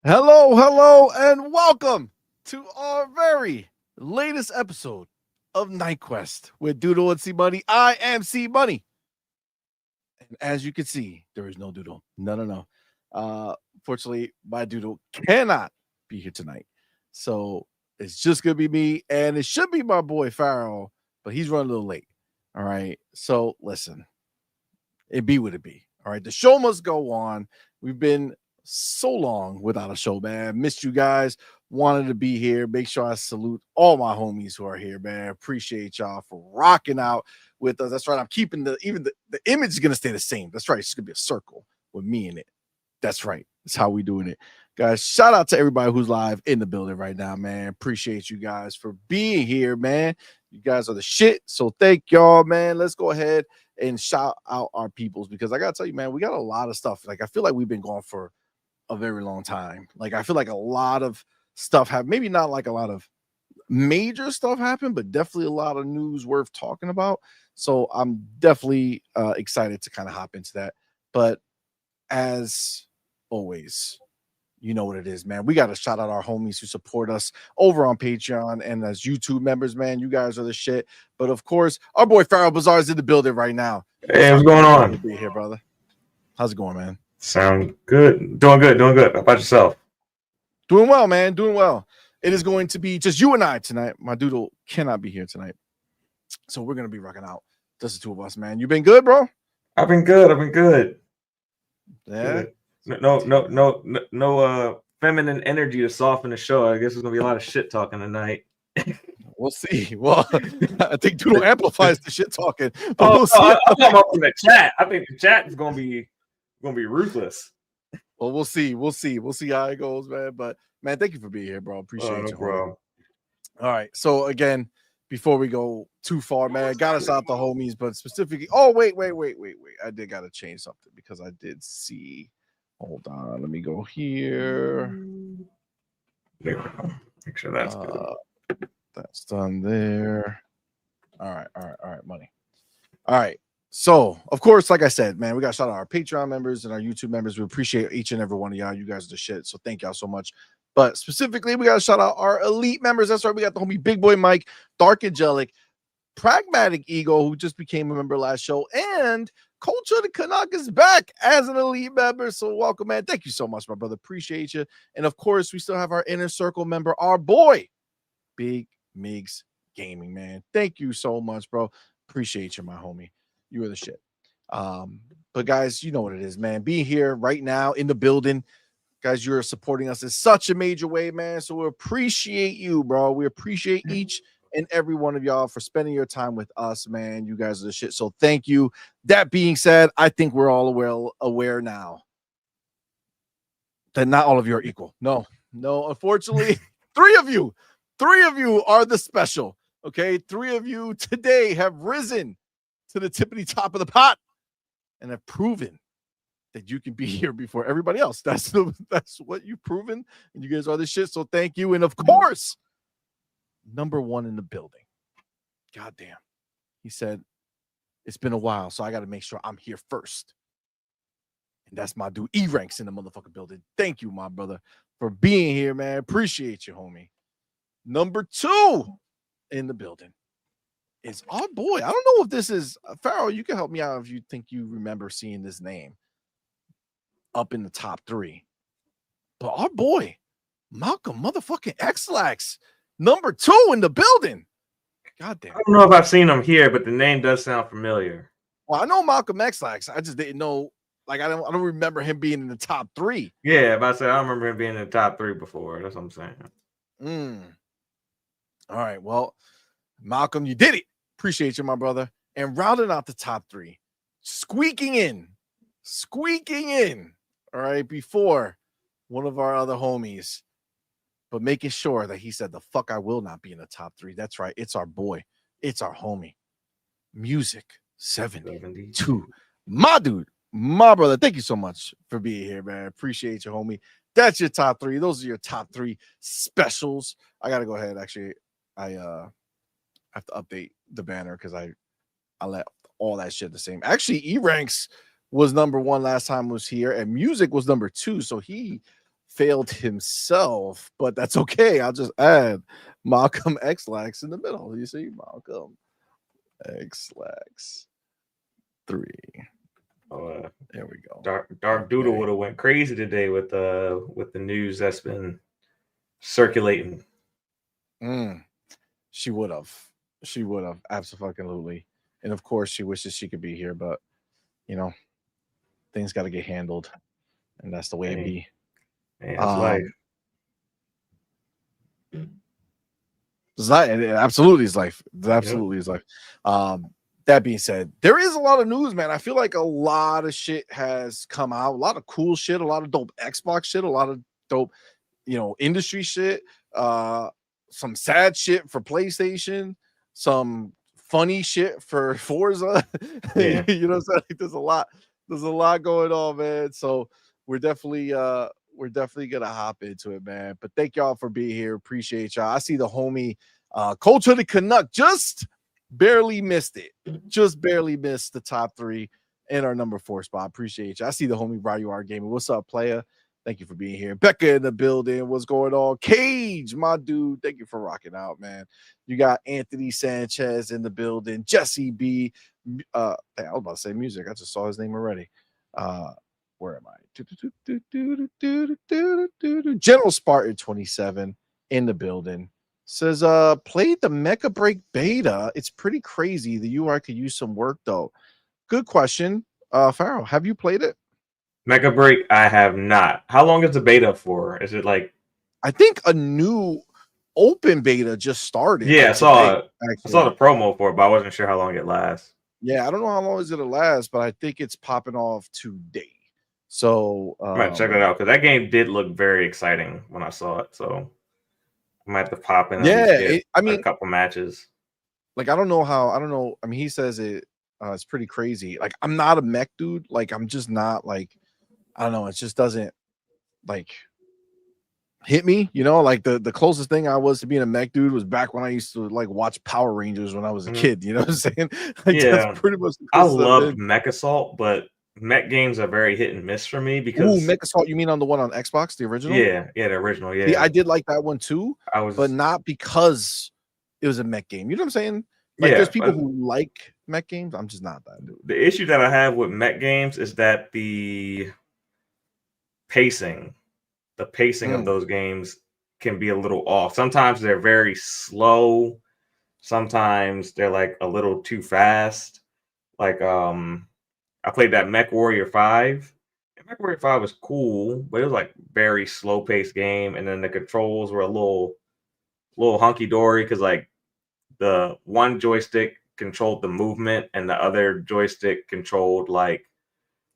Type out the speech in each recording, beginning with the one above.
Hello, hello, and welcome to our very latest episode of Night Quest with Doodle and CMoney. I am CMoney. And as you can see, there is no Doodle. No. Fortunately, my Doodle cannot be here tonight. So it's just going to be me, and it should be my boy Farrell, but he's running a little late. All right. So listen, it be what it be. All right. The show must go on. We've been so long without a show, man. Missed you guys. Wanted to be here. Make sure I salute all my homies who are here, man. Appreciate y'all for rocking out with us. That's right. I'm keeping the image is gonna stay the same. That's right. It's gonna be a circle with me in it. That's right. That's how we doing it. Guys, shout out to everybody who's live in the building right now, man. Appreciate you guys for being here, man. You guys are the shit. So thank y'all, man. Let's go ahead and shout out our peoples because I gotta tell you, man, we got a lot of stuff. Like I feel like we've been going for a very long time. Like I feel like a lot of stuff have maybe not like a lot of major stuff happened, but definitely a lot of news worth talking about. So I'm definitely excited to kind of hop into that. But as always, you know what it is, man. We got to shout out our homies who support us over on Patreon and as YouTube members, man. You guys are the shit. But of course, our boy Farrell Bazaar is in the building right now. Hey, what's going on? Be here, brother. How's it going, man? Sound good. Doing good. How about yourself? Doing well, man. Doing well. It is going to be just you and I tonight. My Doodle cannot be here tonight. So we're going to be rocking out. Just the two of us, man. You been good, bro? I've been good. Yeah. Good. No feminine energy to soften the show. I guess there's gonna be a lot of shit talking tonight. We'll see. Well, I think Doodle amplifies the shit talking. We'll see. I'm talking about from the chat. I think the chat is gonna be ruthless. Well, we'll see how it goes, man. But man, thank you for being here, bro. Appreciate you, bro. All right. So again, before we go too far, man, got us out the homies, but specifically, wait. I did gotta change something because I did see. Hold on, let me go here. There we go. Make sure that's good. That's done there. All right, money. All right. So, of course, like I said, man, we got to shout out our Patreon members and our YouTube members. We appreciate each and every one of y'all. You guys are the shit. So thank y'all so much. But specifically, we got to shout out our elite members. That's right. We got the homie Big Boy Mike, Dark Angelic, Pragmatic Ego, who just became a member last show, and Culture the Canuck is back as an elite member. So welcome, man. Thank you so much, my brother. Appreciate you. And of course, we still have our inner circle member, our boy, Big Migs Gaming, man. Thank you so much, bro. Appreciate you, my homie. You are the shit. But guys, you know what it is, man. Being here right now in the building, guys, you're supporting us in such a major way, man. So we appreciate you, bro. We appreciate each and every one of y'all for spending your time with us, man. You guys are the shit. So thank you. That being said, I think we're all aware now that not all of you are equal. No, unfortunately, three of you are the special. Okay, three of you today have risen to the tippity top of the pot and have proven that you can be here before everybody else. That's what you've proven, and you guys are the shit. So thank you. And of course, number one in the building. Goddamn. He said, it's been a while, so I got to make sure I'm here first. And that's my dude, E-Ranks in the motherfucking building. Thank you, my brother, for being here, man. Appreciate you, homie. Number two in the building is our boy. I don't know if this is Farrell. You can help me out if you think you remember seeing this name up in the top three. But our boy, Malcolm motherfucking Xlax, number two in the building. Goddamn. I don't know if I've seen him here, but the name does sound familiar. Well, I know Malcolm Xlax. I just didn't know. Like I don't remember him being in the top three. Yeah, but I said I don't remember him being in the top three before. That's what I'm saying. All right. Well, Malcolm, you did it. Appreciate you, my brother. And rounding out the top three, squeaking in. All right, before one of our other homies, but making sure that he said the fuck I will not be in the top three. That's right. It's our boy. It's our homie. Music 72. My dude, my brother. Thank you so much for being here, man. Appreciate you, homie. That's your top three. Those are your top three specials. I gotta go ahead. Actually, I have to update the banner because I left all that shit the same. Actually, E-Ranks was number one last time was here, and Music was number two. So he failed himself, but that's okay. I'll just add Malcolm X-Lax in the middle. You see, Malcolm X-Lax 3. There we go. Dark Doodle would have went crazy today with the news that's been circulating. She would have. She would have, absolutely. And of course, she wishes she could be here, but you know, things got to get handled, and that's the way it be. Hey, that's life. It's not, it absolutely is life. It absolutely is life. That being said, there is a lot of news, man. I feel like a lot of shit has come out, a lot of cool shit, a lot of dope Xbox shit, a lot of dope, industry shit, some sad shit for PlayStation, some funny shit for Forza. Yeah. You know what I'm saying? Like, there's a lot going on, man. So we're definitely gonna hop into it, man. But thank y'all for being here. Appreciate y'all. I see the homie Culture the Canuck just barely missed it. Just barely missed the top 3 and our number 4 spot. Appreciate you. I see the homie Ryu R Gaming. What's up, player? Thank you for being here. Becca in the building. What's going on? Cage, my dude. Thank you for rocking out, man. You got Anthony Sanchez in the building. Jesse B. I was about to say music. I just saw his name already. Where am I? General Spartan 27 in the building. Says, played the Mecha Break beta. It's pretty crazy. The UI could use some work, though. Good question. Pharaoh, have you played it? Mecha Break, I have not. How long is the beta for? Is it like... I think a new open beta just started. Yeah, I saw the promo for it, but I wasn't sure how long it lasts. Yeah, I don't know how long it's gonna last, but I think it's popping off today. So I might check it out because that game did look very exciting when I saw it. So I might have to pop in. A couple matches. Like I don't know. I mean, he says it's pretty crazy. Like I'm not a mech dude. Like I'm just not like, I don't know. It just doesn't like hit me. Like the closest thing I was to being a mech dude was back when I used to like watch Power Rangers when I was a kid. You know what I'm saying? Like, yeah, that's pretty much. I loved Mech Assault, but mech games are very hit and miss for me because Mech Assault, you mean on the one on Xbox, the original? Yeah, the original. Yeah, I did like that one too. But not because it was a mech game. You know what I'm saying? Like there's people who like mech games. I'm just not that dude. The issue that I have with mech games is that the pacing of those games can be a little off. Sometimes they're very slow. Sometimes they're like a little too fast. Like I played that Mech Warrior 5. And Mech Warrior 5 was cool, but it was like very slow paced game. And then the controls were a little hunky dory because like the one joystick controlled the movement and the other joystick controlled like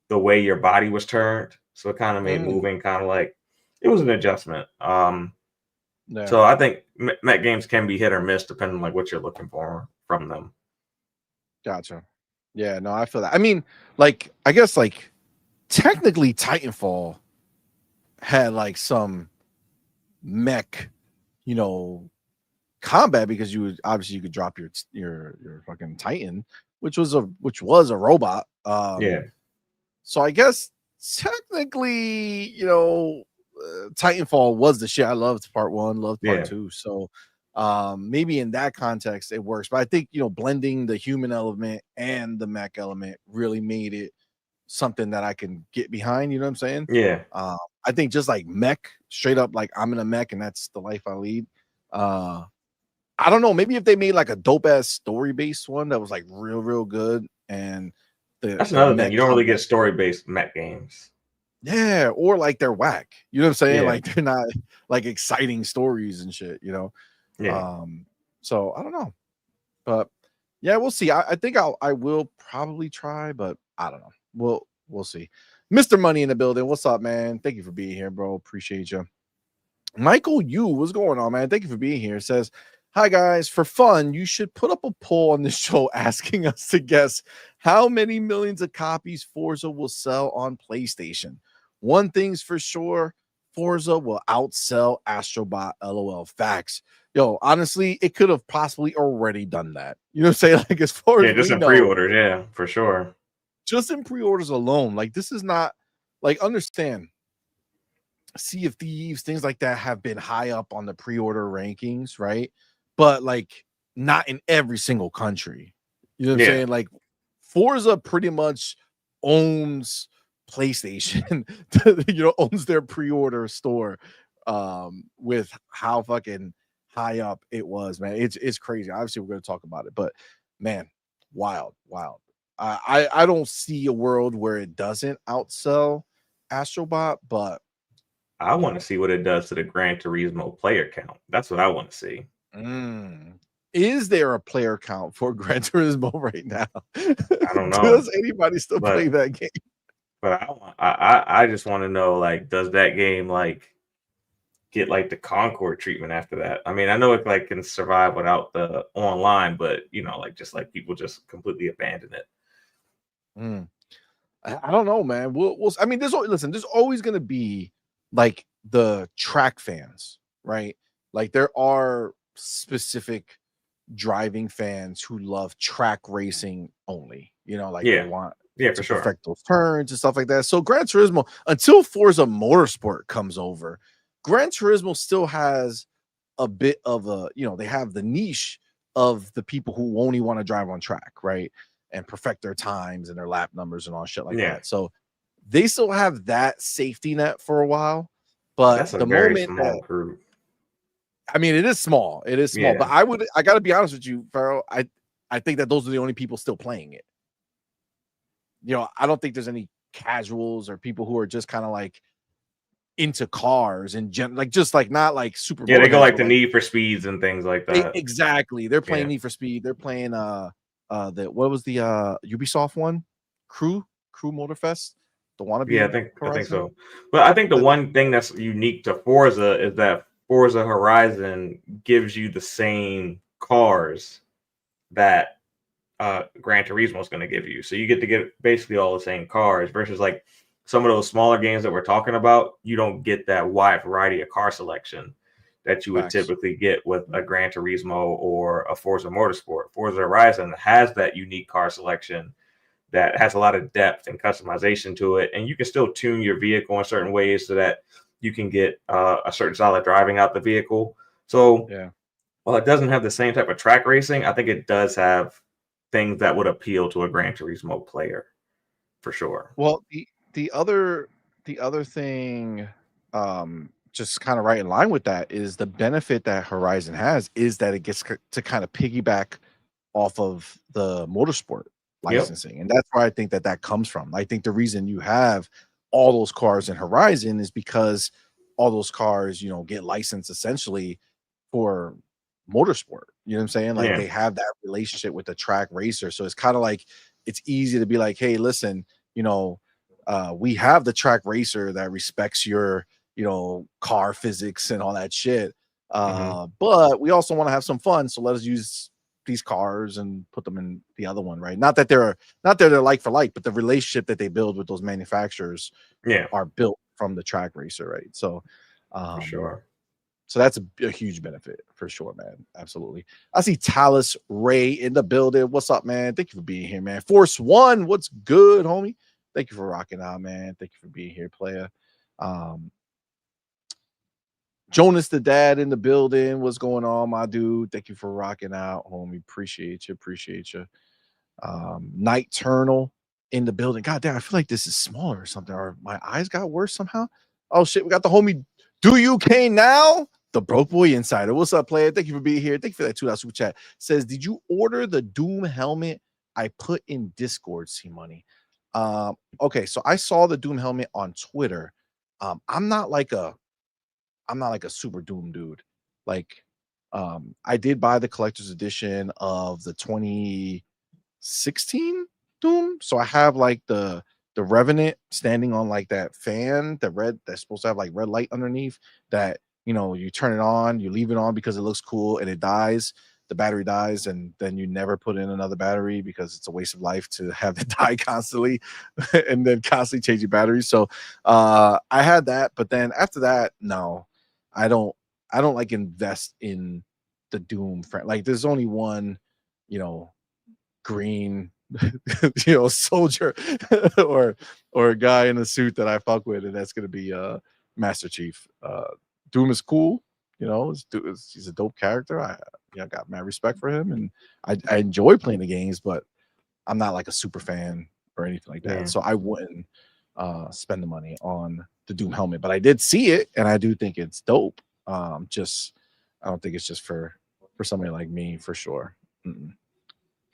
the way your body was turned. So it kind of made moving kind of like it was an adjustment. So I think mech games can be hit or miss depending on like what you're looking for from them. Gotcha. Yeah, no, I feel that. I mean, like, I guess like technically Titanfall had like some mech, combat because you could drop your fucking Titan, which was a robot. Yeah. So I guess technically, Titanfall was the shit. I loved part 1, loved part 2. So maybe in that context it works, but I think blending the human element and the mech element really made it something that I can get behind. You know what I'm saying? Yeah. I think just like mech, straight up, like I'm in a mech and that's the life I lead. I don't know. Maybe if they made like a dope ass story based one that was like real good, and that's another thing. You don't really get story based mech games. Yeah, or like they're whack. You know what I'm saying? Yeah. Like they're not like exciting stories and shit. Yeah. So I don't know, but yeah, we'll see. I think I will probably try, but I don't know. We'll see. Mr. Money in the building. What's up, man? Thank you for being here, bro. Appreciate you. Michael Yu, what's going on, man? Thank you for being here. It says, hi guys, for fun, you should put up a poll on this show asking us to guess how many millions of copies Forza will sell on PlayStation. One thing's for sure, Forza will outsell Astrobot. LOL. Facts. Yo, honestly, it could have possibly already done that. You know what I'm saying? Like, as far as just in pre-orders, yeah, for sure. Just in pre-orders alone. Like, this is not, like, understand. Sea of Thieves, things like that have been high up on the pre-order rankings, right? But like not in every single country. You know what I'm Yeah. saying? Like Forza pretty much owns PlayStation, owns their pre-order store with how fucking high up it was, man. It's crazy. Obviously, we're gonna talk about it, but man, wild. I don't see a world where it doesn't outsell Astrobot, but I you want to know, see what it does to the Gran Turismo player count. That's what I want to see. is there a player count for Gran Turismo right now? I don't know, Does anybody still play but that game? I just want to know, like, does that game like get like the Concord treatment after that? I mean, I know it like can survive without the online, but like just like people just completely abandon it. Mm. I don't know, man. I mean, there's always gonna be like the track fans, right? Like there are specific driving fans who love track racing only. Like they Yeah, want yeah, for to sure. perfect those turns and stuff like that. So Gran Turismo, until Forza Motorsport comes over, Gran Turismo still has a bit of they have the niche of the people who only want to drive on track, right? And perfect their times and their lap numbers and all shit like Yeah, that. So they still have that safety net for a while. but But that's a the very moment small that group. I mean, it is small. It is small, but Yeah, I gotta be honest with you, Farrell. I think that those are the only people still playing it. I don't think there's any casuals or people who are just kind of like into cars and like just like not like super yeah, they go motorheads, like but the like Need for Speeds and things like that. exactly. They're playing Yeah, Need for Speed. They're playing the what was the Ubisoft one? Crew Motorfest, the yeah, wannabe I think Horizon. so. But I think the The, one thing that's unique to Forza is that Forza Horizon gives you the same cars that Gran Turismo is going to give you. So you get to get basically all the same cars versus like some of those smaller games that we're talking about. You don't get that wide variety of car selection that you would Facts. typically get with a Gran Turismo or a Forza Motorsport. Forza Horizon has that unique car selection that has a lot of depth and customization to it, and you can still tune your vehicle in certain ways so that you can get a certain style of driving out the vehicle. So Yeah. while it doesn't have the same type of track racing, I think it does have things that would appeal to a Gran Turismo player for sure. Well, the other the other thing, just kind of right in line with that is the benefit that Horizon has is that it gets to kind of piggyback off of the motorsport Yep. licensing, and that's where I think that that comes from. I think the reason you have all those cars in Horizon is because all those cars, get licensed essentially for motorsport. You know what I'm saying? Like Yeah. they have that relationship with the track racer, so it's kind of like it's easy to be like, hey, listen, we have the track racer that respects your, car physics and all that shit. Hmm. But we also want to have some fun, so let us use these cars and put them in the other one, right? Not that they're like for like, but the relationship that they build with those manufacturers Yeah, are built from the track racer, right? So, for um, sure. so that's a huge benefit for sure, man. Absolutely. I see Talus Ray in the building. What's up, man? Thank you for being here, man. Force One, what's good, homie? Thank you for rocking out, man. Thank you for being here, player. Um, Jonas the dad in the building. What's going on, my dude? Thank you for rocking out, homie. Appreciate you. Appreciate you. Night Eternal in the building. God damn, I feel like this is smaller or something, or my eyes got worse somehow. Oh shit, we got the homie Do You K Now? The broke boy insider. What's up, player? Thank you for being here. Thank you for that $2 super chat. Says, did you order the Doom helmet I put in Discord, CMoney? Okay, so I saw the Doom helmet on Twitter. I'm not like a super Doom dude. Like, I did buy the collector's edition of the 2016 Doom. So I have like the Revenant standing on like that fan, the red that's supposed to have like red light underneath that you turn it on, you leave it on because it looks cool and it dies. The battery dies, and then you never put in another battery because it's a waste of life to have it die constantly and then constantly change your batteries. So I had that, but then after that, no, I don't I don't like invest in the Doom friend. Like there's only one, you know, green soldier or a guy in a suit that I fuck with, and that's gonna be Master Chief. Doom is cool, you know. He's a dope character. I got mad respect for him, and I enjoy playing the games, but I'm not like a super fan or anything like that. Yeah. So I wouldn't spend the money on the Doom helmet, but I did see it, and I do think it's dope. Just I don't think it's just for somebody like me for sure.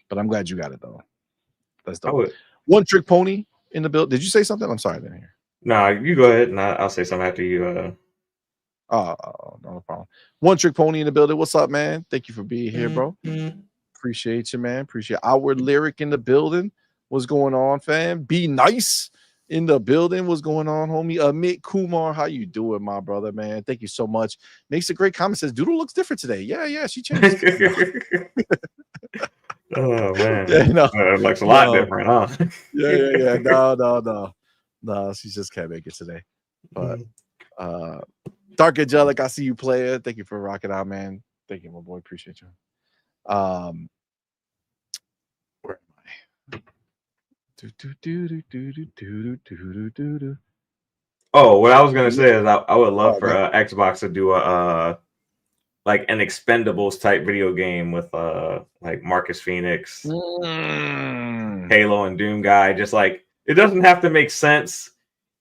But I'm glad you got it though. That's I dope. would. One Trick Pony in the build. Did you say something? I'm sorry, I didn't hear. No, you go ahead, and I'll say something after you. No problem. One Trick Pony in the building. What's up, man? Thank you for being here, bro. Appreciate you, man. Appreciate our lyric in the building. What's going on, fam? Be nice in the building. What's going on, homie? Amit Kumar, how you doing, my brother, man? Thank you so much. Makes a great comment. Says Doodle looks different today. Yeah, she changed. Oh man, Yeah, no, it looks a lot different, huh? yeah. No. She just can't make it today. But Dark Angelic, I see you play it. Thank you for rocking out, man. Thank you, my boy. Appreciate you. Where am I? Oh, what I was gonna say is I would love for Xbox to do a like an Expendables type video game with like Marcus Phoenix, Halo, and Doomguy. Just like it doesn't have to make sense.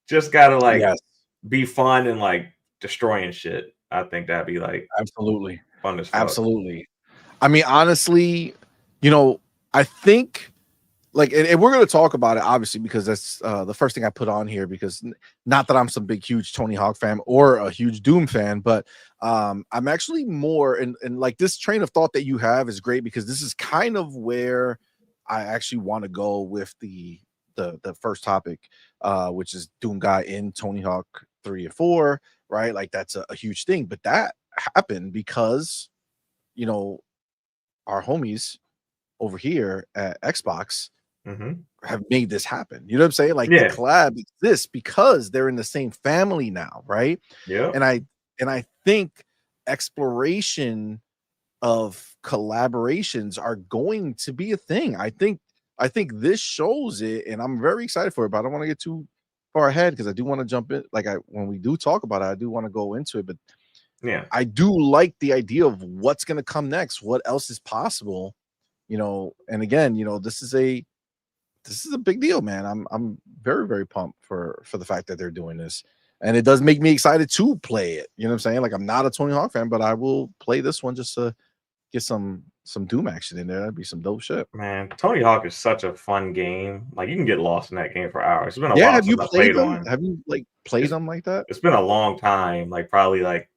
Just gotta like be fun and like destroying shit. I think that'd be like absolutely fun as fuck. Absolutely. I mean, honestly, you know, I think like, and we're going to talk about it obviously because that's the first thing I put on here, because not that I'm some big huge Tony Hawk fan or a huge Doom fan, but I'm actually more and like this train of thought that you have is great, because this is kind of where I actually want to go with the first topic, which is Doomguy in Tony Hawk 3 and 4, right? Like that's a huge thing, but that happened because, you know, our homies over here at Xbox have made this happen. You know what I'm saying? Like the collab exists because they're in the same family now, right? Yeah. And I think exploration of collaborations are going to be a thing. I think this shows it, and I'm very excited for it, but I don't want to get too far ahead because I do want to jump in. Like when we do talk about it, I do want to go into it, but yeah, I do like the idea of what's going to come next, what else is possible, you know. And again, you know, this is a big deal, man. I'm very, very pumped for the fact that they're doing this, and it does make me excited to play it. You know what I'm saying? Like I'm not a Tony Hawk fan, but I will play this one just to get some Doom action in there. That'd be some dope shit. Man, Tony Hawk is such a fun game. Like you can get lost in that game for hours. It's been a Yeah, while have since you I played played them? one. Have you like played them like that? It's been a long time, like probably like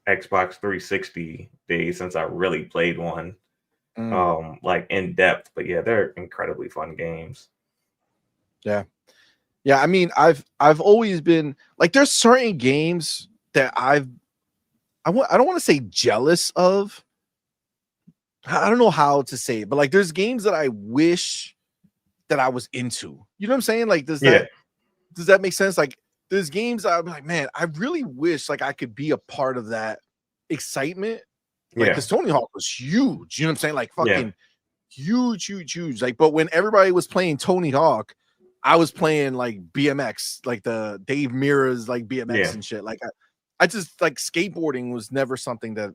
Xbox 360 days since I really played one. Like in depth, but yeah, they're incredibly fun games. Yeah. I mean, I've always been like, there's certain games that I don't want to say jealous of. I don't know how to say it, but like there's games that I wish that I was into. You know what I'm saying? Like, does that make sense? Like there's games I'm like, man, I really wish like I could be a part of that excitement. Like, because Tony Hawk was huge. You know what I'm saying? Like fucking huge. Like, but when everybody was playing Tony Hawk, I was playing like BMX, like the Dave Mirra's like BMX and shit. Like I just like skateboarding was never something that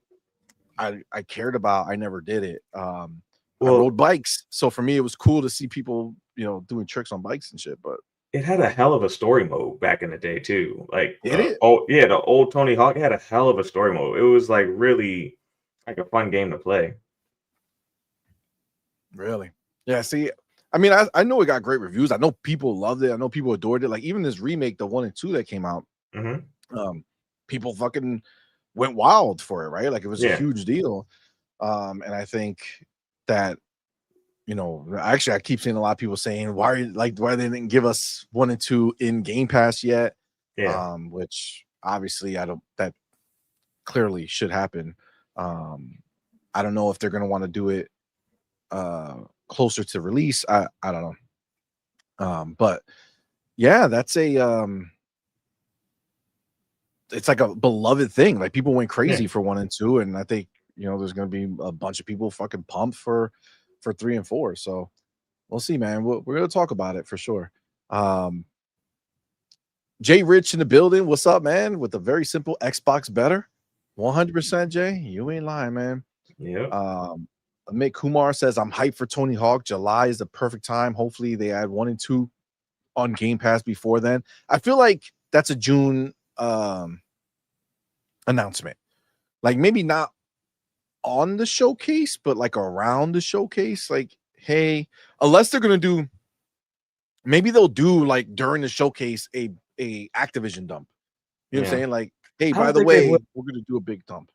I cared about. I never did it. I rode bikes, so for me it was cool to see people, you know, doing tricks on bikes and shit. But it had a hell of a story mode back in the day too. Like it? Oh yeah, the old Tony Hawk had a hell of a story mode. It was like really like a fun game to play. Really? Yeah. See, I mean, I know it got great reviews. I know people loved it. I know people adored it. Like even this remake, the 1 and 2 that came out, people fucking went wild for it, right? Like it was a huge deal. And I think that, you know, actually I keep seeing a lot of people saying why they didn't give us 1 and 2 in Game Pass yet. Which obviously that clearly should happen. I don't know if they're gonna want to do it closer to release. I don't know. But yeah, that's it's like a beloved thing. Like people went crazy for 1 and 2, and I think, you know, there's gonna be a bunch of people fucking pumped for 3 and 4. So we'll see, man. We're gonna talk about it for sure. Jay Rich in the building. What's up, man? With a very simple Xbox better. 100%, Jay. You ain't lying, man. Yeah. Mick Kumar says, I'm hyped for Tony Hawk. July is the perfect time. Hopefully they add 1 and 2 on Game Pass before then. I feel like that's a June announcement. Like maybe not on the showcase, but like around the showcase. Like, hey, unless they're gonna do, maybe they'll do like during the showcase a Activision dump. You know what I'm saying? Like, hey, by the way, we're gonna do a big dump.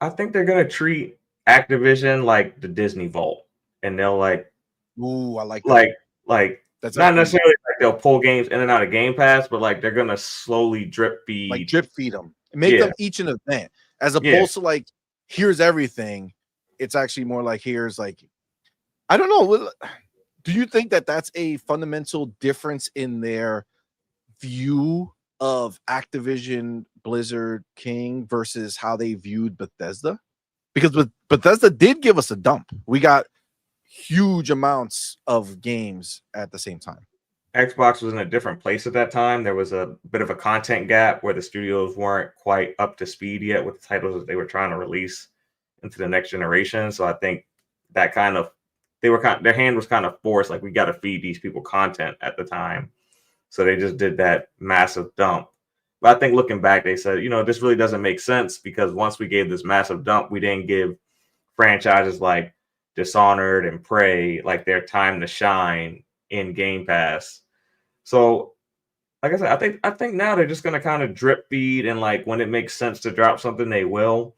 I think they're gonna treat Activision like the Disney Vault, and they'll ooh, I like that. Like that's not necessarily like they'll pull games in and out of Game Pass, but like they're gonna slowly drip feed them, make them each an event, as opposed to like here's everything. It's actually more like here's like, I don't know. Do you think that that's a fundamental difference in their view of Activision, Blizzard, King versus how they viewed Bethesda? Because Bethesda did give us a dump. We got huge amounts of games at the same time. Xbox was in a different place at that time. There was a bit of a content gap where the studios weren't quite up to speed yet with the titles that they were trying to release into the next generation. So I think that their hand was kind of forced. Like, we got to feed these people content at the time. So they just did that massive dump. But I think looking back, they said, this really doesn't make sense, because once we gave this massive dump, we didn't give franchises like Dishonored and Prey like their time to shine in Game Pass. So, like I said, I think now they're just gonna kind of drip feed, and like when it makes sense to drop something, they will.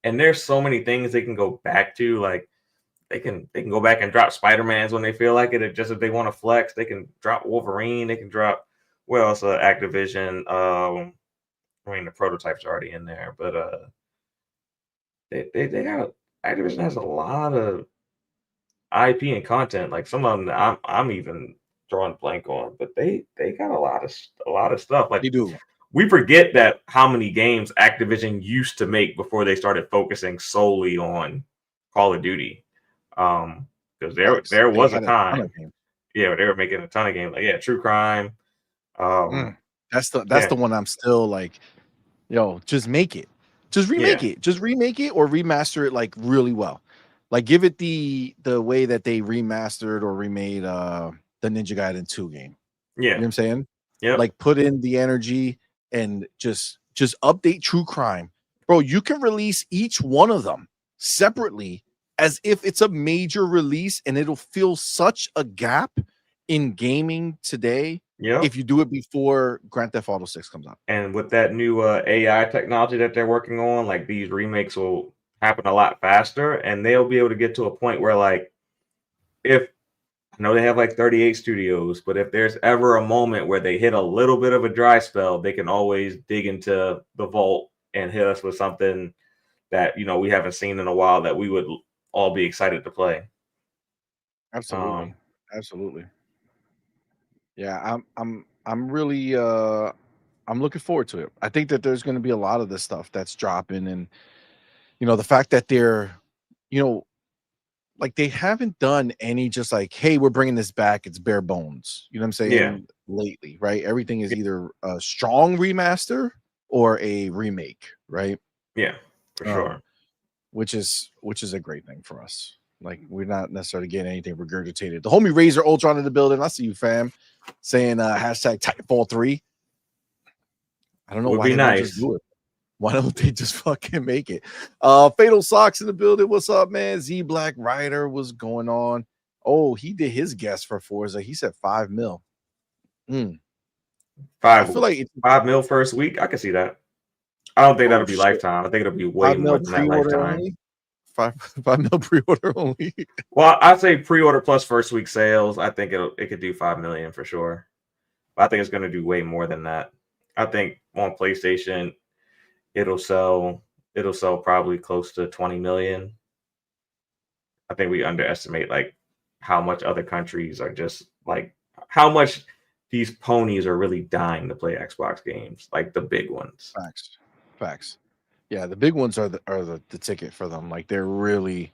And there's so many things they can go back to. Like they can go back and drop Spider-Mans when they feel like it. Just if they want to flex, they can drop Wolverine. They can drop Activision. The prototype's already in there, but they got, Activision has a lot of IP and content. Like some of them, I'm even drawing blank on, but they got a lot of stuff. Like they do. We forget that how many games Activision used to make before they started focusing solely on Call of Duty. Because there was a time, they were making a ton of games. Like True Crime. That's the one I'm still like, just make it. Just remake it. Just remake it or remaster it like really well. Like give it the way that they remastered or remade the Ninja Gaiden 2 game. Yeah. You know what I'm saying? Yeah. Like put in the energy and just update True Crime. Bro, you can release each one of them separately as if it's a major release, and it'll fill such a gap in gaming today. Yeah. If you do it before Grand Theft Auto 6 comes out. And with that new AI technology that they're working on, like these remakes will happen a lot faster, and they'll be able to get to a point where, like, if I know they have like 38 studios, but if there's ever a moment where they hit a little bit of a dry spell, they can always dig into the vault and hit us with something that we haven't seen in a while that we would all be excited to play. Absolutely. Absolutely. Yeah, I'm really I'm looking forward to it. I think that there's going to be a lot of this stuff that's dropping, and the fact that they're like they haven't done any just like, hey, we're bringing this back, it's bare bones. You know what I'm saying? Lately, right? Everything is either a strong remaster or a remake, right? Yeah, for sure. Which is a great thing for us. Like we're not necessarily getting anything regurgitated. The homie Razor Ultron in the building. I see you, fam. Saying hashtag Titanfall 3. I don't know why they don't just do it. Why don't they just fucking make it? Fatal Socks in the building. What's up, man? Z Black Rider, what's going on? Oh, he did his guess for Forza. He said 5 mil. I feel like it's 5 mil first week. I can see that. I don't think that'll be lifetime. I think it'll be way more than that lifetime. Only? 5 mil pre-order only. Well, I'd say pre-order plus first week sales. I think it could do 5 million for sure. But I think it's going to do way more than that. I think on PlayStation, it'll sell probably close to 20 million. I think we underestimate like how much other countries are just like how much these ponies are really dying to play Xbox games, like the big ones. Facts. Yeah, the big ones are the ticket for them. Like they're really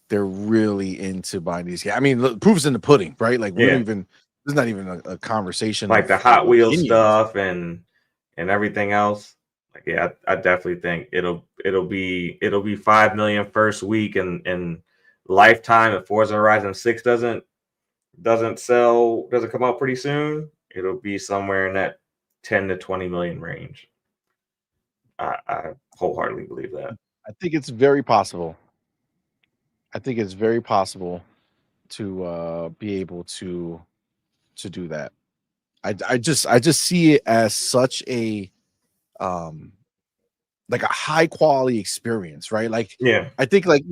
into buying these. I mean, the proof's in the pudding, right? Like we don't even There's not even a conversation like of the Hot Wheels opinions. stuff and everything else. Like, yeah, I definitely think it'll be 5 million first week, and lifetime if Forza Horizon 6 doesn't come out pretty soon, it'll be somewhere in that 10 to 20 million range. I wholeheartedly believe that. I think it's very possible. I think it's very possible to be able to do that. I just see it as such a like a high quality experience, right? Like Yeah. I think like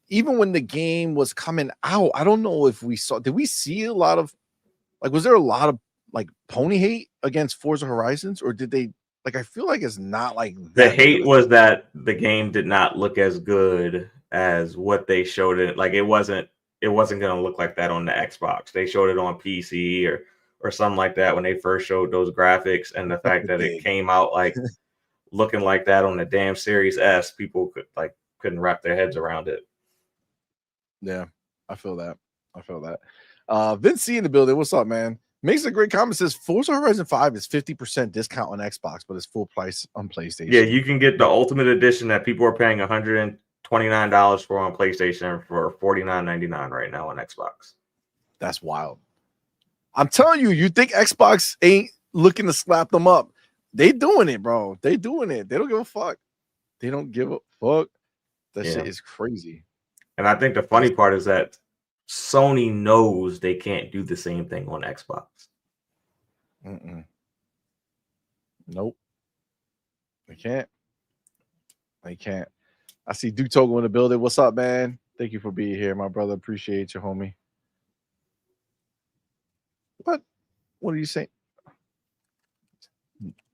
even when the game was coming out, I don't know if did we see a lot of like, was there a lot of like pony hate against Forza Horizons, or did they like, I feel like it's not like The that hate good. was that the game did not look as good as what they showed it. Like it wasn't going to look like that on the Xbox. They showed it on PC or something like that when they first showed those graphics, and the fact that it Big. came out like looking like that on the damn Series S, people couldn't wrap their heads around it. Yeah, I feel that. Vince C in the building. What's up, man? Makes a great comment. Says Forza Horizon 5 is 50% discount on Xbox, but it's full price on PlayStation. Yeah, you can get the Ultimate Edition that people are paying $129 for on PlayStation for $49.99 right now on Xbox. That's wild. I'm telling you, you think Xbox ain't looking to slap them up? They doing it, bro. They doing it. They don't give a fuck. That shit is crazy. And I think the funny part is that Sony knows they can't do the same thing on Xbox. Nope. They can't. I see Duke Togo in the building. What's up, man? Thank you for being here, my brother. Appreciate you, homie. What are you saying?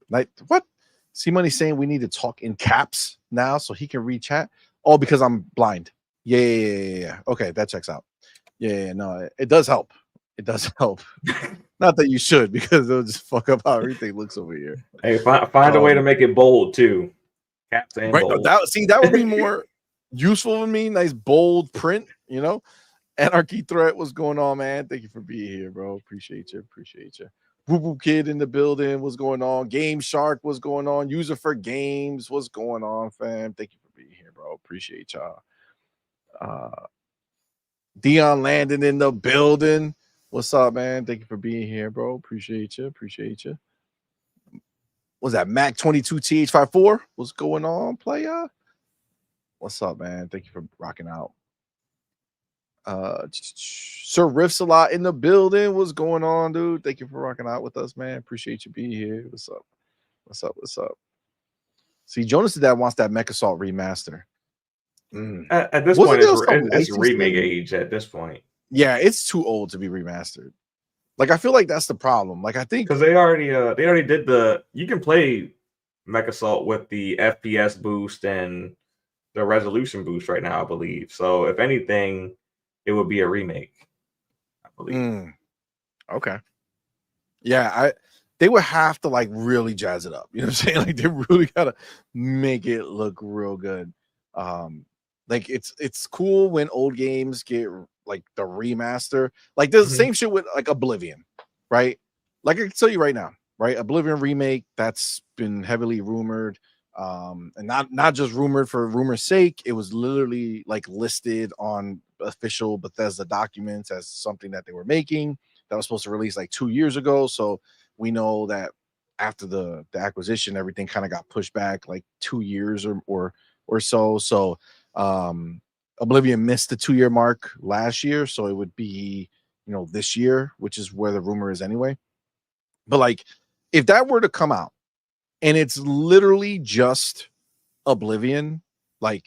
Like, what? CMoney saying we need to talk in caps now so he can read chat. Oh, because I'm blind. Yeah. Okay, that checks out. Yeah, no, it does help. Not that you should, because it'll just fuck up how everything looks over here. Hey, find a way to make it bold too. Caps and right, bold. That would be more useful to me. Nice bold print, you know. Anarchy Threat, what's going on, man? Thank you for being here, bro. Appreciate you. Woo Woo Kid in the building. What's going on? Game Shark, what's going on? User for Games, what's going on, fam? Thank you for being here, bro. Appreciate y'all. Dion Landon in the building. What's up, man? Thank you for being here, bro. Appreciate you. What's that? Mac 22 TH54? What's going on, playa? What's up, man? Thank you for rocking out. Sir Riffs a lot in the building. What's going on, dude? Thank you for rocking out with us, man. Appreciate you being here. What's up? See, Jonas' dad wants that Mech Assault remaster. At this point, it's remake age at this point. Yeah, it's too old to be remastered. Like, I feel like that's the problem. Like, I think because they already did you can play Mech Assault with the FPS boost and the resolution boost right now, I believe. So if anything, it would be a remake, I believe. Okay. Yeah, they would have to like really jazz it up. You know what I'm saying? Like, they really gotta make it look real good. Like it's cool when old games get like the remaster. Like there's the same shit with like Oblivion, right? Like I can tell you right now, right? Oblivion remake that's been heavily rumored. And not just rumored for rumor's sake. It was literally like listed on official Bethesda documents as something that they were making that was supposed to release like 2 years ago. So we know that after the acquisition, everything kind of got pushed back like 2 years or so. So Oblivion missed the 2-year mark last year, so it would be this year, which is where the rumor is anyway. But like, if that were to come out and it's literally just Oblivion, like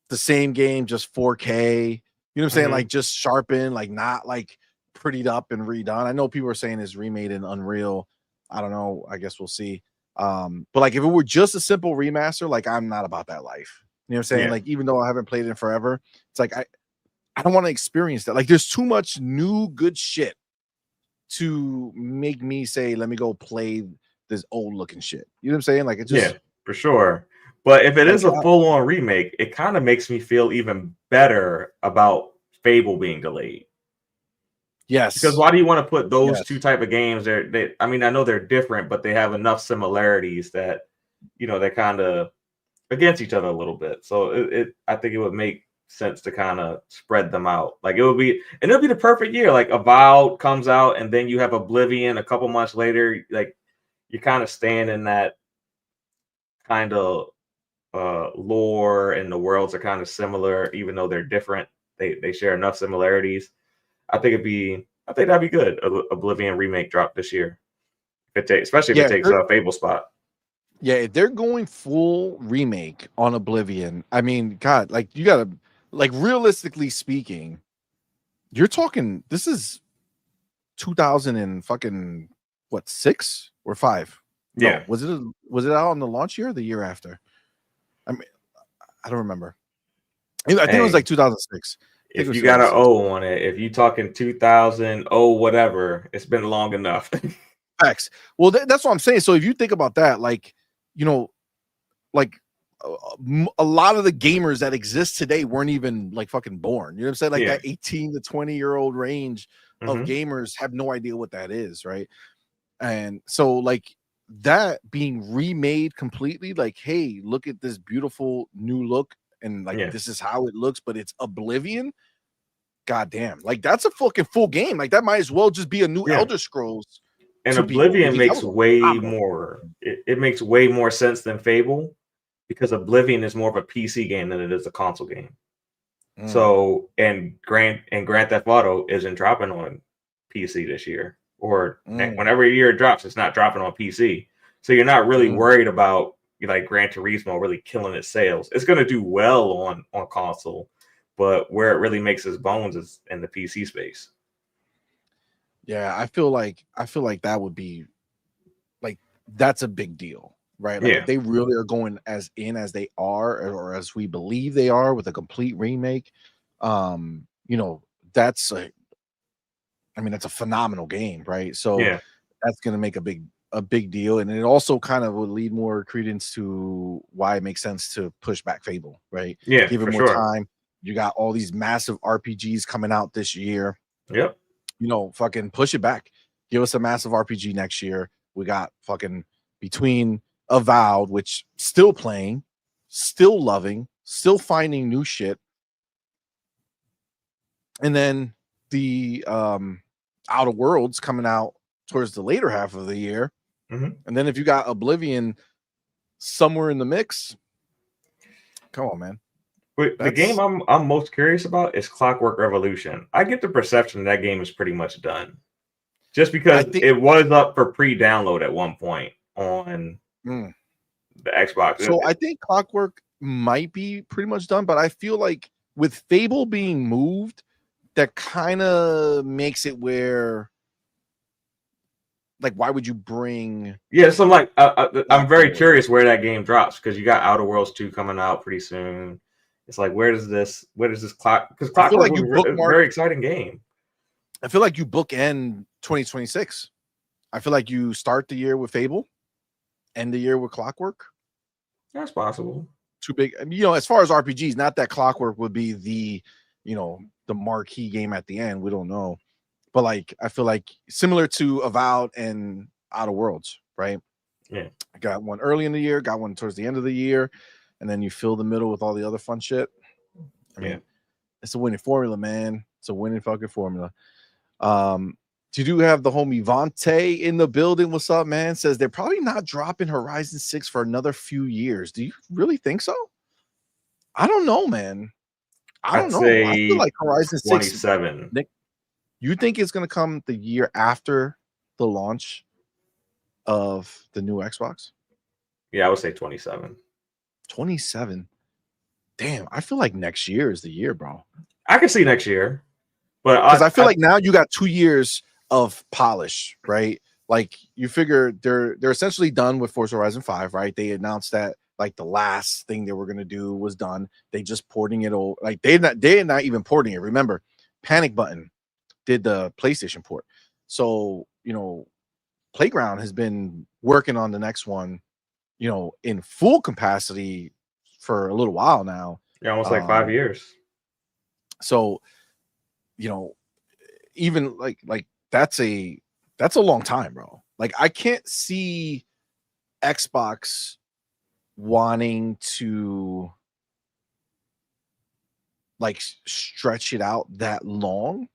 the same game, just 4K, you know what I'm saying? Like just sharpened, like not like prettied up and redone. I know people are saying it's remade in Unreal. I don't know. I guess we'll see. But like if it were just a simple remaster, like I'm not about that life. You know what I'm saying? Yeah. Like even though I haven't played it in forever, it's like I don't want to experience that. Like there's too much new good shit to make me say, let me go play this old looking shit. You know what I'm saying? Like it just for sure. But if it is a full-on remake, it kind of makes me feel even better about Fable being delayed. Yes. Because why do you want to put those two Yes. type of games there? I mean, I know they're different, but they have enough similarities that they're kind of against each other a little bit. So I think it would make sense to kind of spread them out. Like it'll be the perfect year. Like Avowed comes out, and then you have Oblivion a couple months later. Like you're kind of staying in that kind of lore, and the worlds are kind of similar, even though they're different. They share enough similarities. I think that'd be good. Oblivion remake drop this year. Especially if it takes Fable spot. Yeah, if they're going full remake on Oblivion, I mean, God, like you gotta, like realistically speaking, you're talking. This is 2000 and fucking what 6 or 5? No, Yeah. was it out on the launch year or the year after? I mean, I don't remember. I think it was like 2006. If you got an O on it, if you talking 2000, whatever, it's been long enough. Facts. Well, that's what I'm saying. So if you think about that, like, like a lot of the gamers that exist today weren't even like fucking born. You know what I'm saying? Like that 18 to 20-year-old range of gamers have no idea what that is, right? And so like that being remade completely, like, hey, look at this beautiful new look, and like this is how it looks, but it's Oblivion. Goddamn, like that's a fucking full game. Like that might as well just be a new Elder Scrolls. And Oblivion makes way more. It makes way more sense than Fable, because Oblivion is more of a PC game than it is a console game. So and Grand Theft Auto isn't dropping on PC this year, or whenever year it drops, it's not dropping on PC. So you're not really worried about like Gran Turismo really killing its sales. It's going to do well on console, but where it really makes its bones is in the PC space. Yeah, I feel like that would be like that's a big deal, right? Like if they really are going as they are, or as we believe they are, with a complete remake, that's that's a phenomenal game, right? So that's gonna make a big deal, and it also kind of would lead more credence to why it makes sense to push back Fable, right? Yeah, give it more time. You got all these massive RPGs coming out this year. Yep. Fucking push it back. Give us a massive RPG next year. We got fucking between Avowed, which still playing, still loving, still finding new shit. And then the Outer Worlds coming out towards the later half of the year. And then if you got Oblivion somewhere in the mix, come on, man. But the game I'm most curious about is Clockwork Revolution. I get the perception that game is pretty much done, just because it was up for pre-download at one point on the Xbox. So I think Clockwork might be pretty much done, but I feel like with Fable being moved, that kind of makes it where, like, why would you bring? Yeah, so like I'm very curious where that game drops, because you got Outer Worlds 2 coming out pretty soon. It's like, where does this clock? Because Clockwork was a very exciting game. I feel like you bookend 2026. I feel like you start the year with Fable, end the year with Clockwork. That's possible. Too big, as far as RPGs, not that Clockwork would be the, the marquee game at the end. We don't know, but like I feel like similar to Avowed and Outer Worlds, right? Yeah, I got one early in the year, got one towards the end of the year, and then you fill the middle with all the other fun shit. I mean, it's a winning formula, man. It's a winning fucking formula. You do have the homie Vontae in the building. What's up, man? Says they're probably not dropping Horizon 6 for another few years. Do you really think so? I don't know, man. I don't know. I feel like Horizon 27. 6. Nick, you think it's going to come the year after the launch of the new Xbox? Yeah, I would say 27. 27. Damn, I feel like next year is the year, bro. I can see next year, but because I feel like now you got 2 years of polish, right? Like you figure they're essentially done with Forza Horizon 5, right? They announced that like the last thing they were gonna do was done. They just porting it over. Like they're not even porting it. Remember, Panic Button did the PlayStation port. So Playground has been working on the next one, in full capacity for a little while now. Yeah, almost like 5 years. So, even like that's a long time, bro. Like I can't see Xbox wanting to like stretch it out that long,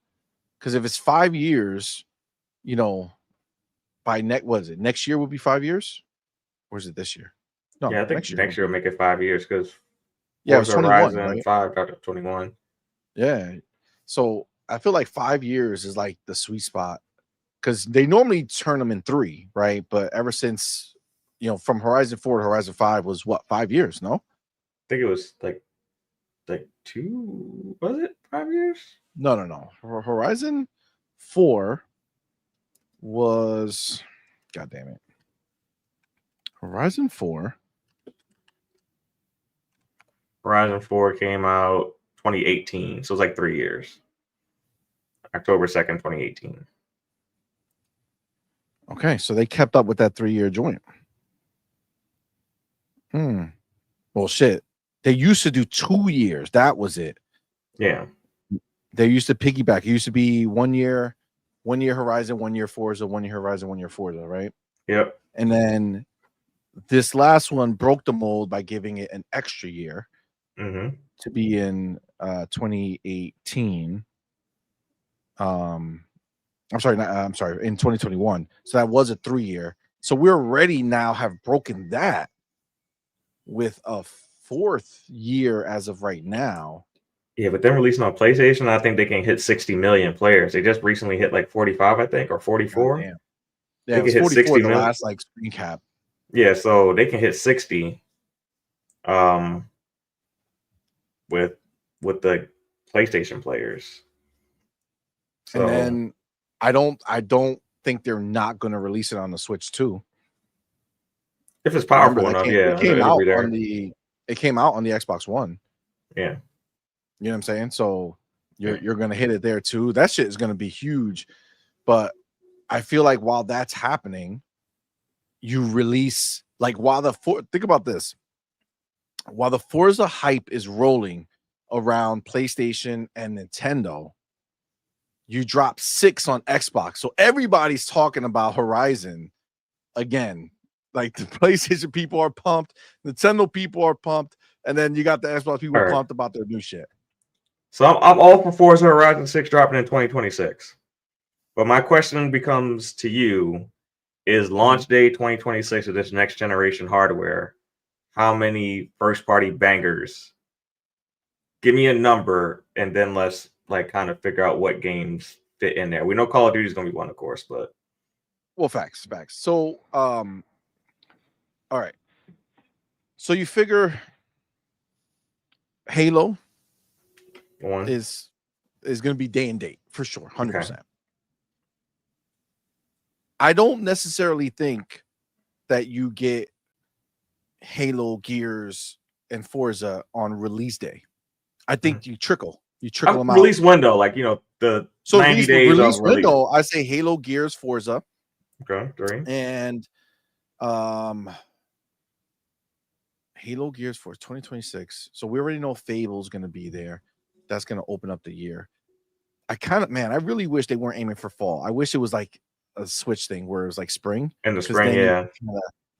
because if it's 5 years, you know, by next year will be 5 years, or is it this year? No, Yeah, I think next year. next year will make it 5 years because Yeah, it was Forza 21, Horizon right? 5 got to 21. Yeah. So I feel like 5 years is like the sweet spot, because they normally turn them in 3, right? But ever since, from Horizon 4 to Horizon 5 was what, 5 years? No, I think it was like 2, was it 5 years? no. Horizon 4 was, God damn it, Horizon 4. Horizon 4 came out 2018, so it's like 3 years. October 2nd, 2018. Okay, so they kept up with that 3-year joint. Well, shit. They used to do 2 years. That was it. Yeah. They used to piggyback. It used to be 1 year, 1 year Horizon, 1 year Forza, 1 year Horizon, 1 year Forza, right? Yep. And then this last one broke the mold by giving it an extra year to be in 2018. I'm sorry, in 2021. So that was a 3-year. So we already now have broken that with a 4th year as of right now. Yeah, but then releasing on PlayStation, I think they can hit 60 million players. They just recently hit like 45, I think, or 44. Yeah, They it was can hit 44 60 the million. last like screen cap. Yeah, so they can hit 60 with the PlayStation players. So, And then I don't think they're not going to release it on the Switch too. if it's Remember powerful that enough, yeah, it came it'll out be there. on the Xbox One. Yeah. You know what I'm saying? So you're going to hit it there too. That shit is going to be huge. But I feel like while that's happening, you release like think about this. While the Forza hype is rolling around PlayStation and Nintendo, you drop 6 on Xbox. So everybody's talking about Horizon again. Like the PlayStation people are pumped, Nintendo people are pumped, and then you got the Xbox people pumped about their new shit. So I'm all for Forza Horizon 6 dropping in 2026. But my question becomes to you, is launch day 2026 of this next generation hardware, how many first party bangers? Give me a number, and then let's like kind of figure out what games fit in there. We know Call of Duty is going to be one, of course, but well, facts. So, all right. So you figure Halo one is going to be day and date for sure, 100%. Okay. I don't necessarily think that you get Halo, Gears, and Forza on release day. I think you trickle them out. Release window, like the 90 days release of window. I say Halo, Gears, Forza. Okay, 3. And Halo, Gears, Forza 2026. So we already know Fable's going to be there. That's going to open up the year. I really wish they weren't aiming for fall. I wish it was like a Switch thing where it was like spring. In the spring, yeah.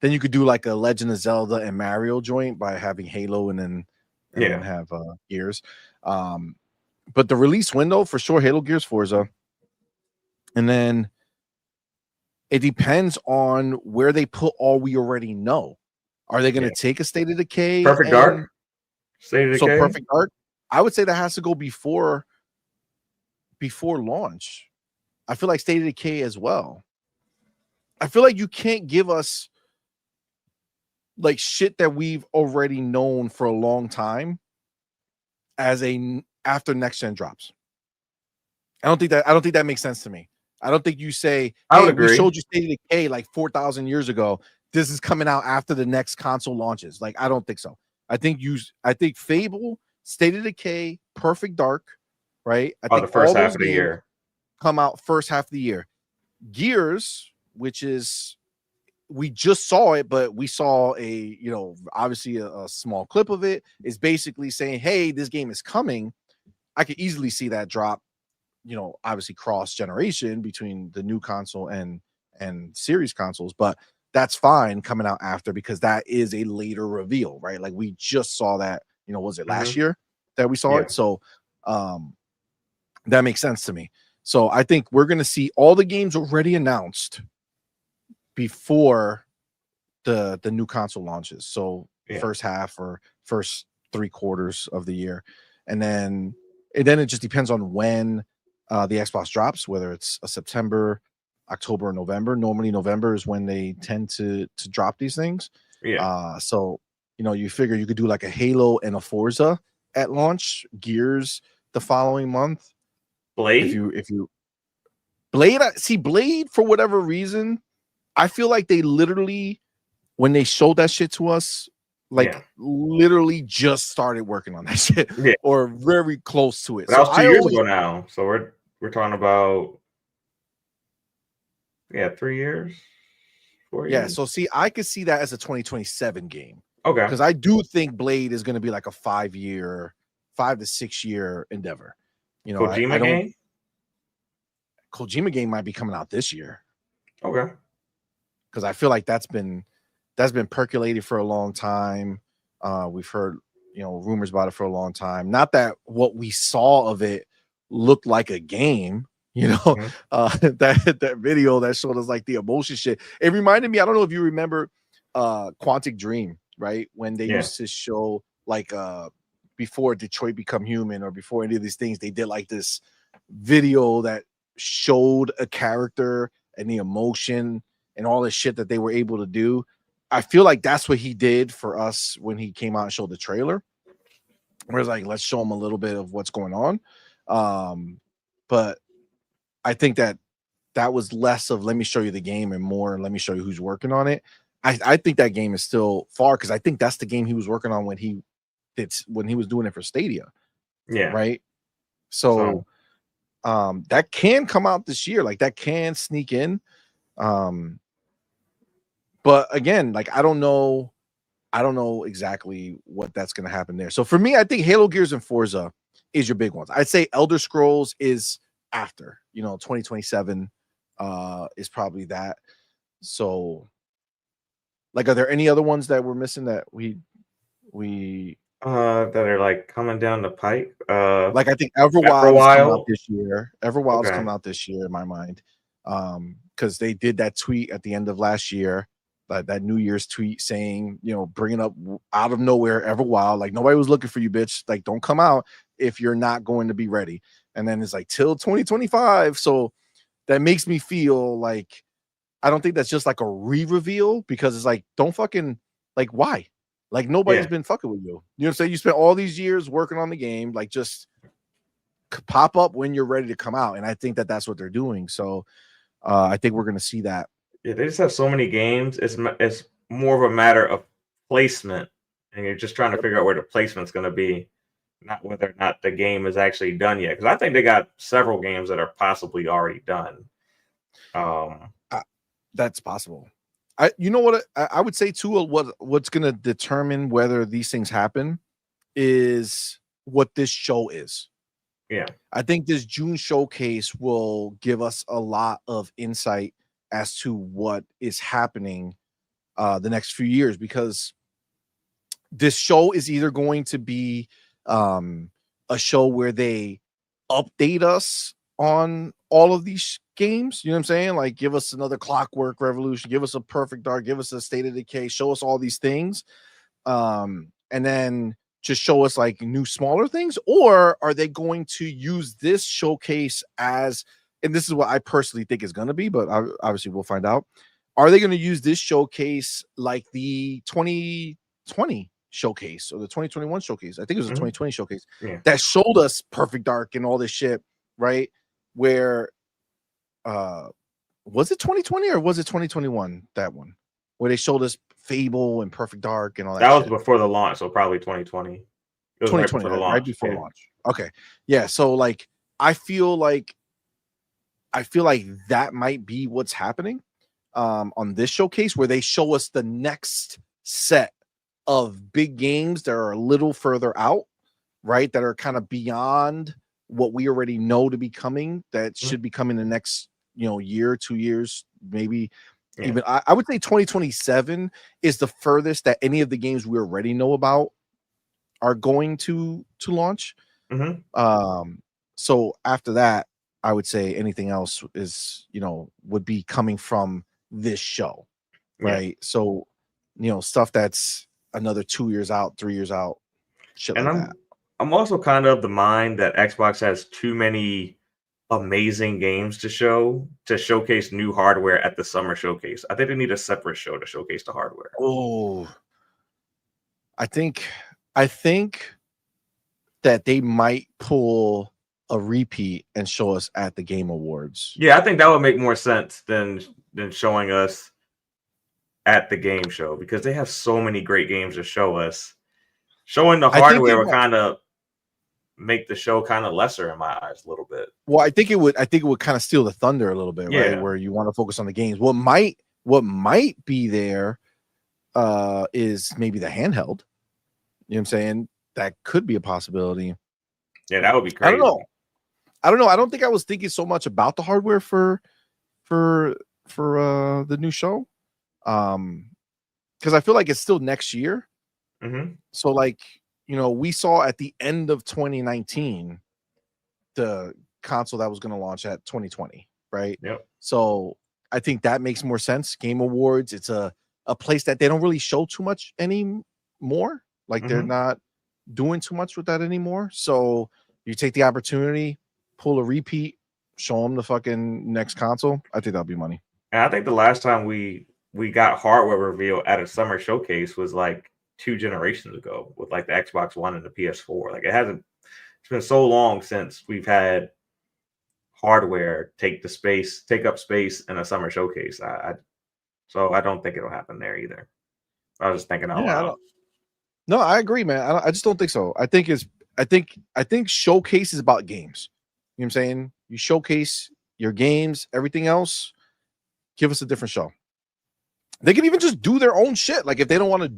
Then you could do like a Legend of Zelda and Mario joint by having Halo and then have Gears. But the release window for sure, Halo, Gears, Forza. And then it depends on where they put all we already know. Are they going to take a State of Decay? Perfect Dark? State of Decay? So Perfect Dark, I would say that has to go before launch. I feel like State of Decay as well. I feel like you can't give us like shit that we've already known for a long time as after next gen drops. I don't think that makes sense to me. I don't think you say, hey, we showed you State of Decay like 4,000 years ago. This is coming out after the next console launches. Like, I don't think so. I think Fable, State of Decay, Perfect Dark, right? I think the first all half those of the year come out first half of the year. Gears, which is we just saw it, but we saw obviously a small clip of it, is basically saying, hey, this game is coming. I could easily see that drop obviously cross generation between the new console and series consoles, but that's fine coming out after because that is a later reveal, right? Like we just saw that, was it last year that we saw it? So that makes sense to me. So I think we're going to see all the games already announced before the new console launches. So first half or first 3 quarters of the year. And then it just depends on when the Xbox drops, whether it's a September, October, or November. Normally November is when they tend to drop these things. So you figure you could do like a Halo and a Forza at launch, Gears the following month. Blade? If you Blade, Blade for whatever reason, I feel like they literally, when they showed that shit to us, literally just started working on that shit or very close to it. But that was 2 years ago now. So we're talking about 3 years, 4 years. So I could see that as a 2027 game. Okay. Because I do think Blade is going to be like a 5 to 6 year endeavor. Kojima game? Kojima game might be coming out this year. Okay. Because I feel like that's been percolated for a long time. We've heard rumors about it for a long time. Not that what we saw of it looked like a game. That video that showed us like the emotion shit. It reminded me. I don't know if you remember Quantic Dream, right? When they used to show like before Detroit Become Human or before any of these things, they did like this video that showed a character and the emotion and all the shit that they were able to do. I feel like that's what he did for us when he came out and showed the trailer. Where it's like, let's show him a little bit of what's going on. But I think that was less of let me show you the game and more let me show you who's working on it. I think that game is still far because I think that's the game he was working on when he was doing it for Stadia. Yeah. Right. So that can come out this year. Like that can sneak in. But again, like I don't know exactly what that's going to happen there. So for me, I think Halo, Gears, and Forza is your big ones. I'd say Elder Scrolls is after, 2027 is probably that. So like, are there any other ones that we're missing that we that are like coming down the pipe? Like I think Everwild is coming out this year. Everwild's coming out this year in my mind. Because they did that tweet at the end of last year, that New Year's tweet saying, bringing up out of nowhere Everwild, like nobody was looking for you, bitch. Like don't come out if you're not going to be ready. And then it's like till 2025. So that makes me feel like I don't think that's just like a re-reveal because it's like don't fucking like why? Like nobody's been fucking with you. You know what I'm saying? You spent all these years working on the game, like just pop up when you're ready to come out. And I think that that's what they're doing. So I think we're going to see that. Yeah, they just have so many games. It's more of a matter of placement, and you're just trying to figure out where the placement's going to be, not whether or not the game is actually done yet. Because I think they got several games that are possibly already done. That's possible. You know what I would say too. What's going to determine whether these things happen is what this show is. Yeah, I think this June showcase will give us a lot of insight as to what is happening the next few years, because this show is either going to be a show where they update us on all of these games, you know what I'm saying? Like give us another Clockwork Revolution, give us a Perfect Dark, give us a State of Decay, show us all these things. And then just show us like new smaller things, or are they going to use this showcase as, and this is what I personally think is going to be, but obviously we'll find out. Are they going to use this showcase like the 2020 showcase or the 2021 showcase? I think it was a 2020 showcase that showed us Perfect Dark and all this shit, right? Where was it 2020 or was it 2021? That one where they showed us Fable and Perfect Dark and all that. That was shit. before the launch, so probably 2020. It was 2020, right before launch. Okay, yeah. So like, I feel like that might be what's happening on this showcase, where they show us the next set of big games that are a little further out, right? That are kind of beyond what we already know to be coming that should be coming the next year, 2 years, maybe even. I would say 2027 is the furthest that any of the games we already know about are going to launch. So after that, I would say anything else is would be coming from this show, right? So stuff that's another 2 years out, 3 years out, shit like that. I'm also kind of the mind that Xbox has too many amazing games to showcase new hardware at the summer showcase. I think they need a separate show to showcase the hardware. Oh, I think that they might pull a repeat and show us at the Game Awards. Yeah, I think that would make more sense than showing us at the game show, because they have so many great games to show us. Showing the hardware would kind of make the show kind of lesser in my eyes a little bit. Well, I think it would kind of steal the thunder a little bit, right? Where you want to focus on the games. What might be there is maybe the handheld. You know what I'm saying? That could be a possibility. Yeah, that would be crazy. I don't know. I don't think I was thinking so much about the hardware for the new show. Because I feel like it's still next year. So like, we saw at the end of 2019 the console that was going to launch at 2020, right? Yep. So I think that makes more sense. Game Awards, it's a place that they don't really show too much anymore. Like they're not doing too much with that anymore. So you take the opportunity, pull a repeat, show them the fucking next console. I think that'll be money. And I think the last time we got hardware reveal at a summer showcase was like 2 generations ago with like the Xbox One and the PS4. Like it's been so long since we've had hardware take up space in a summer showcase. So I don't think it'll happen there either. I was just thinking out loud. No, I agree, man. I just don't think so. I think showcase is about games. You know what I'm saying? You showcase your games, everything else, give us a different show. They can even just do their own shit. Like if they don't want to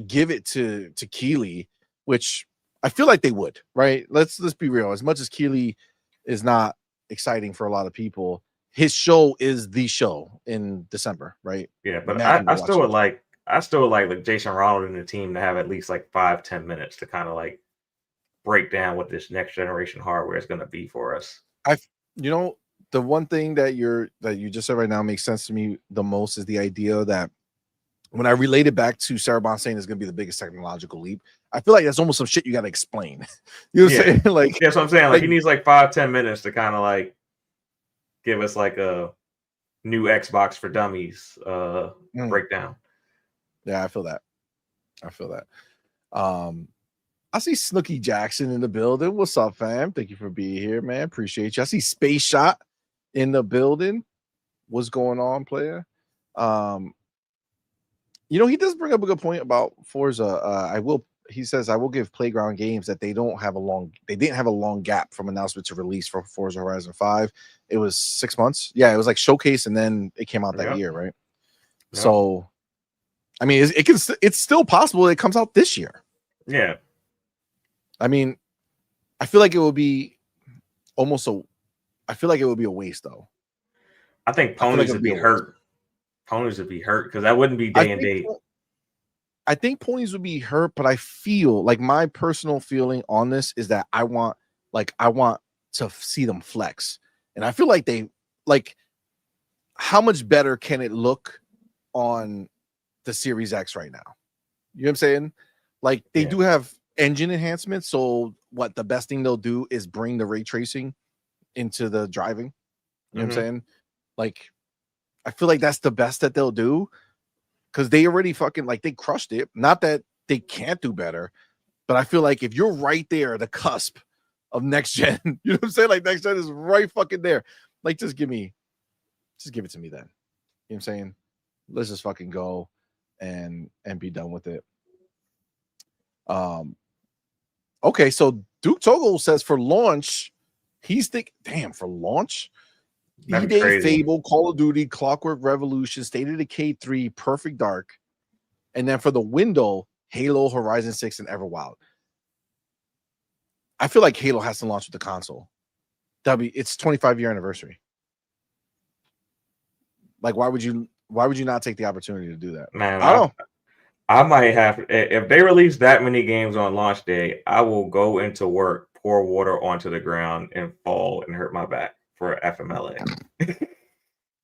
give it to Keighley, which I feel like they would, right? Let's be real. As much as Keighley is not exciting for a lot of people, his show is the show in December, right? Yeah, but I still would like Jason Ronald and the team to have at least like 5-10 minutes to kind of like break down what this next generation hardware is going to be for us. The one thing that you just said right now makes sense to me the most is the idea that when I relate it back to Sarah Bond saying it's going to be the biggest technological leap, I feel like that's almost some shit you got to explain. You know what I'm saying? Like, that's what I'm saying. Like he needs like 5-10 minutes to kind of like give us like a new Xbox for Dummies breakdown. Yeah, I feel that. I see Snooky Jackson in the building. What's up, fam? Thank you for being here, man. Appreciate you. I see Space Shot in the building. What's going on, player? He does bring up a good point about Forza. He says I will give Playground Games that they didn't have a long gap from announcement to release for Forza Horizon 5. It was 6 months. Yeah, it was like showcase and then it came out that year, right? Yep. So I mean, it's still possible it comes out this year. Yeah. I mean, I feel like it would be a waste though. I think ponies would be hurt. Ponies would be hurt because that wouldn't be day and date. I think ponies would be hurt, but I feel like my personal feeling on this is that I want to see them flex. And I feel like how much better can it look on the Series X right now? You know what I'm saying? Like they do have engine enhancements. So what the best thing they'll do is bring the ray tracing into the driving. You know what I'm saying? Like, I feel like that's the best that they'll do because they already they crushed it. Not that they can't do better, but I feel like if you're right there, the cusp of next gen, you know what I'm saying? Like next gen is right fucking there. Like, just give it to me then. You know what I'm saying? Let's just fucking go and be done with it. Okay, so Duke Toggle says for launch, for launch. E-Day, Fable, Call of Duty, Clockwork Revolution, State of Decay 3, Perfect Dark, and then for the window, Halo, Horizon 6, and Everwild. I feel like Halo has to launch with the console. It's 25-year anniversary. Like, why would you not take the opportunity to do that? Man, I don't know. I might have, if they release that many games on launch day, I will go into work, pour water onto the ground, and fall and hurt my back for FMLA.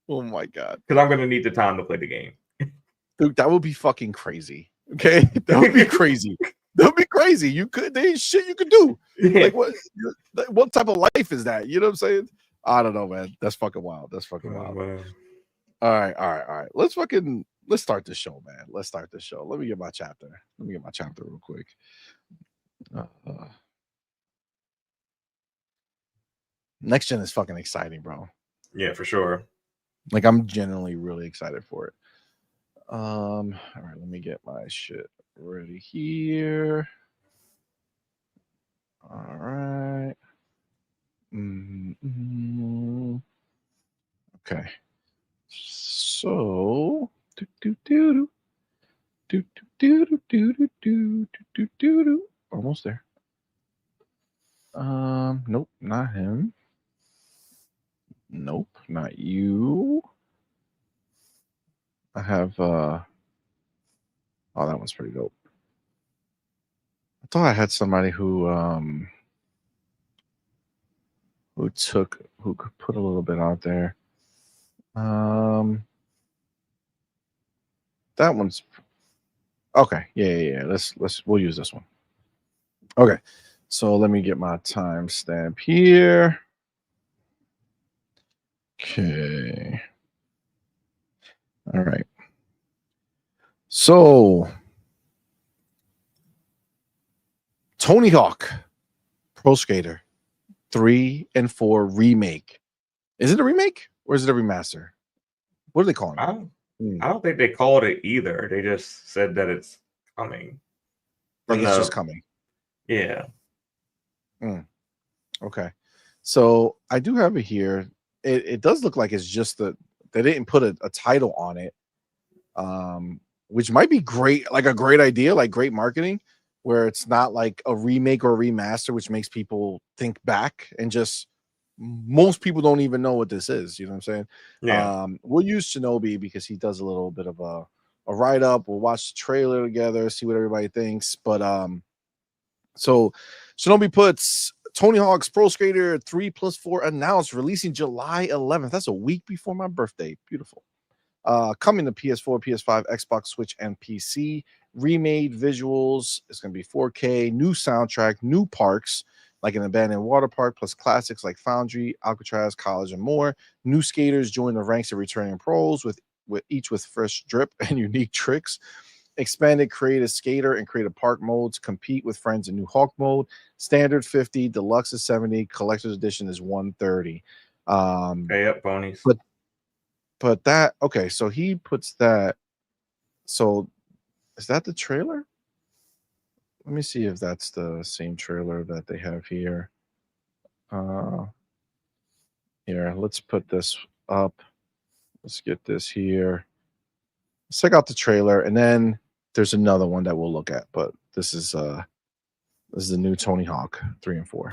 Oh my god. Because I'm gonna need the time to play the game. Dude, that would be fucking crazy. Okay, that would be crazy. That would be crazy. There ain't shit you could do. Yeah. Like what type of life is that? You know what I'm saying? I don't know, man. That's fucking wild. That's fucking wild. Man. All right. Let's start the show, man. Let's start the show. Let me get my chapter. Real quick. Next gen is fucking exciting, bro. Yeah, for sure. Like, I'm genuinely really excited for it. All right, let me get my shit ready here. All right. Okay. So almost there. Nope, not him. Nope, not you. I have oh, that one's pretty dope. I thought I had somebody who could put a little bit out there. That one's okay. Yeah. We'll use this one. Okay. So let me get my timestamp here. Okay. All right. So Tony Hawk Pro Skater 3 and 4 remake. Is it a remake or is it a remaster? What are they calling it? I don't think they called it either. They just said that it's coming. Like it's just coming. Yeah. Okay. So I do have it here. It does look like it's just they didn't put a title on it. Which might be great, like a great idea, like great marketing, where it's not like a remake or a remaster, which makes people think back and just most people don't even know what this is. You know what I'm saying? Yeah. We'll use Shinobi because he does a little bit of a write-up. We'll watch the trailer together, see what everybody thinks. But so Shinobi puts Tony Hawk's Pro Skater 3+4 announced, releasing July 11th. That's a week before my birthday. Beautiful. Coming to PS4, PS5, Xbox, Switch, and PC. Remade visuals. It's going to be 4K. New soundtrack. New parks, like an abandoned water park, plus classics like Foundry, Alcatraz, College, and more. New skaters join the ranks of returning pros with each with fresh drip and unique tricks. Expanded creative skater and creative park modes. Compete with friends in new Hawk mode. Standard 50, deluxe is 70, collector's edition is 130. Pay up, ponies. But that, okay, so he puts that. So is that the trailer? Let me see if that's the same trailer that they have here. Here, let's put this up. Let's get this here. Let's check out the trailer, and then there's another one that we'll look at. But this is the new Tony Hawk 3 and 4.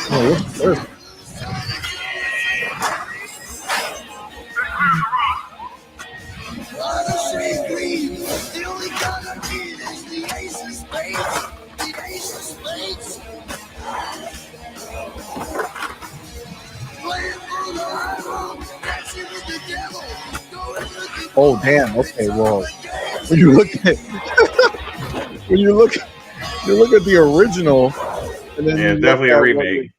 Oh, oh damn. Okay, well, when you look at you look at the original, and then yeah, definitely a remake.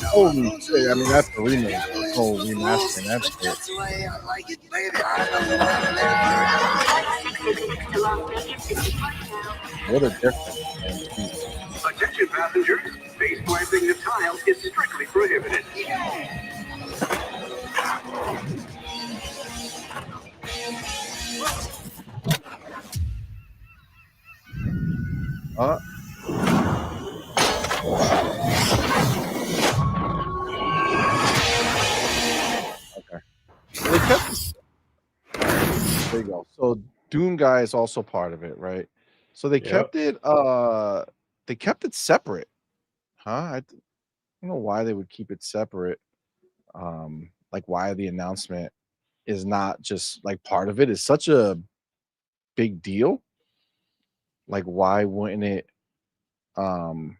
Holy shit! I mean, that's a remake. Oh, remastering. That's it. What a difference. Attention passengers, face planting the tile is strictly prohibited. Okay. So they kept. There you go. So Doomguy is also part of it, right? So they Yep. kept it. They kept it separate, huh? I don't know why they would keep it separate. Like why the announcement is not just like part of it is such a big deal. Like why wouldn't it? Um,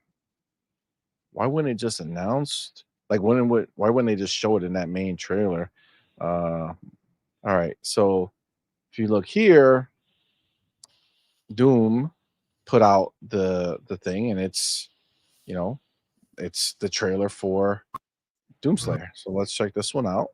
why wouldn't it just announced? Like why wouldn't they just show it in that main trailer? All right. So if you look here, Doom put out the thing, and it's you know it's the trailer for Doomslayer. So let's check this one out.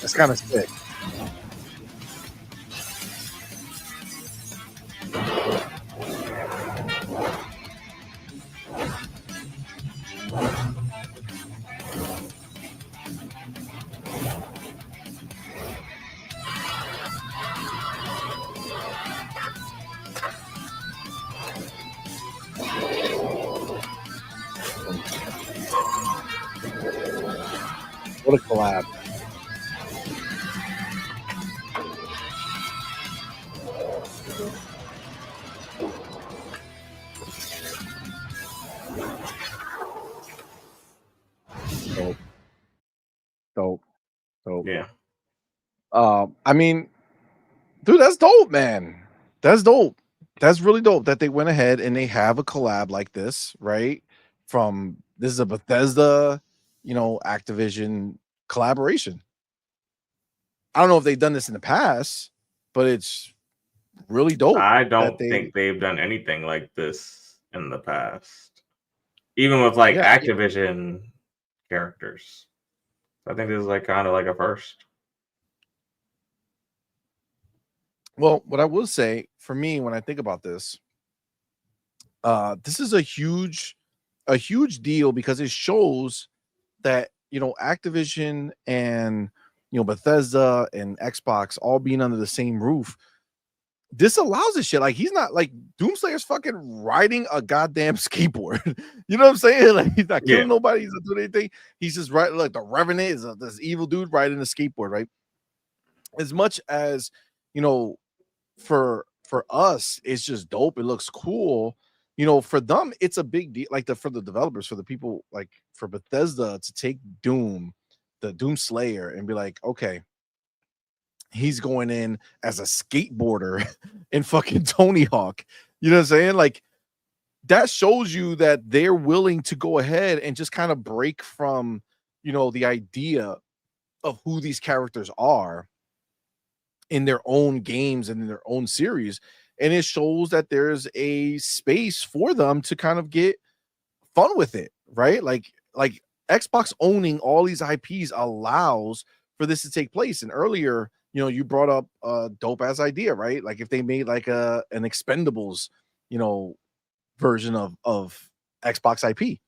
That's kind of sick. What a collab. Dope. Dope. Dope. Yeah. I mean, dude, that's dope, man. That's dope. That's really dope that they went ahead and they have a collab like this, right? From this is a Bethesda, Activision collaboration. I don't know if they've done this in the past, but it's really dope I that don't they. think they've done anything like this in the past, even with like Yeah. Activision characters. I think this is like kind of like a first. Well, what I will say for me when I think about this is a huge deal because it shows that Activision and Bethesda and Xbox all being under the same roof. This allows this shit. Like he's not like Doomslayer's fucking riding a goddamn skateboard. You know what I'm saying? Like he's not killing Yeah. nobody. He's not doing anything. He's just riding like the Revenant is this evil dude riding a skateboard, right? As much as for us, it's just dope. It looks cool. For them, it's a big deal. Like for the developers, for the people, like for Bethesda to take Doom, the Doom Slayer, and be like, okay, he's going in as a skateboarder in fucking Tony Hawk. You know what I'm saying? Like that shows you that they're willing to go ahead and just kind of break from, the idea of who these characters are in their own games and in their own series. And it shows that there's a space for them to kind of get fun with it, right? Like Xbox owning all these IPs allows for this to take place. And earlier, you brought up a dope ass idea, right? Like if they made like an Expendables, version of Xbox IP,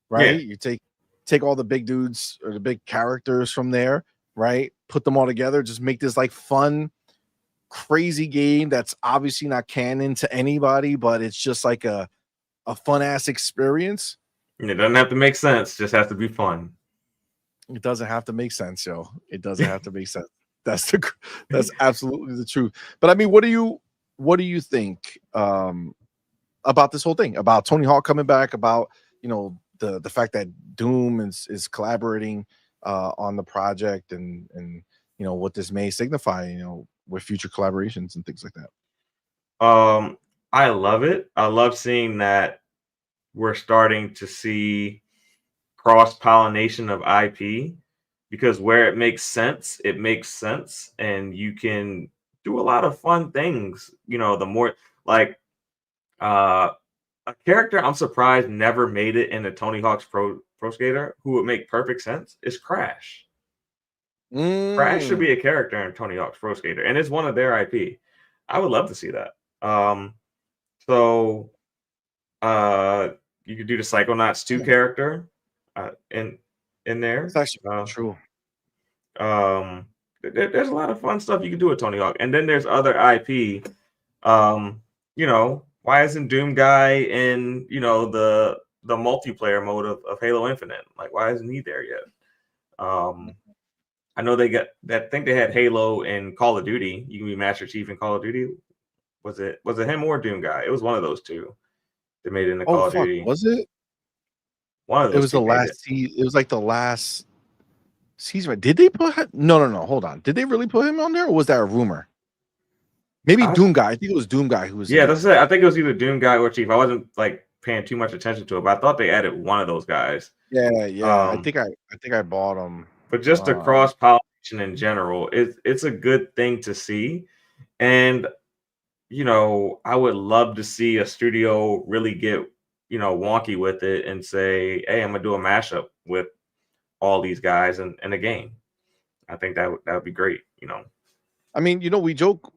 right? Yeah. You take all the big dudes or the big characters from there, right? Put them all together, just make this like fun, crazy game that's obviously not canon to anybody, but it's just like a fun ass experience. It doesn't have to make sense, just has to be fun. It doesn't have to make sense, yo. It doesn't have to make sense. That's absolutely the truth. But I mean, what do you think about this whole thing? About Tony Hawk coming back, about the fact that Doom is collaborating on the project and what this may signify, with future collaborations and things like that. I love it. I love seeing that we're starting to see cross-pollination of IP, because where it makes sense, and you can do a lot of fun things. The more like a character I'm surprised never made it into Tony Hawk's Pro Skater, who would make perfect sense, is Crash. Crash should be a character in Tony Hawk's Pro Skater, and it's one of their IP. I would love to see that. So you could do the Psychonauts 2 character in there. It's actually true. There's a lot of fun stuff you can do with Tony Hawk, and then there's other IP. Why isn't Doomguy in the multiplayer mode of Halo Infinite? Like, why isn't he there yet? I know they got that. I think they had Halo in Call of Duty. You can be Master Chief in Call of Duty. Was it him or Doomguy? It was one of those two. They made it in the Call of Duty. Was it? One of those. It was the last. It was like the last season. Did they put? No. Hold on. Did they really put him on there, or was that a rumor? Maybe Doomguy. I think it was Doomguy who was. Yeah, that's it. I think it was either Doomguy or Chief. I wasn't like paying too much attention to it, but I thought they added one of those guys. Yeah. I think I bought them. But just the cross pollination in general, it's a good thing to see, and I would love to see a studio really get wonky with it and say, hey, I'm gonna do a mashup with all these guys in a game. I think that would be great. I mean, we joke,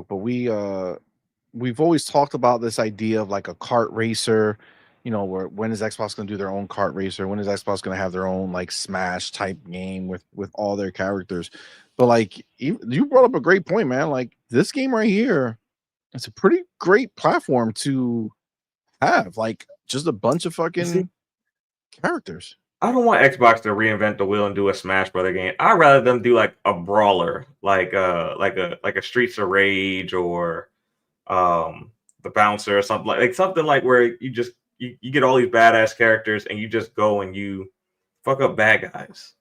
but we've always talked about this idea of like a kart racer, where when is Xbox going to do their own kart racer? When is Xbox going to have their own like Smash type game with all their characters? But like you brought up a great point, man. Like this game right here, it's a pretty great platform to have like just a bunch of fucking characters. I don't want Xbox to reinvent the wheel and do a Smash Brother game. I'd rather them do like a brawler, like a Streets of Rage or the Bouncer or something like where you just you get all these badass characters and you just go and you fuck up bad guys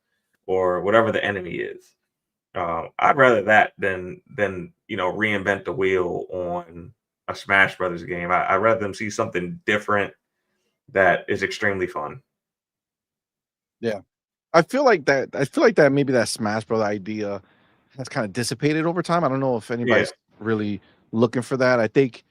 or whatever the enemy is. I'd rather that than reinvent the wheel on a Smash Brothers game. I'd rather them see something different that is extremely fun. Yeah, I feel like that maybe that Smash Brother idea has kind of dissipated over time. I don't know if anybody's really looking for that. I think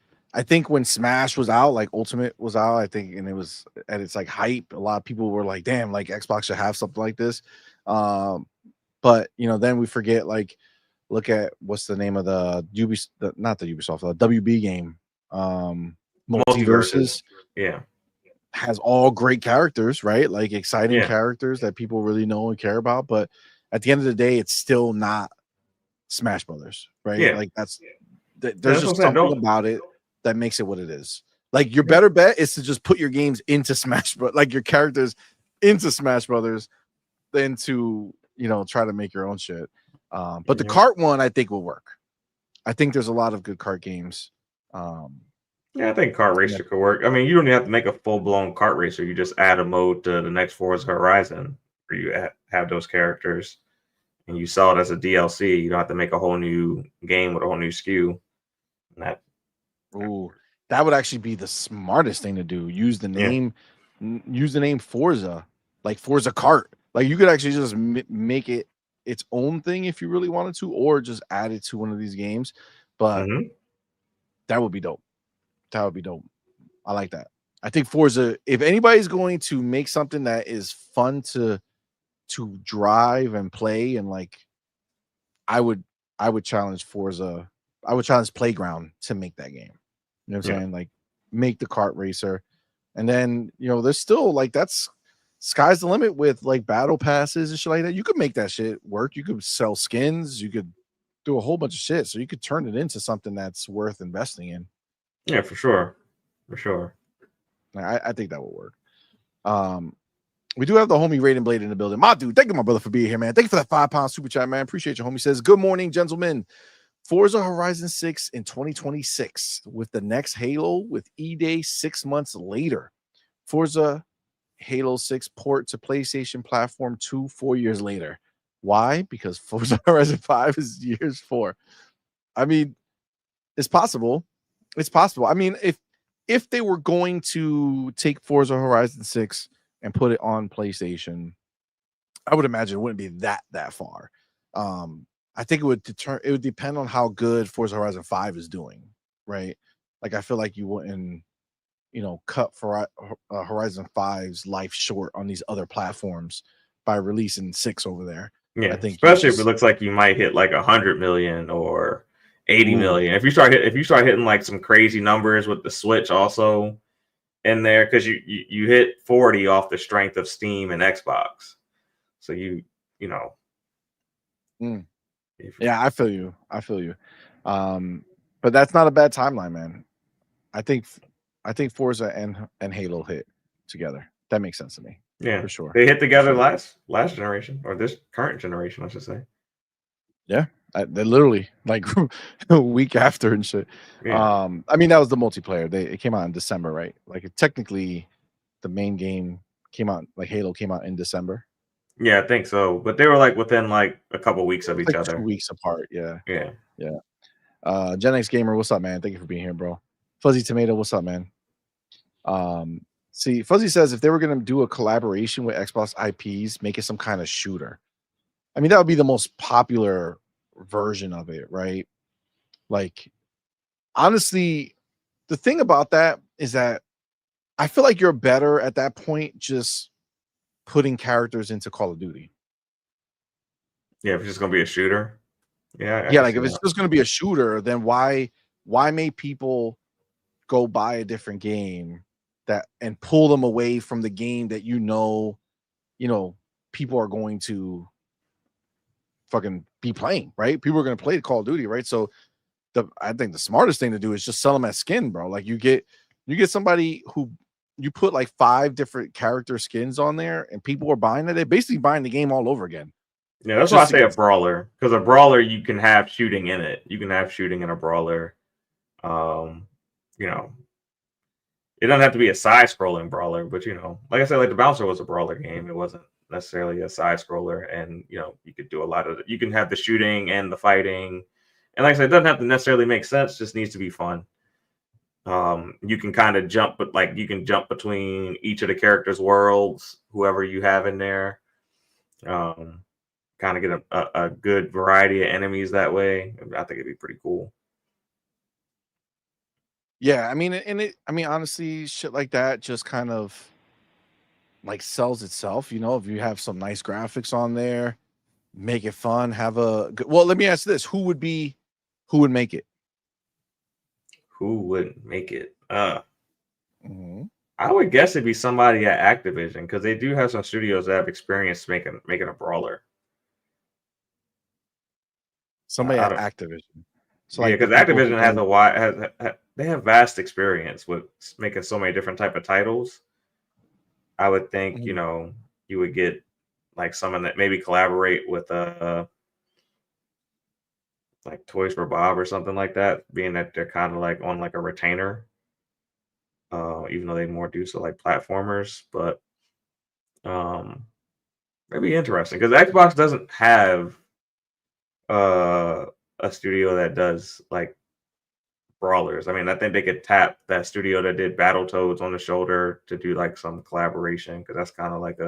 when Smash was out, like Ultimate was out, I think, and it was at its like hype, a lot of people were like, damn, like Xbox should have something like this. But then we forget, like, look at what's the name of the not the Ubisoft, the WB game, Multiverses. Yeah, has all great characters, right? Like exciting characters that people really know and care about. But at the end of the day, it's still not Smash Brothers, right? Yeah. Like there's just something about it that makes it what it is. Like your better bet is to just put your games into Smash Bros, like your characters into Smash Brothers, than to try to make your own shit. But the kart one I think will work. I think there's a lot of good kart games. Yeah, I think kart racer could work. I mean, you don't even have to make a full-blown kart racer. You just add a mode to the next Forza Horizon where you have those characters and you sell it as a DLC. You don't have to make a whole new game with a whole new SKU. That would actually be the smartest thing to do. Use the name Forza, like Forza Kart. Like you could actually just make it its own thing if you really wanted to, or just add it to one of these games. But that would be dope. That would be dope. I like that. I think Forza, if anybody's going to make something that is fun to drive and play, and like I would challenge Forza. I would challenge Playground to make that game. You know what I'm saying? Like make the kart racer. And then, there's still like that's sky's the limit with like battle passes and shit like that. You could make that shit work. You could sell skins, you could do a whole bunch of shit. So you could turn it into something that's worth investing in. Yeah, for sure. For sure. I think that will work. We do have the homie Raiden Blade in the building. My dude, thank you, my brother, for being here, man. Thank you for that £5 super chat, man. Appreciate you, homie. Says, good morning, gentlemen. Forza Horizon 6 in 2026 with the next Halo with E-Day 6 months later. Forza Halo 6 port to PlayStation platform 2 4 years later. Why? Because Forza Horizon 5 is years 4. I mean, it's possible. It's possible. I mean, if they were going to take Forza Horizon 6 and put it on PlayStation, I would imagine it wouldn't be that far. I think it would depend on how good Forza Horizon 5 is doing, right? Like I feel like you wouldn't, cut for Horizon 5's life short on these other platforms by releasing 6 over there. Yeah, I think especially if it looks like you might hit like 100 million or 80 Ooh. million. If you start hitting like some crazy numbers with the Switch also in there, because you hit 40 off the strength of Steam and Xbox. So you know. Yeah, I feel you. But that's not a bad timeline, man. I think Forza and Halo hit together. That makes sense to me. Yeah, for sure. They hit together last generation, or this current generation, I should say. Yeah, they literally like a week after and shit. Yeah. I mean that was the multiplayer. It came out in December, right? Like technically, the main game came out, like Halo came out in December. Yeah, I think so. But they were like within like a couple weeks of each Like other. 2 weeks apart. Yeah. Yeah. Gen X Gamer, what's up, man? Thank you for being here, bro. Fuzzy Tomato, what's up, man? See, Fuzzy says if they were gonna do a collaboration with Xbox IPs, make it some kind of shooter. I mean, that would be the most popular version of it, right? Like, honestly, the thing about that is that I feel like you're better at that point just putting characters into Call of Duty. Yeah, if it's just gonna be a shooter. Yeah. I Yeah, can like see if it's that. just gonna be a shooter, then why make people go buy a different game that and pull them away from the game that you know people are going to fucking be playing, right? People are going to play Call of Duty, right? So I think the smartest thing to do is just sell them as skin, bro. Like you get somebody who you put like 5 different character skins on there and people are buying it. They're basically buying the game all over again. Yeah, that's why I Just to say a get brawler, because a brawler you can have shooting in it. You can have shooting in a brawler. You know, it doesn't have to be a side-scrolling brawler, but like I said, like the Bouncer was a brawler game. It wasn't necessarily a side-scroller, and you could do a lot of. You can have the shooting and the fighting, and like I said, it doesn't have to necessarily make sense. Just needs to be fun. You can kind of jump, but like you can jump between each of the characters' worlds, whoever you have in there. Kind of get a good variety of enemies that way. I think it'd be pretty cool. Yeah, I mean, honestly, shit like that just kind of like sells itself. If you have some nice graphics on there, make it fun, have a good. Well, let me ask this: who would make it? Who wouldn't make it? Mhm. I would guess it'd be somebody at Activision, because they do have some studios that have experience making a brawler. Somebody I at don't. Activision. So Yeah, like the because people who Activision has do. a wide they have vast experience with making so many different type of titles. I would think Mhm. you would get like someone that maybe collaborate with like Toys for Bob or something like that, being that they're kind of like on like a retainer. Even though they more do so like platformers, but um, it'd be interesting because Xbox doesn't have uh a studio that does like brawlers. I mean, I think they could tap that studio that did Battletoads on the shoulder to do like some collaboration, because that's kind of like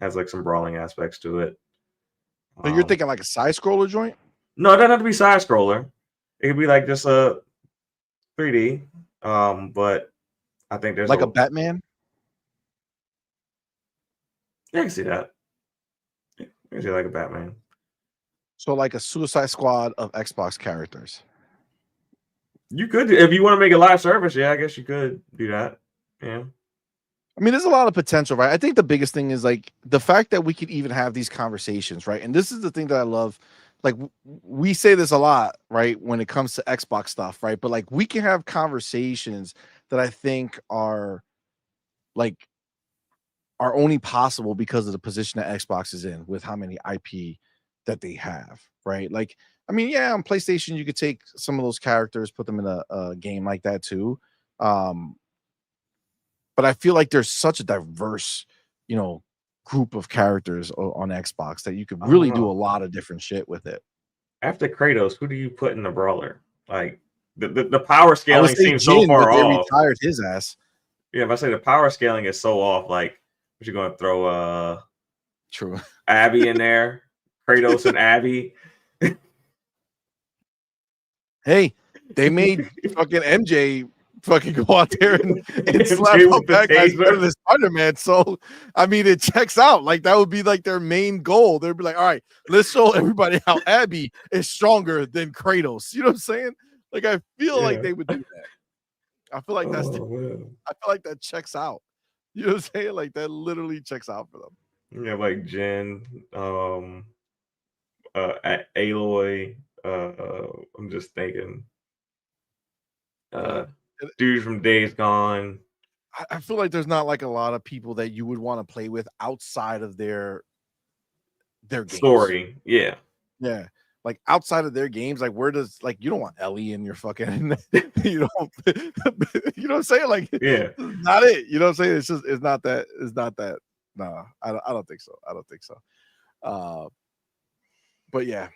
has like some brawling aspects to it. So you're thinking like a side scroller joint? No, it doesn't have to be side scroller. It could be like just a 3D. But I think there's Like a Batman? I can see that. I can see like a Batman. So like a Suicide Squad of Xbox characters. You could, if you want to make a live service. Yeah, I guess you could do that. Yeah. I mean, there's a lot of potential, right? I think the biggest thing is like the fact that we could even have these conversations, right? And this is the thing that I love. Like we say this a lot, right? When it comes to Xbox stuff, right? But like we can have conversations that I think like are only possible because of the position that Xbox is in with how many IP that they have, right? Like, I mean, yeah, on PlayStation you could take some of those characters, put them in a game like that too. Um, but I feel like there's such a diverse, group of characters on Xbox that you could I don't really do a know. lot of different shit with it. After Kratos, who do you put in the brawler? Like the power I would scaling say seems so Jin, but far they off. retired his ass. Yeah, if I say the power scaling is so off, like what you gonna throw True. Abby in there? Kratos and Abby. Hey, they made fucking MJ fucking go out there and slap Play up with the bad guys better taser. than Spider-Man. So, I mean, it checks out. Like, that would be like their main goal. They'd be like, all right, let's show everybody how Abby is stronger than Kratos. You know what I'm saying? Like, I feel like Yeah. they would do that. I feel like Oh, man. I feel like that checks out. You know what I'm saying? Like, that literally checks out for them. Yeah, like Jen, Aloy. I'm just thinking, Yeah. dude from Days Gone. I feel like there's not like a lot of people that you would want to play with outside of their games. Story, yeah. Yeah. Like outside of their games, like where does like you don't want Ellie in your fucking you know you know what I'm saying? Like Yeah. not it. You know what I'm saying? It's not that no, I don't think so. I don't think so. But yeah.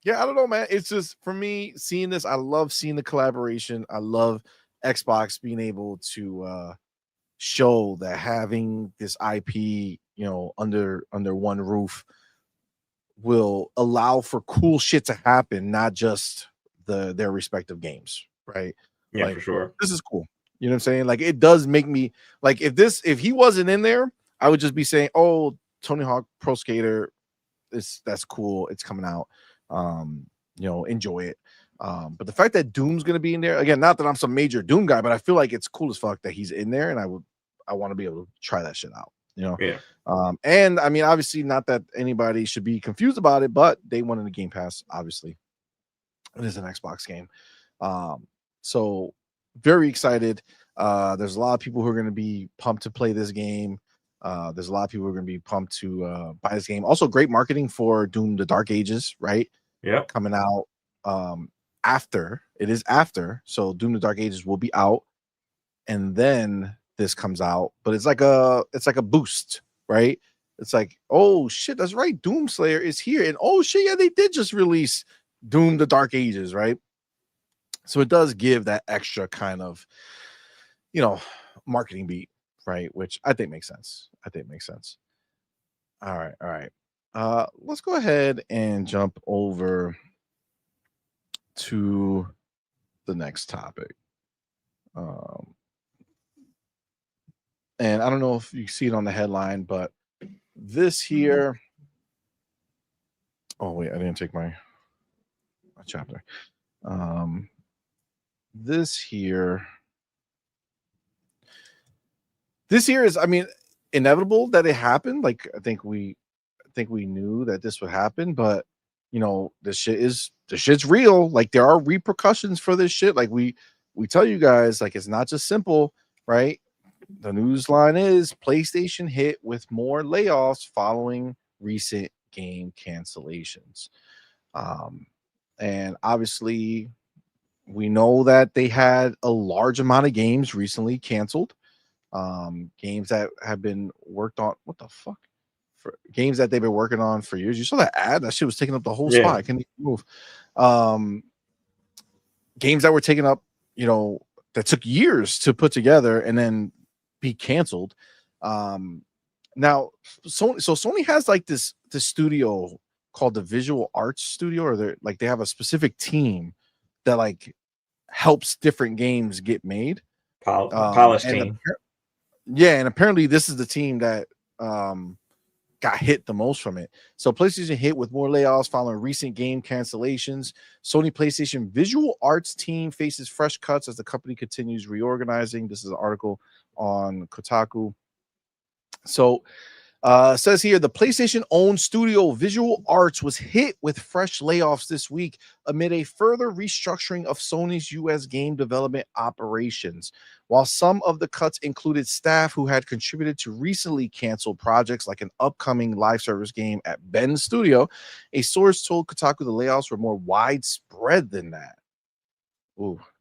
Yeah, I don't know, man. It's just for me seeing this, I love seeing the collaboration. I love Xbox being able to show that having this IP, you know, under one roof will allow for cool shit to happen, not just their respective games, right? Yeah, Like for sure. this is cool. You know what I'm saying? Like it does make me like if he wasn't in there, I would just be saying, "Oh, Tony Hawk Pro Skater, that's cool. It's coming out. You know, enjoy it." But the fact that Doom's gonna be in there again, not that I'm some major Doom guy, but I feel like it's cool as fuck that he's in there, and I want to be able to try that shit out. You know, Yeah. and I mean, obviously, not that anybody should be confused about it, but they won in the Game Pass. Obviously, it is an Xbox game, so very excited. There's a lot of people who are going to be pumped to play this game. There's a lot of people who are going to be pumped to buy this game. Also, great marketing for Doom: The Dark Ages, right? Yeah. Coming out after it is after, so Doom: The Dark Ages will be out, and then this comes out, but it's like a boost, right? It's like, oh shit, that's right, Doomslayer is here, and oh shit, yeah, they did just release Doom: The Dark Ages, right? So it does give that extra kind of, you know, marketing beat, right? Which I think makes sense. All right. Let's go ahead and jump over to the next topic. And I don't know if you see it on the headline, but this here. Oh wait, I didn't take my chapter. This here is, I mean, inevitable that it happened. Like I think we knew that this would happen, but you know, the shit's real. Like there are repercussions for this shit. Like we tell you guys, like it's not just simple, right? The news line is PlayStation hit with more layoffs following recent game cancellations. And obviously, we know that they had a large amount of games recently canceled. Games that have been worked on. What the fuck? For games that they've been working on for years. You saw that ad? That shit was taking up the whole spot. I couldn't even move. Games that were taken up, you know, that took years to put together and then be canceled. Now Sony has like this studio called the Visual Arts Studio, or they have a specific team that like helps different games get made. Polish team. And apparently this is the team that got hit the most from it. So PlayStation hit with more layoffs following recent game cancellations. Sony PlayStation Visual Arts team faces fresh cuts as the company continues reorganizing. This is an article on Kotaku. So says here the PlayStation-owned studio Visual Arts was hit with fresh layoffs this week amid a further restructuring of Sony's U.S. game development operations. While some of the cuts included staff who had contributed to recently canceled projects like an upcoming live service game at Ben's studio, a source told Kotaku the layoffs were more widespread than that.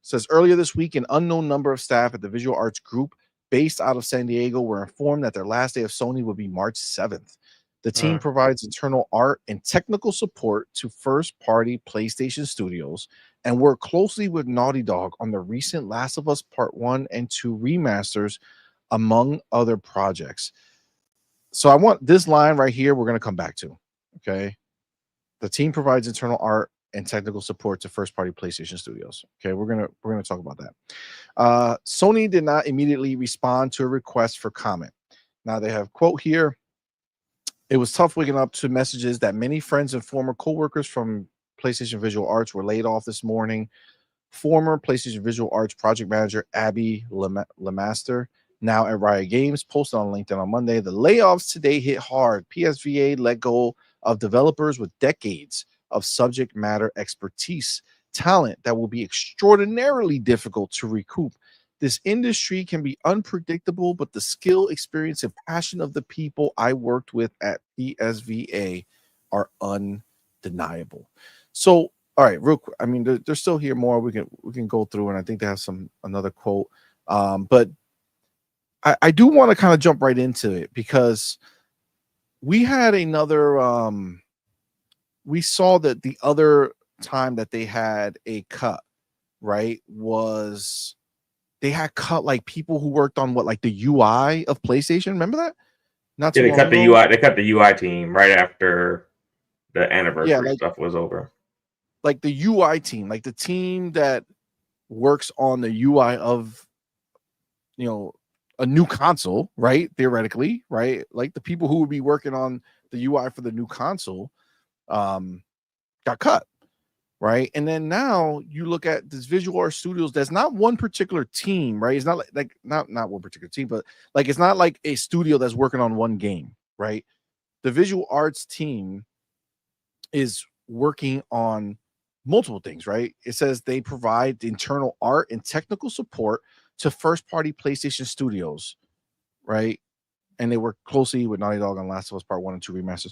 Says earlier this week, an unknown number of staff at the Visual Arts Group based out of San Diego were informed that their last day of Sony would be March 7th. The team provides internal art and technical support to first-party PlayStation studios and work closely with Naughty Dog on the recent Last of Us Part 1 and 2 remasters, among other projects. So I want this line right here, we're going to come back to, okay? The team provides internal art and technical support to first-party PlayStation studios. Okay, we're gonna talk about that. Sony did not immediately respond to a request for comment. Now they have quote here. It was tough waking up to messages that many friends and former coworkers from PlayStation Visual Arts were laid off this morning. Former PlayStation Visual Arts project manager Abby Lemaster, now at Riot Games, posted on LinkedIn on Monday. The layoffs today hit hard. PSVA let go of developers with decades of subject matter expertise, talent that will be extraordinarily difficult to recoup. This industry can be unpredictable, but the skill, experience, and passion of the people I worked with at PSVA are undeniable. So, all right, real quick. I mean, there's still here more we can go through, and I think they have another quote. But I do want to kind of jump right into it because we had another. We saw that the other time that they had a cut, right, was they had cut like people who worked on like the UI of PlayStation. Remember that? Not too Yeah, they long cut the ago. UI. They cut the UI team right after the anniversary like stuff was over. Like the UI team, like the team that works on the UI of, a new console, right? Theoretically, right? Like the people who would be working on the UI for the new console, got cut. Right. And then now you look at this Visual Art Studios, that's not one particular team, right? It's not like not one particular team, but like it's not like a studio that's working on one game, right? The Visual Arts team is working on multiple things, right? It says they provide internal art and technical support to first-party PlayStation studios, right? And they work closely with Naughty Dog on Last of Us Part 1 and 2 remasters.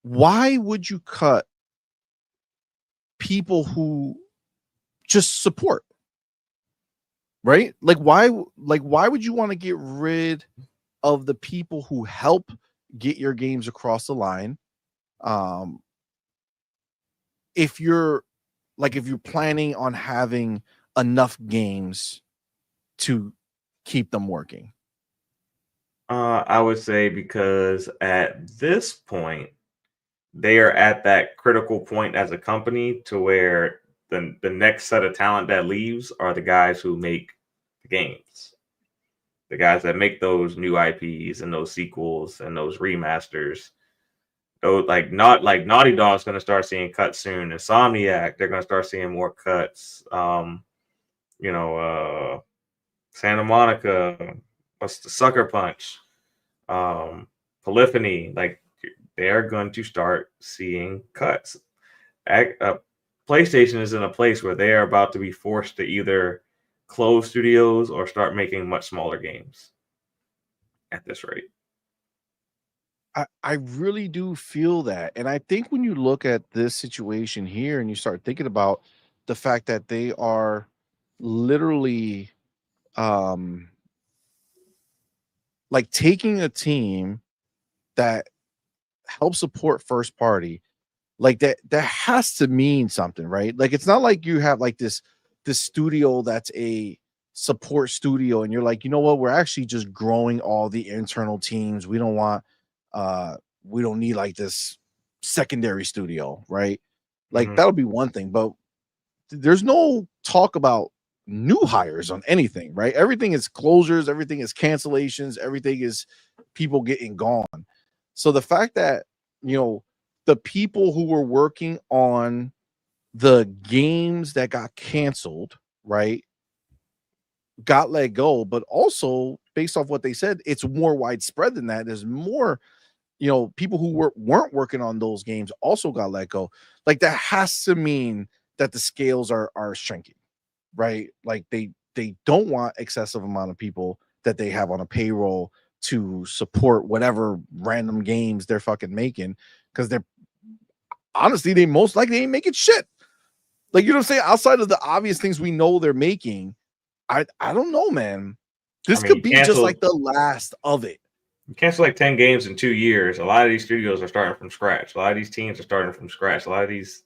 Why would you cut people who just support, right? Like why would you want to get rid of the people who help get your games across the line? If you're planning on having enough games to keep them working. I would say because at this point they are at that critical point as a company to where the next set of talent that leaves are the guys who make the games, the guys that make those new IPs and those sequels and those remasters. Those Naughty Dog's going to start seeing cuts soon. Insomniac, they're going to start seeing more cuts. Santa Monica, what's the Sucker Punch, Polyphony, like they're going to start seeing cuts. PlayStation is in a place where they are about to be forced to either close studios or start making much smaller games at this rate. I really do feel that. And I think when you look at this situation here and you start thinking about the fact that they are literally like taking a team that helps support first party, like that has to mean something, right? Like it's not like you have like this studio that's a support studio and you're like, you know what, we're actually just growing all the internal teams. We don't need like this secondary studio, right? Like that'll be one thing, but there's no talk about new hires on anything, right? Everything is closures, everything is cancellations, everything is people getting gone. So the fact that, the people who were working on the games that got canceled, right, got let go, but also based off what they said, it's more widespread than that. There's more, people who weren't working on those games also got let go. Like that has to mean that the scales are shrinking, right? Like they don't want excessive amount of people that they have on a payroll to support whatever random games they're fucking making, because they're honestly, they most likely ain't making shit. Like, you know what I'm saying? Outside of the obvious things we know they're making, I don't know, man. This could be just like the last of it. You cancel like 10 games in 2 years. A lot of these studios are starting from scratch. A lot of these teams are starting from scratch. A lot of these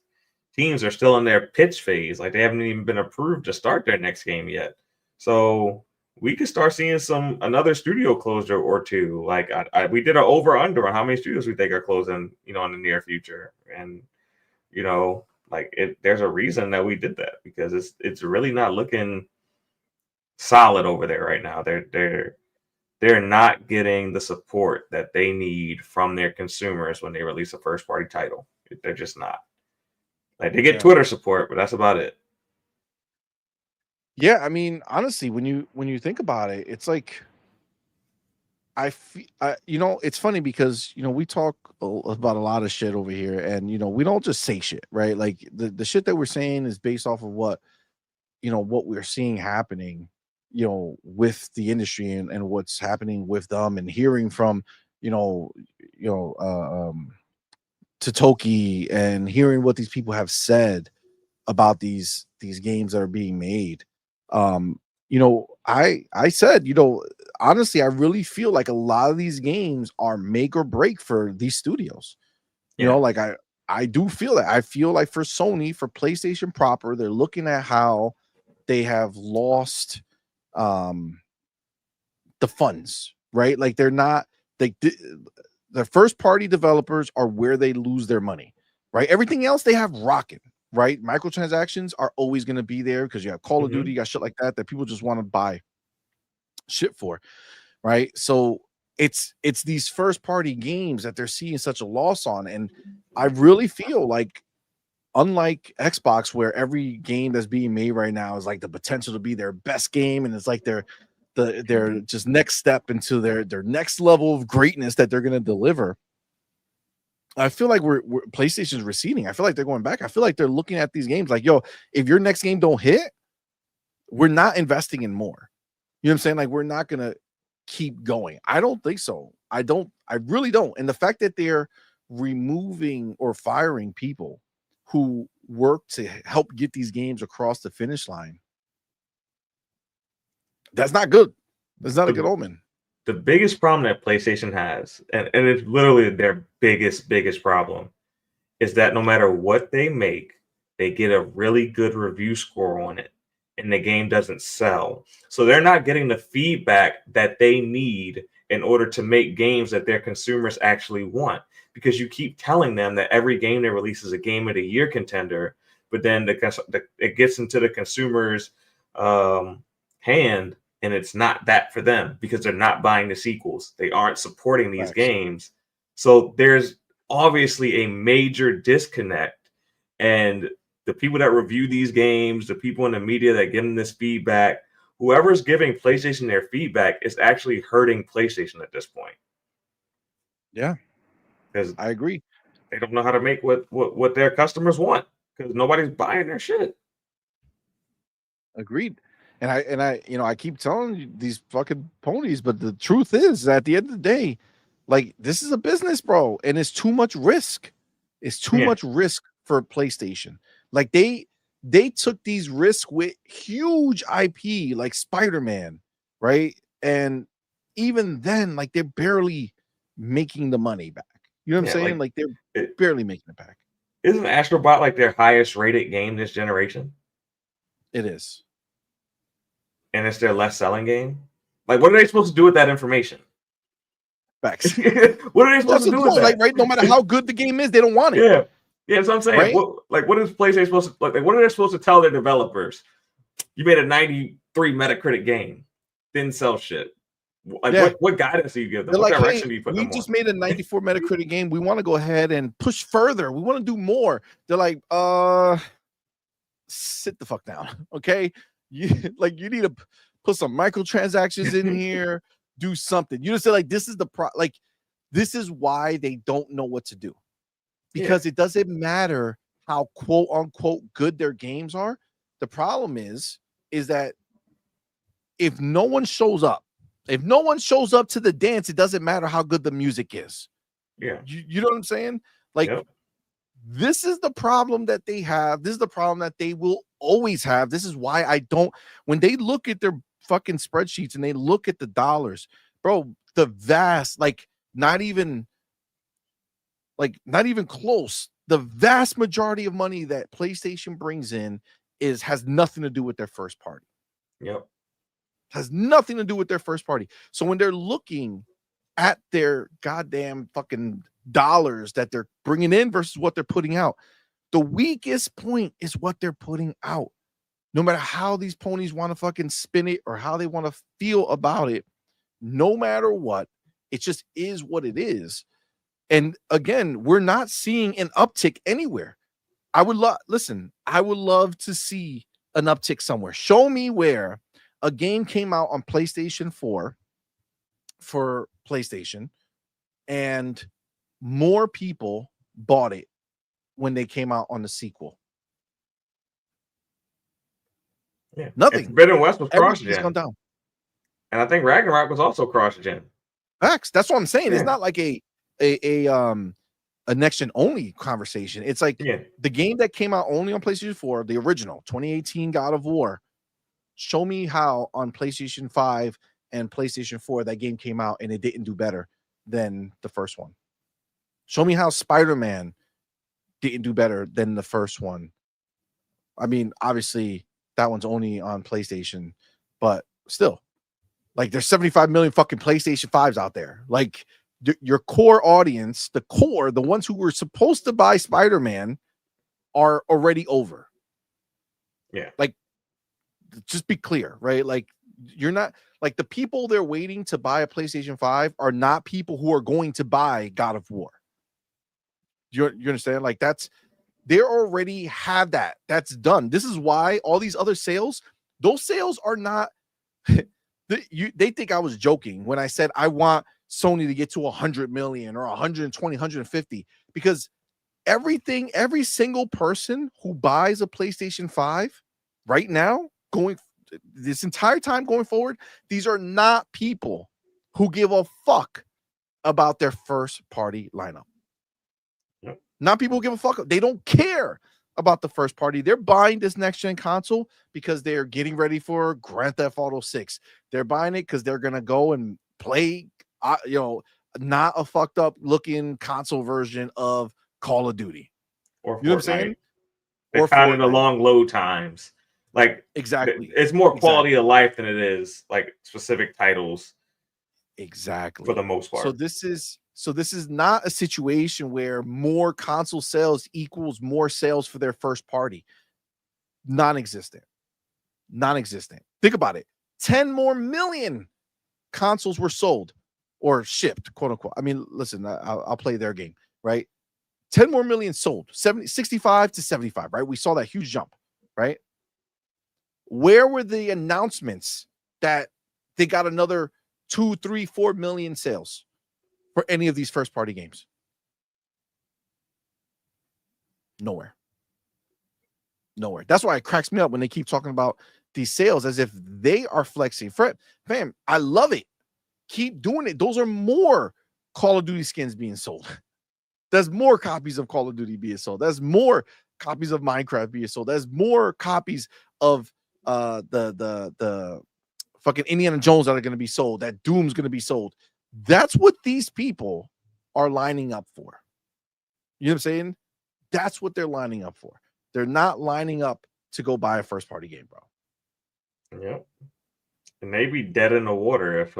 teams are still in their pitch phase. Like they haven't even been approved to start their next game yet. So we could start seeing another studio closure or two. Like we did an over under on how many studios we think are closing, in the near future. And You know, there's a reason that we did that, because it's really not looking solid over there right now. They're not getting the support that they need from their consumers when they release a first party title. They're just not. Like, they get Twitter support, but that's about it. Yeah, I mean, honestly, when you think about it, it's like it's funny because we talk about a lot of shit over here, and we don't just say shit, right? Like the shit that we're saying is based off of what we're seeing happening, with the industry and what's happening with them, and hearing from you know you know Totoki, and hearing what these people have said about these games that are being made. I said, honestly, I really feel like a lot of these games are make or break for these studios. Like I do feel that. I feel like for Sony, for PlayStation proper, they're looking at how they have lost the funds, right? Like they're not like the first party developers are where they lose their money, right? Everything else they have rocking, right? Microtransactions are always going to be there because you have Call of Duty, you got shit like that people just want to buy shit for, right? So it's these first party games that they're seeing such a loss on, and I really feel like, unlike Xbox, where every game that's being made right now is like the potential to be their best game, and it's like their just next step into their next level of greatness that they're going to deliver. I feel like we're PlayStation's receding. I feel like they're going back. I feel like they're looking at these games like, yo, if your next game don't hit, we're not investing in more. You know what I'm saying? Like, we're not going to keep going. I don't think so. I really don't. And the fact that they're removing or firing people who work to help get these games across the finish line, that's not good. That's not a good omen. The biggest problem that PlayStation has, and it's literally their biggest problem, is that no matter what they make, they get a really good review score on it, and the game doesn't sell. So they're not getting the feedback that they need in order to make games that their consumers actually want. Because you keep telling them that every game they release is a game of the year contender, but then it gets into the consumer's hand, and it's not that for them because they're not buying the sequels. They aren't supporting these games. So there's obviously a major disconnect. And the people that review these games, the people in the media that give them this feedback, whoever's giving PlayStation their feedback is actually hurting PlayStation at this point. Yeah, because I agree. They don't know how to make what their customers want because nobody's buying their shit. Agreed. And I keep telling you these fucking ponies, but the truth is, at the end of the day, like, this is a business, bro, and it's too much risk. It's too much risk for PlayStation. Like, they took these risks with huge IP like Spider-Man, right? And even then, like, they're barely making the money back. You know what I'm saying? Like they're barely making it back. Isn't Astrobot like their highest rated game this generation? It is. And it's their less selling game. Like, what are they supposed to do with that information? Facts. What are they supposed to do with that? Like, right? No matter how good the game is, they don't want it. Yeah, that's what I'm saying. Right? What is PlayStation supposed to like? What are they supposed to tell their developers? You made a 93 Metacritic game, didn't sell shit. Like, what guidance do you give them? They're what like, direction hey, do you put we them just on? made a 94 Metacritic game. We want to go ahead and push further. We want to do more. They're like, sit the fuck down, okay? You need to put some microtransactions in here. Do something. You just say, like, this is this is why they don't know what to do, because it doesn't matter how quote unquote good their games are. The problem is that if no one shows up to the dance, it doesn't matter how good the music is. Yeah. You know what I'm saying? Like, this is the problem that they have. This is the problem that they will always have. This is why when they look at their fucking spreadsheets and they look at the dollars, bro, the vast, not even close. The vast majority of money that PlayStation brings in has nothing to do with their first party. Yep. Has nothing to do with their first party. So when they're looking at their goddamn fucking dollars that they're bringing in versus what they're putting out, The weakest point is what they're putting out. No matter how these ponies want to fucking spin it or how they want to feel about it, no matter what, it just is what it is. And again, we're not seeing an uptick anywhere. I would love to see an uptick somewhere. Show me where a game came out on PlayStation 4 for PlayStation and more people bought it when they came out on the sequel. Yeah. Nothing. Forbidden West was Everything's cross-gen. gone down. And I think Ragnarok was also cross-gen. Facts. That's what I'm saying. Yeah. It's not like a next gen only conversation. It's like the game that came out only on PlayStation 4, the original 2018 God of War. Show me how on PlayStation 5 and PlayStation 4 that game came out and it didn't do better than the first one. Show me how Spider-Man didn't do better than the first one. I mean, obviously that one's only on PlayStation, but still, like there's 75 million fucking PlayStation 5s out there. Like your core audience, the ones who were supposed to buy Spider-Man are already over. Yeah. Like, just be clear, right? Like you're not like the people they're waiting to buy a PlayStation 5 are not people who are going to buy God of War. You understand? Like they already have that. That's done. This is why all these other sales, those sales are not they think I was joking when I said I want Sony to get to 100 million or 120, 150, because every single person who buys a PlayStation 5 right now, going this entire time going forward, these are not people who give a fuck about their first party lineup. Yep. Not people who give a fuck. They don't care about the first party. They're buying this next gen console because they're getting ready for Grand Theft Auto 6. They're buying it because they're gonna go and play, not a fucked up looking console version of Call of Duty. Or you know what I'm saying? They found it along load times. Like exactly, it's more quality of life than it is like specific titles. Exactly. For the most part. So this is not a situation where more console sales equals more sales for their first party. Non-existent. Think about it. 10 more million consoles were sold or shipped, quote unquote. I mean, listen, I'll play their game, right? 10 more million sold, 65 to 75, right? We saw that huge jump, right? Where were the announcements that they got another 2, 3, 4 million sales for any of these first party games? Nowhere. That's why it cracks me up when they keep talking about these sales as if they are flexing. Fam, I love it. Keep doing it. Those are more Call of Duty skins being sold. There's more copies of Call of Duty being sold. There's more copies of Minecraft being sold. There's more copies of the fucking Indiana Jones that are going to be sold. That Doom's going to be sold. That's what these people are lining up for. You know what I'm saying? That's what they're lining up for. They're not lining up to go buy a first party game, bro. Yep. And they'd be dead in the water if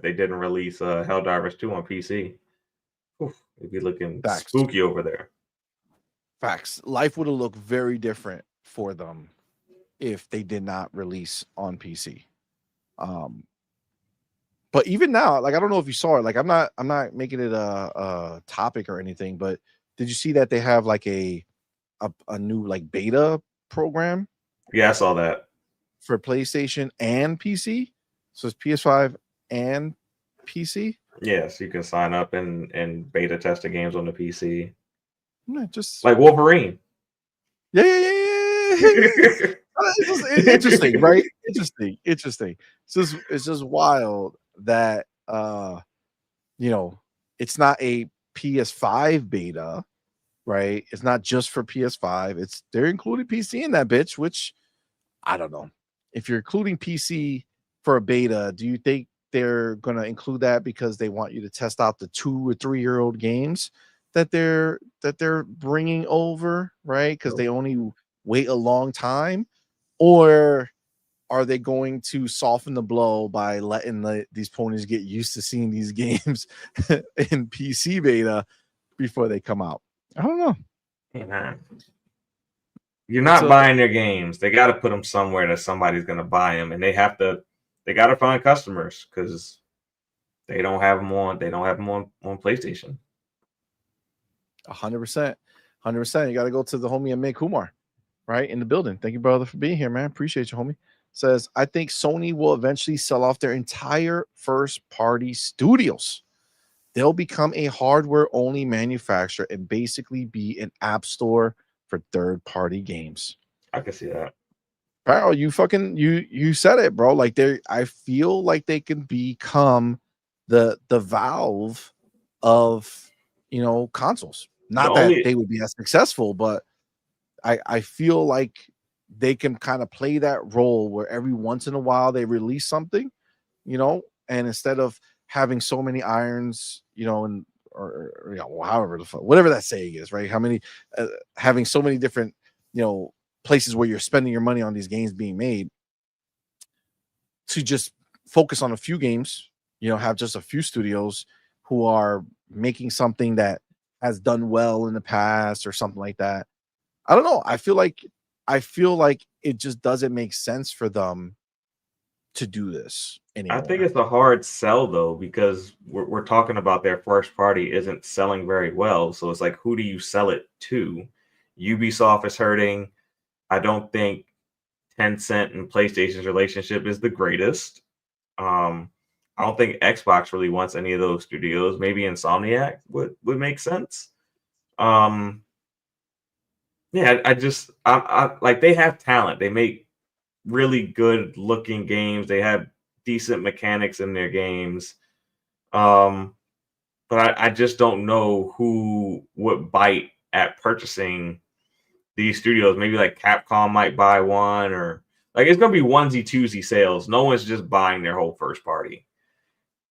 they didn't release Helldivers 2 on PC. Oof, it'd be looking spooky over there. Facts. Life would have looked very different for them if they did not release on PC. But even now, like I don't know if you saw it. Like I'm not making it a topic or anything. But did you see that they have like a new like beta program? Yeah, I saw that for PlayStation and PC. So it's PS5 and PC. Yes, you can sign up and beta test the games on the PC. No, just like Wolverine. Yeah. It's interesting, right? Interesting. It's just wild that it's not a PS5 beta, right? It's not just for PS5. They're including PC in that bitch, which I don't know. If you're including PC for a beta, do you think they're going to include that because they want you to test out the 2 or 3 year old games that they're bringing over, right? Because they only wait a long time, or are they going to soften the blow by letting these ponies get used to seeing these games in PC beta before they come out? I don't know. Hey man, You're not buying their games. They got to put them somewhere that somebody's going to buy them, and they got to find customers because they don't have them on PlayStation. 100%. 100%. You got to go to the homie Amit Kumar, right, in the building. Thank you, brother, for being here, man. Appreciate you, homie. Says, I think Sony will eventually sell off their entire first-party studios. They'll become a hardware-only manufacturer and basically be an app store for third-party games. I can see that. Bro, you said it, bro. Like I feel like they can become the Valve of consoles. Not that they would be as successful, but I feel like they can kind of play that role where every once in a while they release something, and instead of having so many irons, or however whatever that saying is, right? How many having so many different, places where you're spending your money on these games being made, to just focus on a few games, have just a few studios who are making something that has done well in the past or something like that. I don't know. I feel like it just doesn't make sense for them to do this anymore. I think it's a hard sell though, because we're talking about their first party isn't selling very well. So it's like, who do you sell it to? Ubisoft is hurting. I don't think Tencent and PlayStation's relationship is the greatest. I don't think Xbox really wants any of those studios. Maybe Insomniac would make sense. Yeah, I like, they have talent. They make really good looking games. They have decent mechanics in their games. But I just don't know who would bite at purchasing these studios. Maybe like Capcom might buy one, or like it's gonna be onesie twosie sales. No one's just buying their whole first party.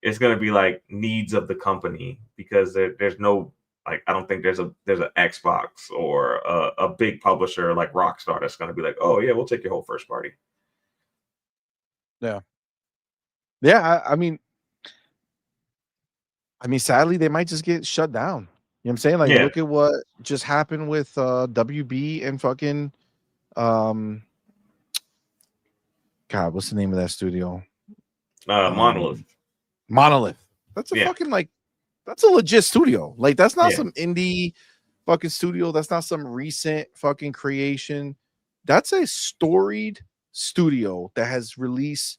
It's gonna be like needs of the company, because there's no, like, I don't think there's an Xbox or a big publisher like Rockstar that's gonna be like, oh yeah, we'll take your whole first party. Yeah. I mean, sadly, they might just get shut down. You know what I'm saying? Like, look at what just happened with WB and fucking God, what's the name of that studio? Monolith. That's a fucking, like, that's a legit studio. Like, that's not some indie fucking studio. That's not some recent fucking creation. That's a storied studio that has released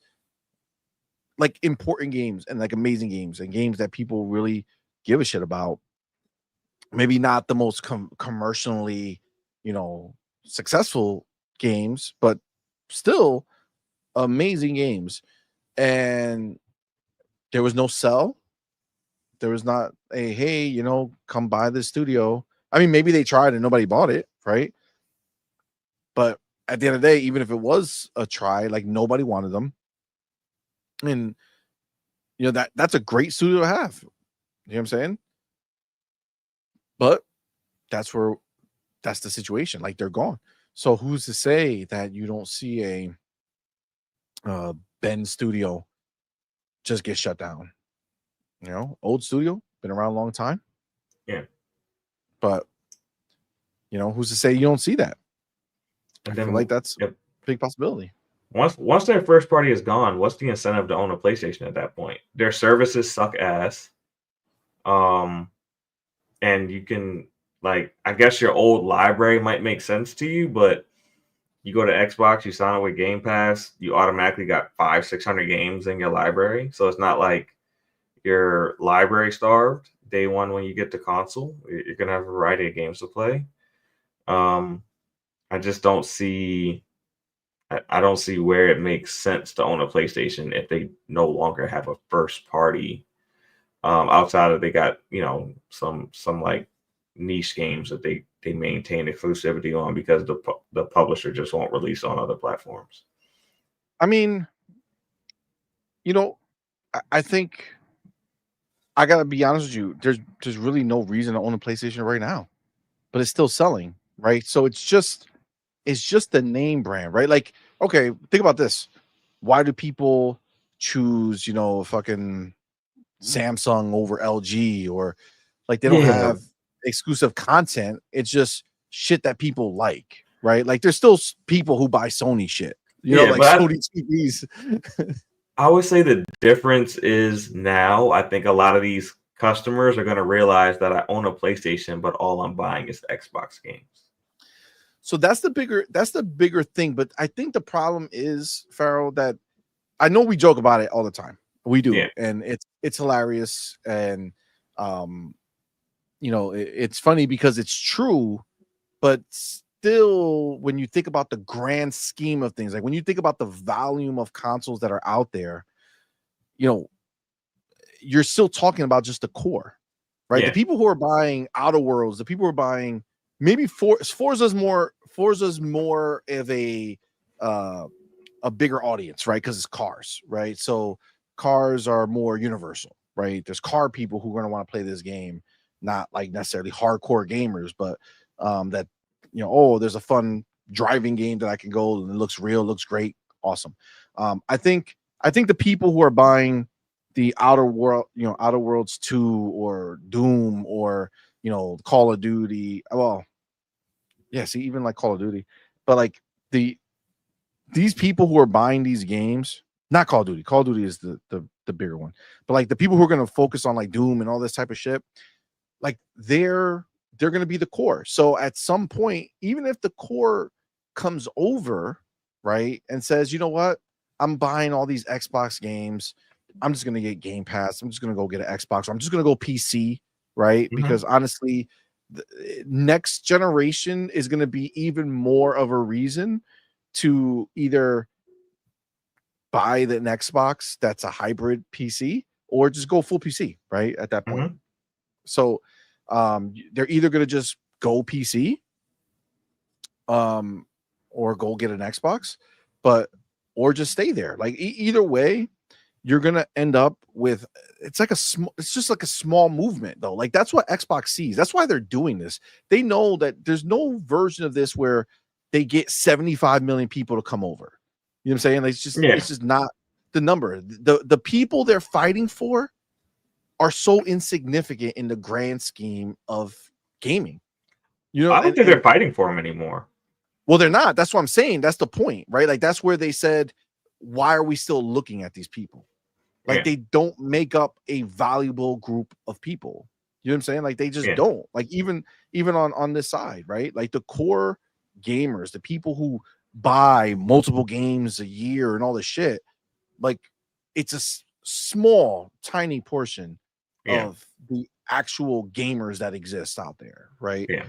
like important games and like amazing games and games that people really give a shit about. Maybe not the most commercially, successful games, but still amazing games. And there was no sell. There was not a, hey, come buy this studio. I mean, maybe they tried and nobody bought it, right? But at the end of the day, even if it was a try, like, nobody wanted them. And that's a great studio to have. You know what I'm saying? But that's the situation. Like, they're gone. So who's to say that you don't see a Ben studio just get shut down? Old studio, been around a long time. Yeah. But who's to say you don't see that? And I feel like that's a big possibility. Once their first party is gone, what's the incentive to own a PlayStation at that point? Their services suck ass. And you can, like, I guess your old library might make sense to you, but you go to Xbox, you sign up with Game Pass, you automatically got 500-600 games in your library. So it's not like your library starved day one when you get the console. You're gonna have a variety of games to play. I just don't see. I don't see where it makes sense to own a PlayStation if they no longer have a first party. Outside of, they got some like niche games that they maintain exclusivity on because the publisher just won't release on other platforms. I mean, I think I gotta be honest with you. There's really no reason to own a PlayStation right now, but it's still selling, right? So it's just the name brand, right? Like, okay, think about this. Why do people choose, fucking Samsung over LG, or like they don't have exclusive content? It's just shit that people like. right? Like there's still people who buy Sony shit, you know, Yeah, like but Sony TVs. I would say the difference is now I think a lot of these customers are going to realize that I own a PlayStation, but all I'm buying is Xbox games. So that's the bigger thing. But I think the problem is, Farrell, that I know we joke about it all the time. We do, Yeah. and it's hilarious, and you know, it's funny because it's true, but still, when you think about the grand scheme of things, like when you think about the volume of consoles that are out there, you know, you're still talking about just the core, right? Yeah. The people who are buying Outer Worlds, the people who are buying maybe Forza's more of a bigger audience, right? Because it's cars, right? So cars are more universal, right? There's car people who are going to want to play this game, not like necessarily hardcore gamers, but that, you know, oh, there's a fun driving game that I can go and it looks real, looks great, awesome. I think the people who are buying the Outer Worlds 2 or Doom or, you know, Call of Duty, well, yeah, see, even like Call of Duty, but like these people who are buying these games, not Call of Duty. Call of Duty is the bigger one, but like the people who are going to focus on like Doom and all this type of shit, like they're going to be the core. So at some point, even if the core comes over, right, and says, you know what, I'm buying all these Xbox games, I'm just going to get Game Pass, I'm just going to go get an Xbox, or I'm just going to go PC, right? Mhm. Because honestly, the next generation is going to be even more of a reason to either buy the Xbox that's a hybrid PC or just go full PC, right? At that point. So they're either going to just go PC or go get an Xbox, but or just stay there. Like either way, you're going to end up with it's just like a small movement though. Like that's what Xbox sees. That's why they're doing this. They know that there's no version of this where they get 75 million people to come over. You know what I'm saying? Like it's just not the number. The people they're fighting for are so insignificant in the grand scheme of gaming. You know, I don't think they're fighting for them anymore. Well, they're not. That's what I'm saying. That's the point, right? Like that's where they said, why are we still looking at these people? Like they don't make up a valuable group of people. You know what I'm saying? Like they just don't. Like even on this side, right? Like the core gamers, the people who buy multiple games a year and all this shit, like it's a small, tiny portion of the actual gamers that exist out there, right? Yeah.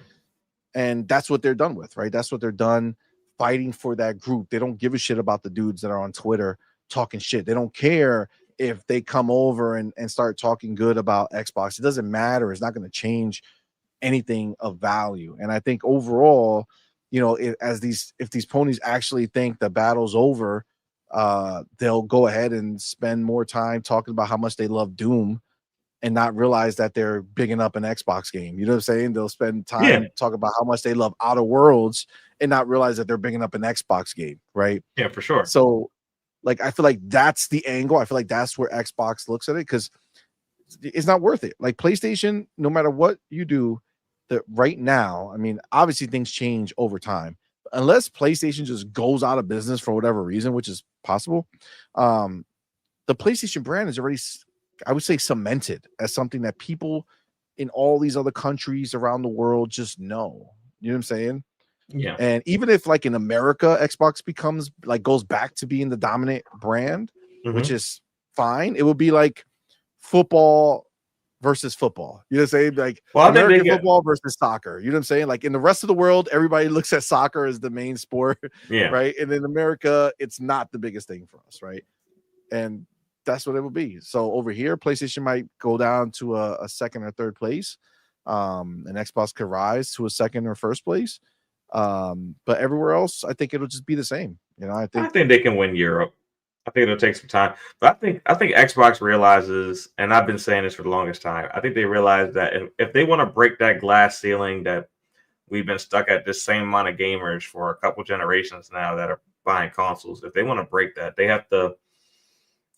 And that's what they're done with, right? That's what they're done fighting for that group. They don't give a shit about the dudes that are on Twitter talking shit. They don't care if they come over and start talking good about Xbox. It doesn't matter. It's not going to change anything of value. And I think overall, you know, if these ponies actually think the battle's over, they'll go ahead and spend more time talking about how much they love Doom and not realize that they're bigging up an Xbox game. You know what I'm saying? They'll spend time talking about how much they love Outer Worlds and not realize that they're bigging up an Xbox game, right? Yeah, for sure. So like I feel like that's the angle. I feel like that's where Xbox looks at it because it's not worth it. Like PlayStation, no matter what you do, that right now, I mean, obviously things change over time. Unless PlayStation just goes out of business for whatever reason, which is possible, the PlayStation brand is already, I would say, cemented as something that people in all these other countries around the world just know. You know what I'm saying? Yeah. And even if like in America, Xbox goes back to being the dominant brand, which is fine, it would be like football versus football. You know what I'm saying? Like American football versus soccer. You know what I'm saying? Like in the rest of the world, everybody looks at soccer as the main sport. Yeah. Right. And in America, it's not the biggest thing for us. Right. And that's what it will be. So over here, PlayStation might go down to a second or third place. And Xbox could rise to a second or first place. But everywhere else, I think it'll just be the same. You know, I think they can win Europe. I think it'll take some time, but I think Xbox realizes, and I've been saying this for the longest time, I think they realize that if they want to break that glass ceiling that we've been stuck at this same amount of gamers for a couple generations now that are buying consoles, if they want to break that, they have to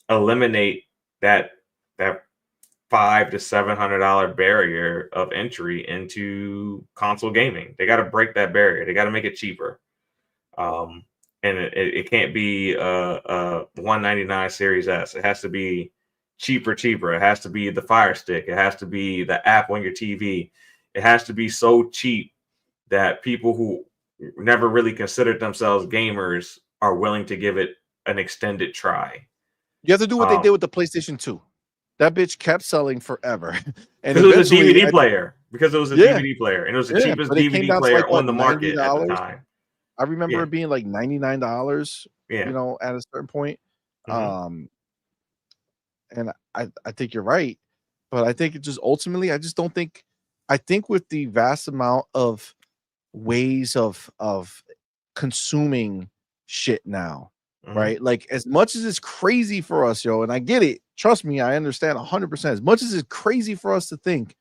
eliminate that $500 to $700 barrier of entry into console gaming. They got to break that barrier. They got to make it cheaper. And it can't be a 199 Series S. It has to be cheaper. It has to be the Fire Stick. It has to be the app on your TV. It has to be so cheap that people who never really considered themselves gamers are willing to give it an extended try. You have to do what they did with the PlayStation 2. That bitch kept selling forever. And because it was a DVD player. Because it was a DVD player. And it was the cheapest DVD player on the market at the time. I remember it being like $99, you know, at a certain point. And I think you're right. But I think it just ultimately, I just don't think, I think with the vast amount of ways of consuming shit now, right? Like as much as it's crazy for us, yo, and I get it. Trust me, I understand 100%. As much as it's crazy for us to think,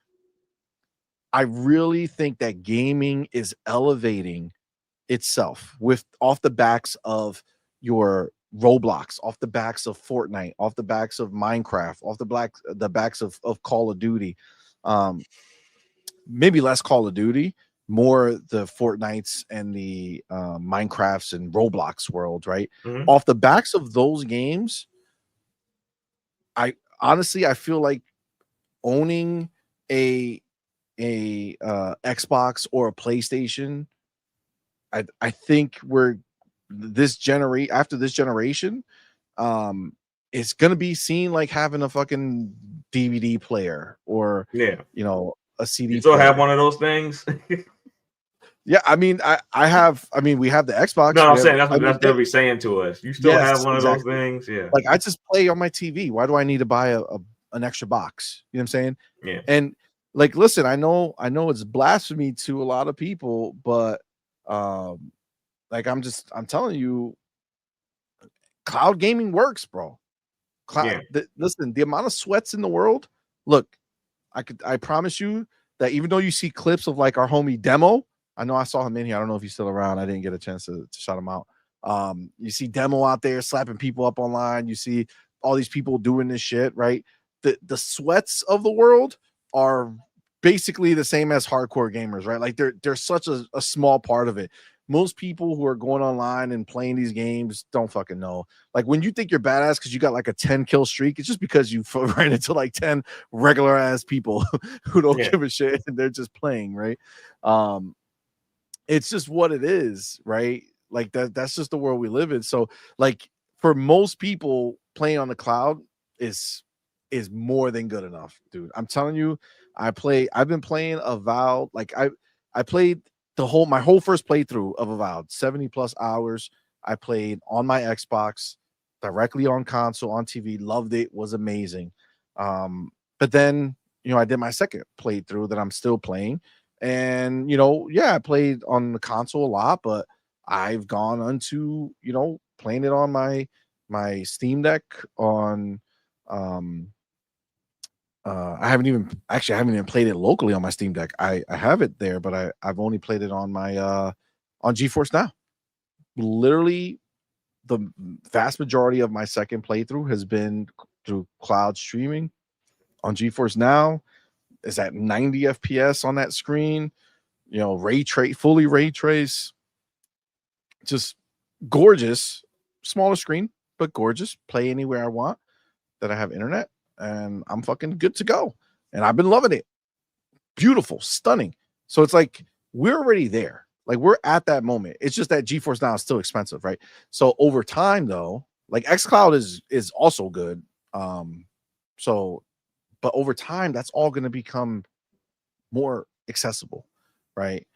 I really think that gaming is elevating itself with off the backs of your Roblox, off the backs of Fortnite, off the backs of Minecraft, off the backs of Call of Duty. Maybe less Call of Duty, more the Fortnites and the Minecrafts and Roblox world, right? Off the backs of those games, I honestly I feel like owning a Xbox or a PlayStation, I think we're after this generation, it's gonna be seen like having a fucking DVD player or you know, a CD. You still player. have one of those things? Yeah, I mean, we have the Xbox. No, I'm saying that's what they'll be saying to us. You still have one of those things? Yeah. Like I just play on my TV. Why do I need to buy an extra box? You know what I'm saying? Yeah. And like, listen, I know it's blasphemy to a lot of people, but like I'm telling you, cloud gaming works, bro. Listen, the amount of sweats in the world. Look, I promise you that even though you see clips of like our homie Demo, I know I saw him in here. I don't know if he's still around. I didn't get a chance to shout him out. You see Demo out there slapping people up online. You see all these people doing this shit, right? The sweats of the world are basically the same as hardcore gamers, right? Like they're such a small part of it. Most people who are going online and playing these games don't fucking know. Like when you think you're badass because you got like a 10 kill streak, it's just because you ran into like 10 regular ass people who don't give a shit and they're just playing, right? It's just what it is, right? Like that's just the world we live in. So like for most people, playing on the cloud is more than good enough, dude. I'm telling you, I've been playing Avowed. Like I played my whole first playthrough of Avowed, 70 plus hours. I played on my Xbox, directly on console, on TV, loved it, was amazing. But then, you know, I did my second playthrough that I'm still playing. And, you know, yeah, I played on the console a lot, but I've gone onto, you know, playing it on my Steam Deck on I haven't even played it locally on my Steam Deck. I have it there, but I've only played it on my on GeForce Now. Literally the vast majority of my second playthrough has been through cloud streaming on GeForce Now. Is at 90 FPS on that screen, you know, fully ray trace, just gorgeous, smaller screen, but gorgeous. Play anywhere I want that I have internet, and I'm fucking good to go. And I've been loving it. Beautiful, stunning. So it's like we're already there. Like we're at that moment. It's just that GeForce Now is still expensive, right? So over time, though, like xCloud is also good. But over time, that's all going to become more accessible, right?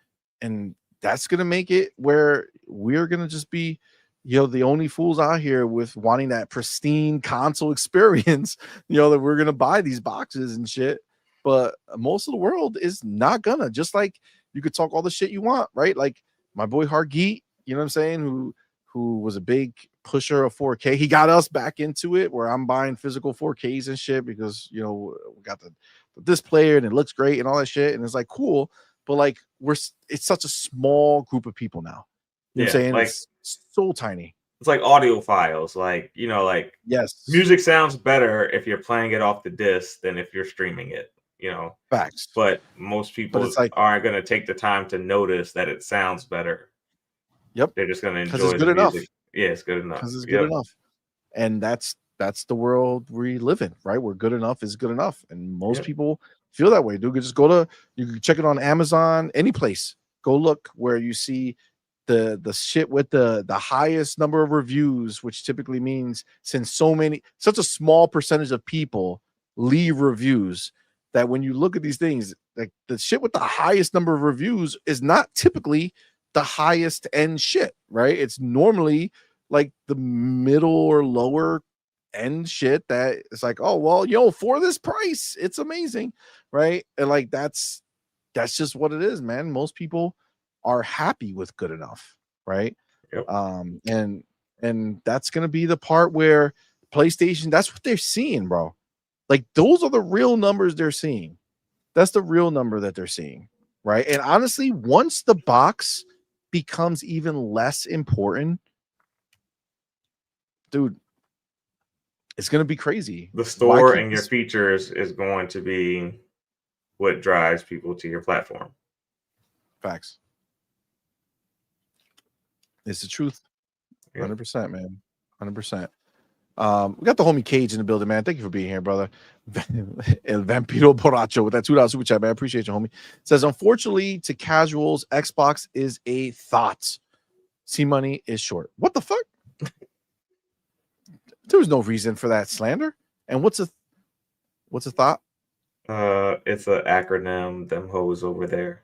And that's going to make it where we're going to just be, you know, the only fools out here with wanting that pristine console experience, you know, that we're going to buy these boxes and shit. But most of the world is not gonna. Just like you could talk all the shit you want, right? Like my boy Hargeet, you know what I'm saying, who was a big pusher of 4K. He got us back into it where I'm buying physical 4Ks and shit because, you know, we got this player and it looks great and all that shit. And it's like, cool. But like, it's such a small group of people now. You know what I'm saying? Like, it's so tiny. It's like audio files. Like, you know, like yes, music sounds better if you're playing it off the disc than if you're streaming it, you know. Facts. But most people aren't going to take the time to notice that it sounds better Yep. They're just gonna Because enjoy it's the good enough. music. Yeah, it's good enough. Because it's good enough. And that's the world we live in, right? Where good enough is good enough. And most people feel that way. Dude, you can check it on Amazon, any place. Go look where you see the shit with the highest number of reviews, which typically means since such a small percentage of people leave reviews, that when you look at these things, like the shit with the highest number of reviews is not typically the highest end shit, right? It's normally like the middle or lower end shit that it's like, oh well, for this price, it's amazing, right? And like that's just what it is, man. Most people are happy with good enough, right? Yep. And that's gonna be the part where PlayStation, that's what they're seeing, bro. Like those are the real numbers they're seeing. That's the real number that they're seeing, right? And honestly, once the box becomes even less important, dude, it's gonna be crazy. The store and your features is going to be what drives people to your platform. Facts. It's the truth. 100%, man. 100%. We got the homie Cage in the building, man. Thank you for being here, brother. El Vampiro Borracho with that $2 super chat, man. I appreciate you, homie. It says, unfortunately, to casuals, Xbox is a thought. CMoney is short. What the fuck? There was no reason for that slander. And what's a thought? It's an acronym. Them hoes over there.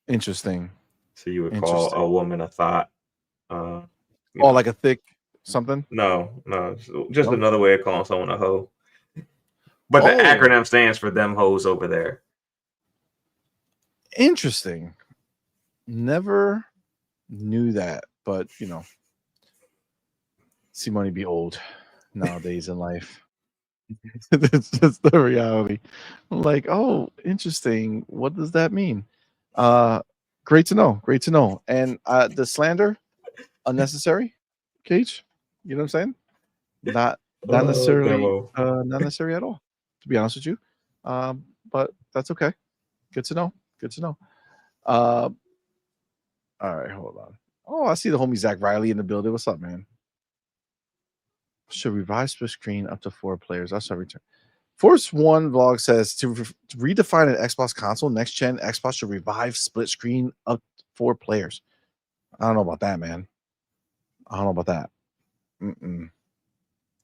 Interesting. So you would call a woman a thought. Like a thick something? No, just another way of calling someone a hoe. But the acronym stands for them hoes over there. Interesting. Never knew that, but CMoney be old nowadays in life. It's just the reality. I'm like, oh, interesting. What does that mean? Great to know. And the slander, unnecessary, Cage. You know what I'm saying? Not necessarily not necessary at all, to be honest with you. But that's okay. Good to know. All right, hold on. Oh, I see the homie Zach Riley in the building. What's up, man? Should revive Splitscreen up to 4 players. I shall return. Force One vlog says to redefine an Xbox console, next gen Xbox should revive Splitscreen up to 4 players. I don't know about that, man. I don't know about that.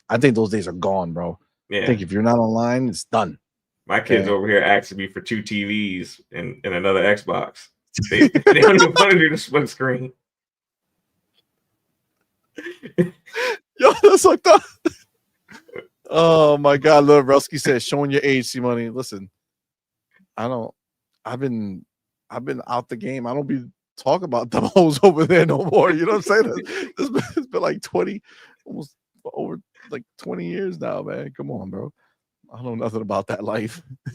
I think those days are gone, bro. Yeah. I think if you're not online, it's done. My kids over here asking me for 2 TVs and another Xbox. They don't even want to do the split screen. Yo, that's like that. Oh my God, Lil Rusky says, showing your age, CMoney. Listen, I've been out the game. I don't be talking about them hoes over there no more. You know what I'm saying? It's been like 20, almost over like 20 years now, man. Come on, bro. I know nothing about that life. I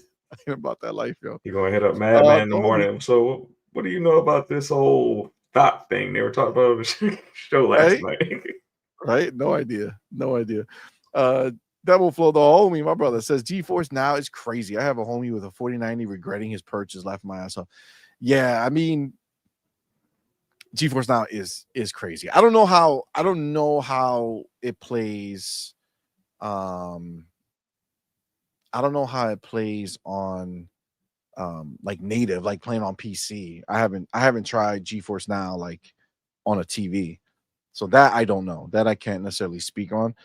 ain't about that life, yo. You're gonna hit up Madman in the morning. So what do you know about this whole thought thing they were talking about on the show last night? Right? No idea. Devil Flow, the homie, my brother, says GeForce Now is crazy. I have a homie with a 4090 regretting his purchase, laughing my ass off. Yeah, I mean, GeForce Now is crazy. I don't know how it plays. I don't know how it plays on like native, like playing on PC. I haven't tried GeForce Now like on a TV. So that I don't know. That I can't necessarily speak on.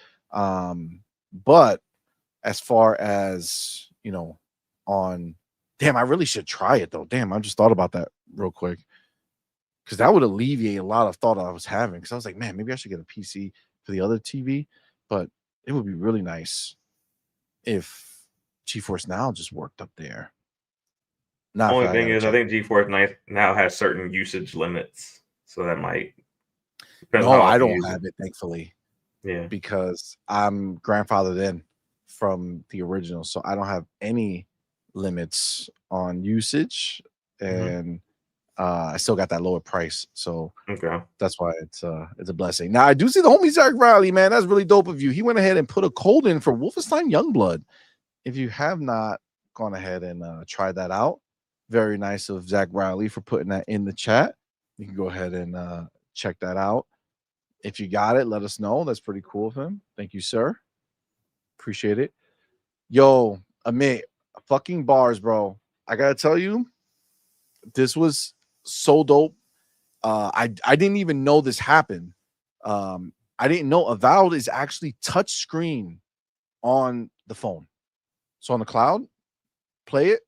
But as far as, on damn, I really should try it though. Damn, I just thought about that real quick. Because that would alleviate a lot of thought I was having. Because I was like, man, maybe I should get a PC for the other TV. But it would be really nice if GeForce Now just worked up there. The only thing is, I think GeForce Now has certain usage limits. So that might. No, I don't have it, thankfully. Yeah. Because I'm grandfathered in from the original. So I don't have any limits on usage. And I still got that lower price, so that's why it's a blessing. Now I do see the homie Zach Riley, man. That's really dope of you. He went ahead and put a code in for Wolfenstein Youngblood. If you have not gone ahead and tried that out, Very nice of Zach Riley for putting that in the chat. You can go ahead and check that out. If you got it, let us know. That's pretty cool of him. Thank you, sir. Appreciate it. Yo, Amit, fucking bars, bro. I gotta tell you, this was so dope. I didn't even know this happened. I didn't know Avowed is actually touch screen on the phone. So on the cloud, play it,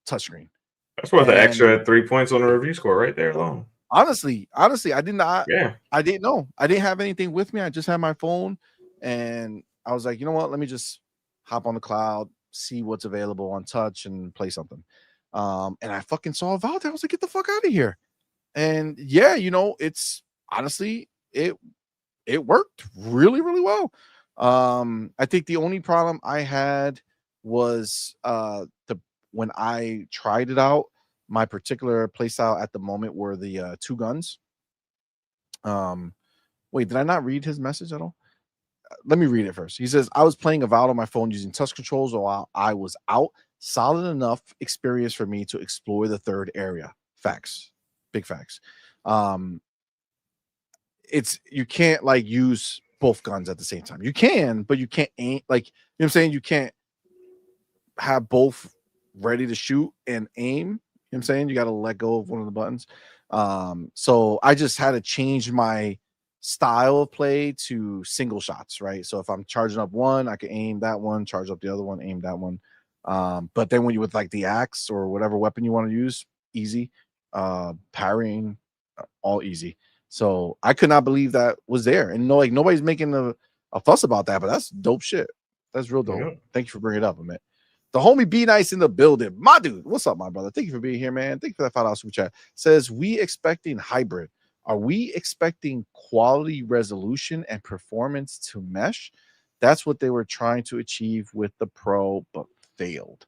touchscreen. That's worth an extra 3 points on the review score right there alone. Honestly, I did not. Yeah. I didn't know. I didn't have anything with me. I just had my phone, and I was like, you know what? Let me just hop on the cloud, see what's available on touch, and play something. And I fucking saw Avowed. I was like, get the fuck out of here. And yeah, you know, it's honestly it worked really, really well. I think the only problem I had was when I tried it out, my particular playstyle at the moment were the 2 guns. Wait, did I not read his message at all? Let me read it first. He says, I was playing Avowed on my phone using touch controls while I was out. Solid enough experience for me to explore the 3rd area. Facts. Big facts. It's you can't like use both guns at the same time. You can, but you can't aim, like, you know what I'm saying? You can't have both ready to shoot and aim. You know what I'm saying? You got to let go of one of the buttons. So I just had to change my style of play to single shots, right? So if I'm charging up one, I can aim that one, charge up the other one, aim that one. But then when you with like the axe or whatever weapon you want to use, easy. Parrying, all easy. So I could not believe that was there, and no, like nobody's making a fuss about that, but that's dope shit. That's real dope. Yeah. Thank you for bringing it up, Amit. The homie B Nice in the building, my dude. What's up, my brother? Thank you for being here, man. Thank you for that $5 super chat. Says we expecting hybrid. Are we expecting quality resolution and performance to mesh? That's what they were trying to achieve with the Pro, but failed.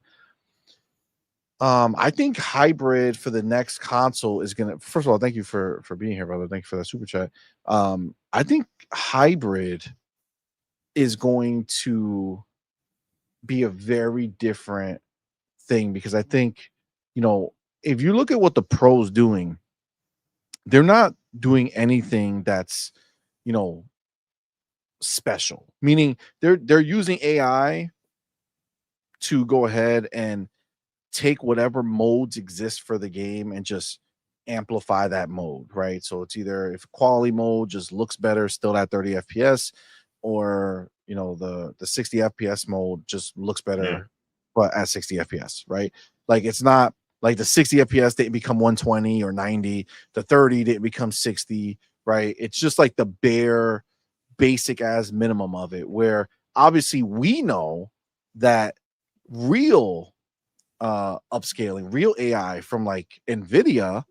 I think hybrid for the next console is gonna. First of all, thank you for being here, brother. Thank you for that super chat. I think hybrid is going to be a very different thing because I think, you know, if you look at what the Pro's doing, they're not doing anything that's, you know, special. Meaning they're using AI to go ahead and take whatever modes exist for the game and just amplify that mode, right? So it's either if quality mode just looks better, still at 30 FPS, or you know, the 60 FPS mode just looks better, but at 60 FPS, right? Like it's not like the 60 FPS didn't become 120 or 90, the 30 didn't become 60, right? It's just like the bare basic as minimum of it, where obviously we know that real upscaling, real AI from like Nvidia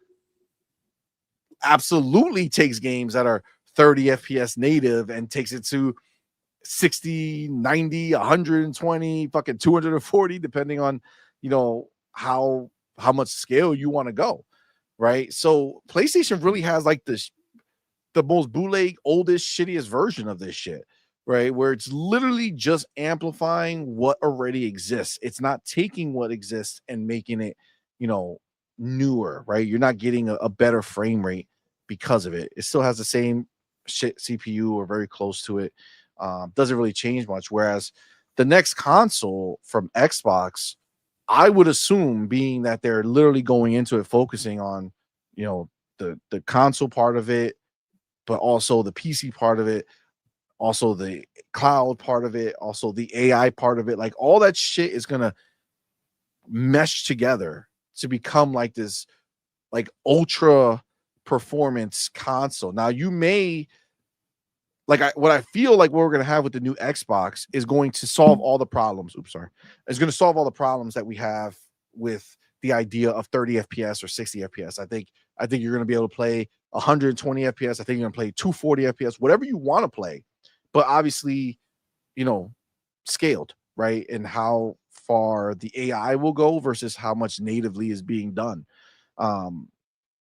absolutely takes games that are 30 FPS native and takes it to 60, 90, 120, fucking 240, depending on, you know, how much scale you want to go, right? So PlayStation really has like the most bootleg, oldest, shittiest version of this shit, right? Where it's literally just amplifying what already exists. It's not taking what exists and making it, you know, newer, right? You're not getting a better frame rate because of it. It still has the same shit CPU or very close to it. Doesn't really change much. Whereas the next console from Xbox, I would assume, being that they're literally going into it focusing on, you know, the console part of it, but also the PC part of it, also the cloud part of it, also the AI part of it. Like all that shit is gonna mesh together to become like this like ultra performance console. Now you may like what I feel like what we're gonna have with the new Xbox is going to solve all the problems. Oops, sorry. It's gonna solve all the problems that we have with the idea of 30 FPS or 60 FPS. I think you're gonna be able to play 120 FPS. I think you're gonna play 240 FPS, whatever you want to play, but obviously, you know, scaled, right? And how far the AI will go versus how much natively is being done.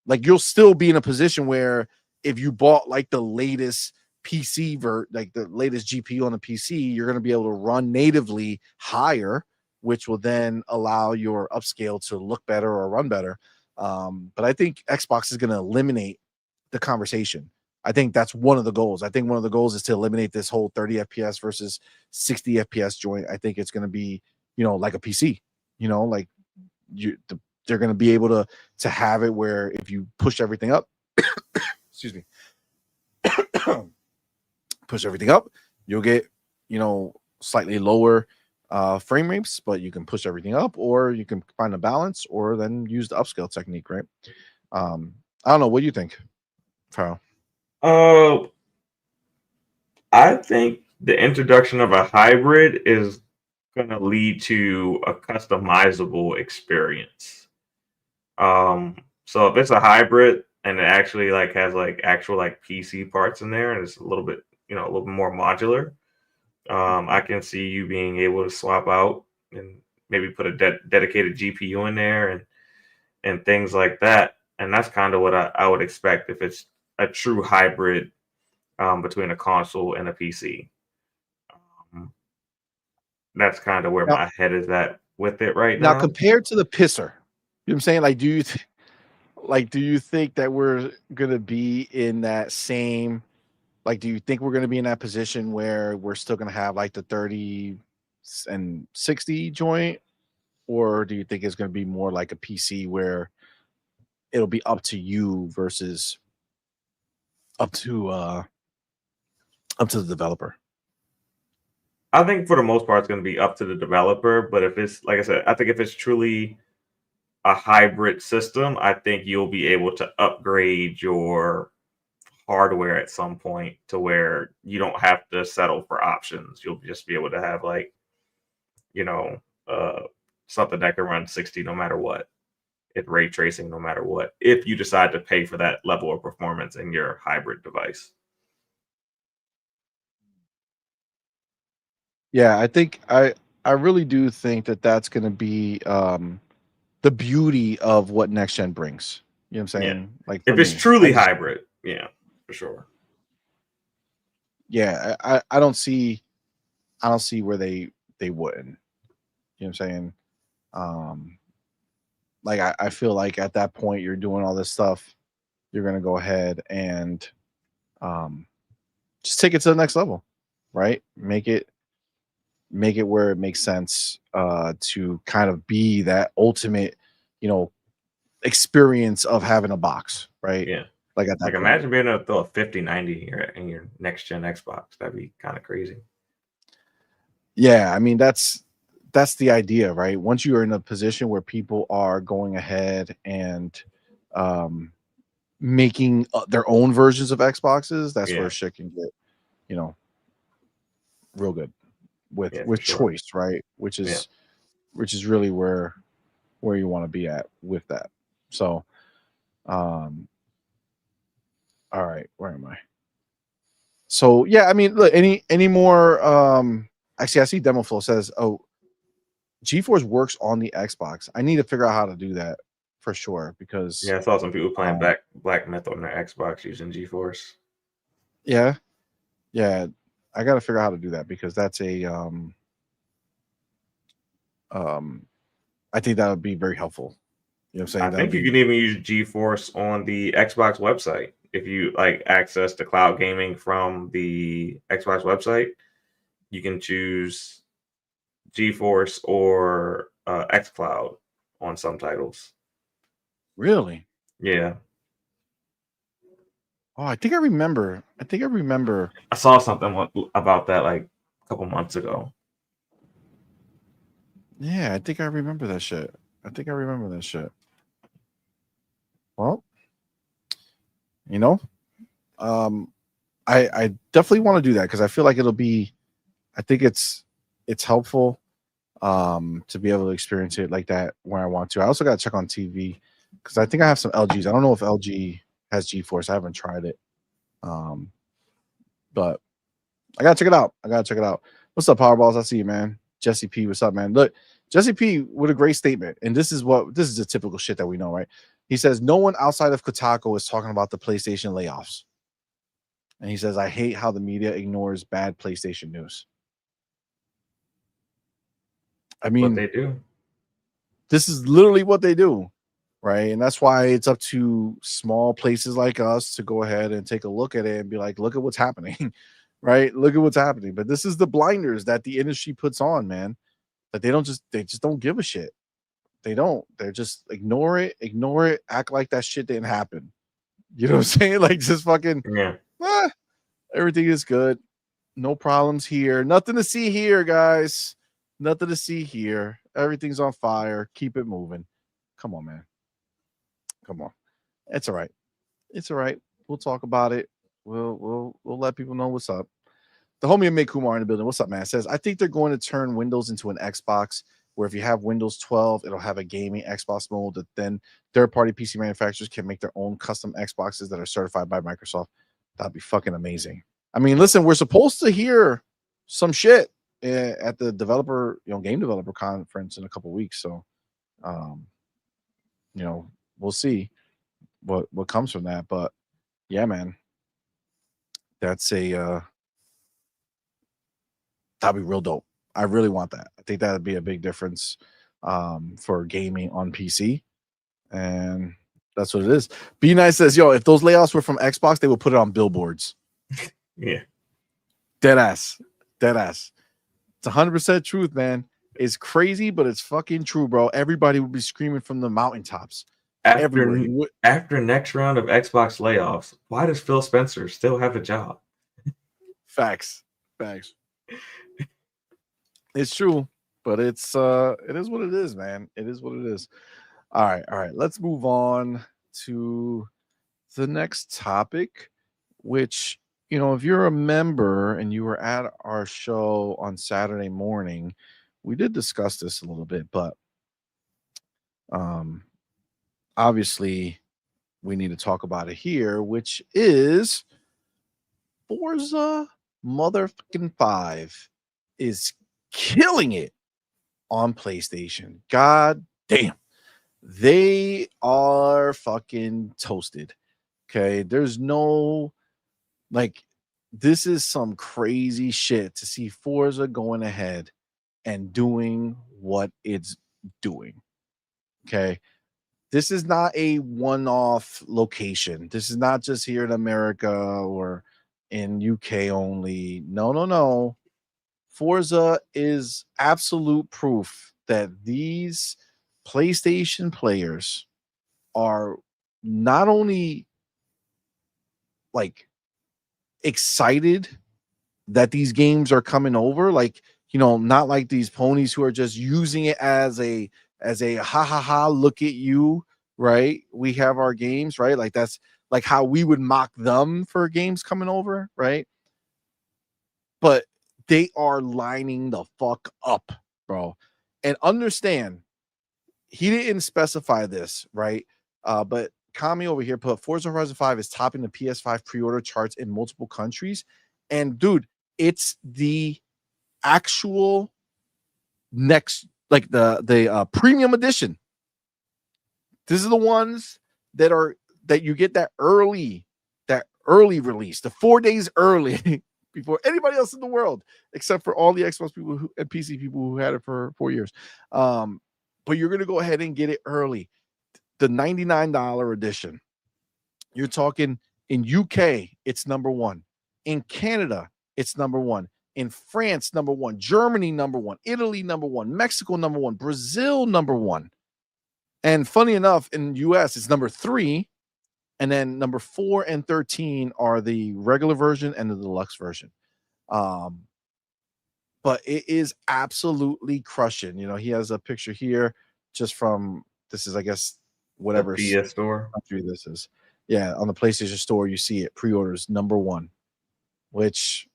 Like you'll still be in a position where if you bought like the latest PC like the latest GPU on the PC, you're going to be able to run natively higher, which will then allow your upscale to look better or run better. But I think Xbox is going to eliminate the conversation. I think that's one of the goals. I think one of the goals is to eliminate this whole 30 FPS versus 60 FPS joint. I think it's going to be, like a PC, like they're going to be able to have it where if you push everything up, excuse me, push everything up, you'll get, slightly lower frame rates, but you can push everything up, or you can find a balance, or then use the upscale technique, right? I don't know. What do you think, Farrell? I think the introduction of a hybrid is going to lead to a customizable experience. So if it's a hybrid and it actually has actual PC parts in there, and it's a little bit more modular, I can see you being able to swap out and maybe put a dedicated GPU in there and things like that. And that's kind of what I would expect if it's a true hybrid between a console and a PC. That's kind of where my head is at with it right now. Now, compared to the pisser, you know what I'm saying? Do you think that we're gonna be in that same? Do you think we're gonna be in that position where we're still gonna have the 30 and 60 joint, or do you think it's gonna be more like a PC where it'll be up to you versus up to the developer? I think for the most part, it's going to be up to the developer. But if it's, like I said, I think if it's truly a hybrid system, I think you'll be able to upgrade your hardware at some point to where you don't have to settle for options. You'll just be able to have something that can run 60 no matter what. It ray tracing no matter what, if you decide to pay for that level of performance in your hybrid device. Yeah, I think I really do think that that's going to be the beauty of what next gen brings. You know what I'm saying? Yeah. If it's truly hybrid, yeah, for sure. Yeah, I don't see where they wouldn't. You know what I'm saying? I feel like at that point you're doing all this stuff, you're gonna go ahead and just take it to the next level, right? Make it where it makes sense to kind of be that ultimate, experience of having a box, right? Yeah. At that point. Imagine being able to throw a 5090 in your next gen Xbox. That'd be kind of crazy. Yeah, I mean that's the idea, right? Once you are in a position where people are going ahead and making their own versions of Xboxes, that's where shit can get, real good with choice, right? Which is really where you want to be at with that. So, all right, where am I? So yeah, I mean, look, any more? Actually, I see Demo Flow says, "Oh, GeForce works on the Xbox." I need to figure out how to do that for sure because I saw some people playing Black Myth on their Xbox using GeForce. Yeah, I got to figure out how to do that because that's a I think that would be very helpful. You know what I'm saying? I think you can even use GeForce on the Xbox website. If you access the cloud gaming from the Xbox website, you can choose GeForce or xCloud on some titles. Really? Yeah. Oh, I think I remember. I saw something about that a couple months ago. Yeah, I think I remember that shit. Well, I definitely want to do that because I feel like it'll be. I think it's helpful to be able to experience it like that when I want to. I also got to check on TV because I think I have some LGs. I don't know if LG has GeForce. I haven't tried it. But I gotta check it out. What's up, Powerballs? I see you, man. Jesse P, what's up, man? Look, Jesse P with a great statement, and this is the typical shit that we know, right? He says no one outside of Kotaku is talking about the PlayStation layoffs, and he says I hate how the media ignores bad PlayStation news. I mean, what they do. This is literally what they do, right? And that's why it's up to small places like us to go ahead and take a look at it and be like, look at what's happening, right? Look at what's happening. But this is the blinders that the industry puts on, man. That they just don't give a shit. They don't. They're just ignore it, act like that shit didn't happen. You know what I'm saying? Like just fucking Yeah. everything is good. No problems here. Nothing to see here, guys. Nothing to see here. Everything's on fire. Keep it moving. Come on, man. Come on. It's all right. It's all right. We'll talk about it. We'll let people know what's up. The homie Mick Kumar in the building. What's up, man? Says, I think they're going to turn Windows into an Xbox, where if you have Windows 12, it'll have a gaming Xbox mode that then third-party PC manufacturers can make their own custom Xboxes that are certified by Microsoft. That'd be fucking amazing. I mean, listen, we're supposed to hear some shit at the game developer conference in a couple weeks. So, we'll see what comes from that. But yeah, man, that's that'd be real dope. I really want that. I think that'd be a big difference for gaming on PC. And that's what it is. Be Nice says, yo, if those layoffs were from Xbox, they would put it on billboards. Yeah. Dead ass. It's 100% truth, man. It's crazy, but it's fucking true, bro. Everybody would be screaming from the mountaintops. After next round of Xbox layoffs, why does Phil Spencer still have a job? Facts. It's true, but it is what it is, man. It is what it is. All right. Let's move on to the next topic, which, if you're a member and you were at our show on Saturday morning, we did discuss this a little bit, but obviously we need to talk about it here, which is Forza motherfucking 5 is killing it on PlayStation. God damn. They are fucking toasted. Okay. There's no, this is some crazy shit to see Forza going ahead and doing what it's doing. Okay. This is not a one-off location. This is not just here in America or in UK only. No. Forza is absolute proof that these PlayStation players are not only excited that these games are coming over, not like these ponies who are just using it as a ha ha ha, look at you, right? We have our games, right? Like that's like how we would mock them for games coming over, right? But they are lining the fuck up, bro. And understand, he didn't specify this, right? But Kami over here put Forza Horizon 5 is topping the PS5 pre-order charts in multiple countries. And dude, it's the actual next, the premium edition. This is the ones that you get that early release, the 4 days early before anybody else in the world, except for all the Xbox people and PC people who had it for 4 years. But you're gonna go ahead and get it early. The $99 edition. You're talking in UK, it's number one. In Canada, it's number one. In France, number one. Germany, number one. Italy, number one. Mexico, number one. Brazil, number one. And funny enough, in US, it's number 3. And then number 4 and 13 are the regular version and the deluxe version. But it is absolutely crushing. He has a picture here just from, this is, I guess, whatever the PS store country this is. Yeah, on the PlayStation Store, you see it. Pre-orders number 1, which,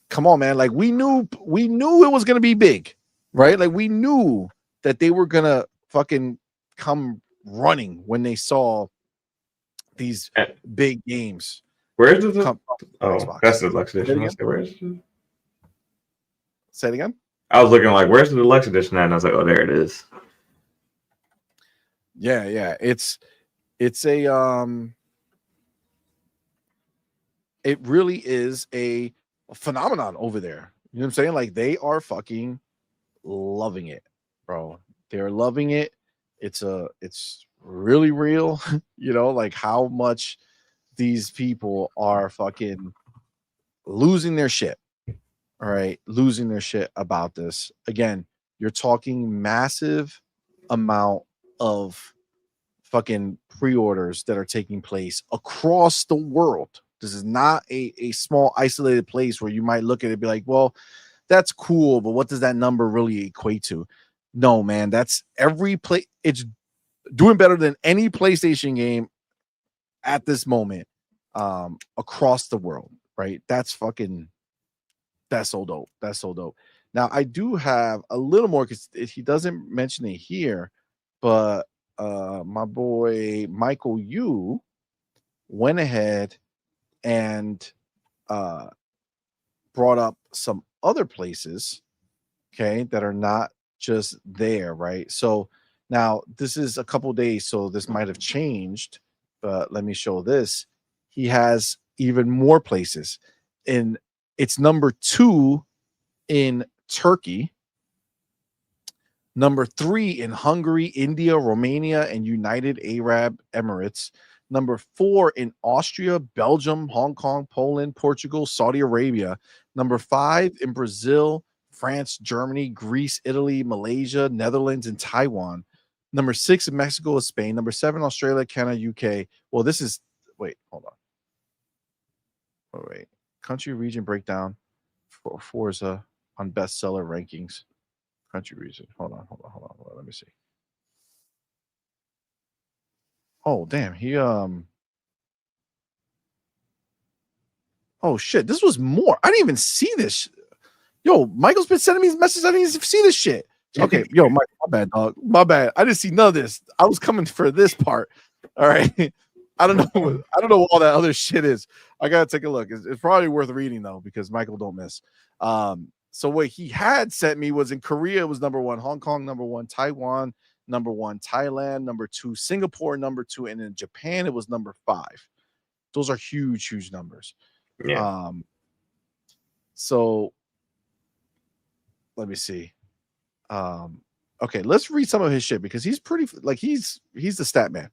come on, man. We knew it was gonna be big, right? We knew that they were gonna fucking come running when they saw these big games. Where's the Xbox? That's the deluxe edition. Say it again. I was looking where's the deluxe edition at? And I was like, oh, there it is. Yeah. It's a it really is a phenomenon over there. You know what I'm saying? They are fucking loving it, bro. They're loving it. It's really real, like how much these people are fucking losing their shit. All right, losing their shit about this. Again, you're talking massive amount of fucking pre-orders that are taking place across the world. This is not a small isolated place where you might look at it and be like, well, that's cool, but what does that number really equate to? No, man, that's every play. It's doing better than any PlayStation game at this moment across the world, right? That's so dope. That's so dope. Now, I do have a little more because he doesn't mention it here, but my boy Michael Yu went ahead and brought up some other places, okay, that are not just there, right? So now this is a couple days, so this might have changed, but let me show this. He has even more places, and it's number 2 in Turkey, number 3 in Hungary, India, Romania, and United Arab Emirates, number 4 in Austria, Belgium, Hong Kong, Poland, Portugal, Saudi Arabia, number 5 in Brazil, France, Germany, Greece, Italy, Malaysia, Netherlands, and Taiwan, number 6 in Mexico and Spain, number 7 Australia, Canada, UK. Well, this is hold on. Wait. Country region breakdown for Forza on bestseller rankings. Country region. Hold on. Let me see. Oh, damn. He oh shit. This was more. I didn't even see this. Yo, Michael's been sending me messages. I didn't even see this shit. Okay, yo, my bad, dog. My bad. I didn't see none of this. I was coming for this part. All right. I don't know what all that other shit is. I gotta take a look. It's probably worth reading though, because Michael don't miss. So what he had sent me was in Korea, it was number 1, Hong Kong number 1, Taiwan number 1, Thailand number 2, Singapore number 2, and in Japan it was number 5. Those are huge numbers. Yeah. So let me see. Okay, let's read some of his shit because he's pretty he's the stat man.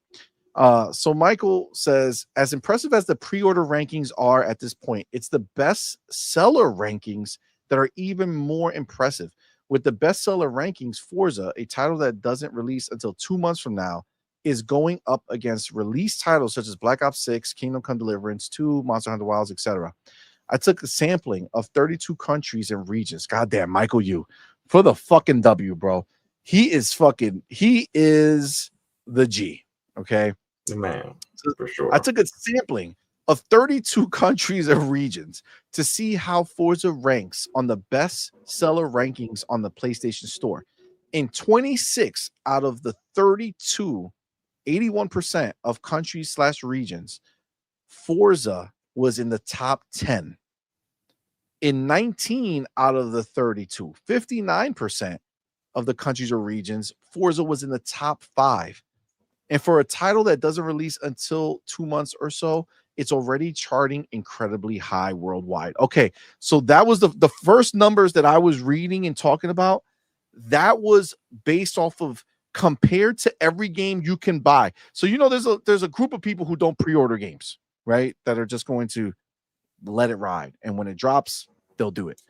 So Michael says, as impressive as the pre-order rankings are at this point, it's the best seller rankings that are even more impressive. With the bestseller rankings, Forza, a title that doesn't release until 2 months from now, is going up against release titles such as Black Ops 6, Kingdom Come Deliverance 2, Monster Hunter Wilds, etc. I took a sampling of 32 countries and regions. Goddamn, Michael Yu, for the fucking W, bro. He is the G. Okay, Man, for sure. I took a sampling of 32 countries and regions to see how Forza ranks on the best seller rankings on the PlayStation Store. In 26 out of the 32, 81% of countries / regions, Forza was in the top 10. In 19 out of the 32, 59% of the countries or regions, Forza was in the top 5. And for a title that doesn't release until 2 months or so, it's already charting incredibly high worldwide. Okay, so that was the first numbers that I was reading and talking about. That was based off of compared to every game you can buy. So there's a group of people who don't pre-order games, right? That are just going to let it ride, and when it drops, they'll do it.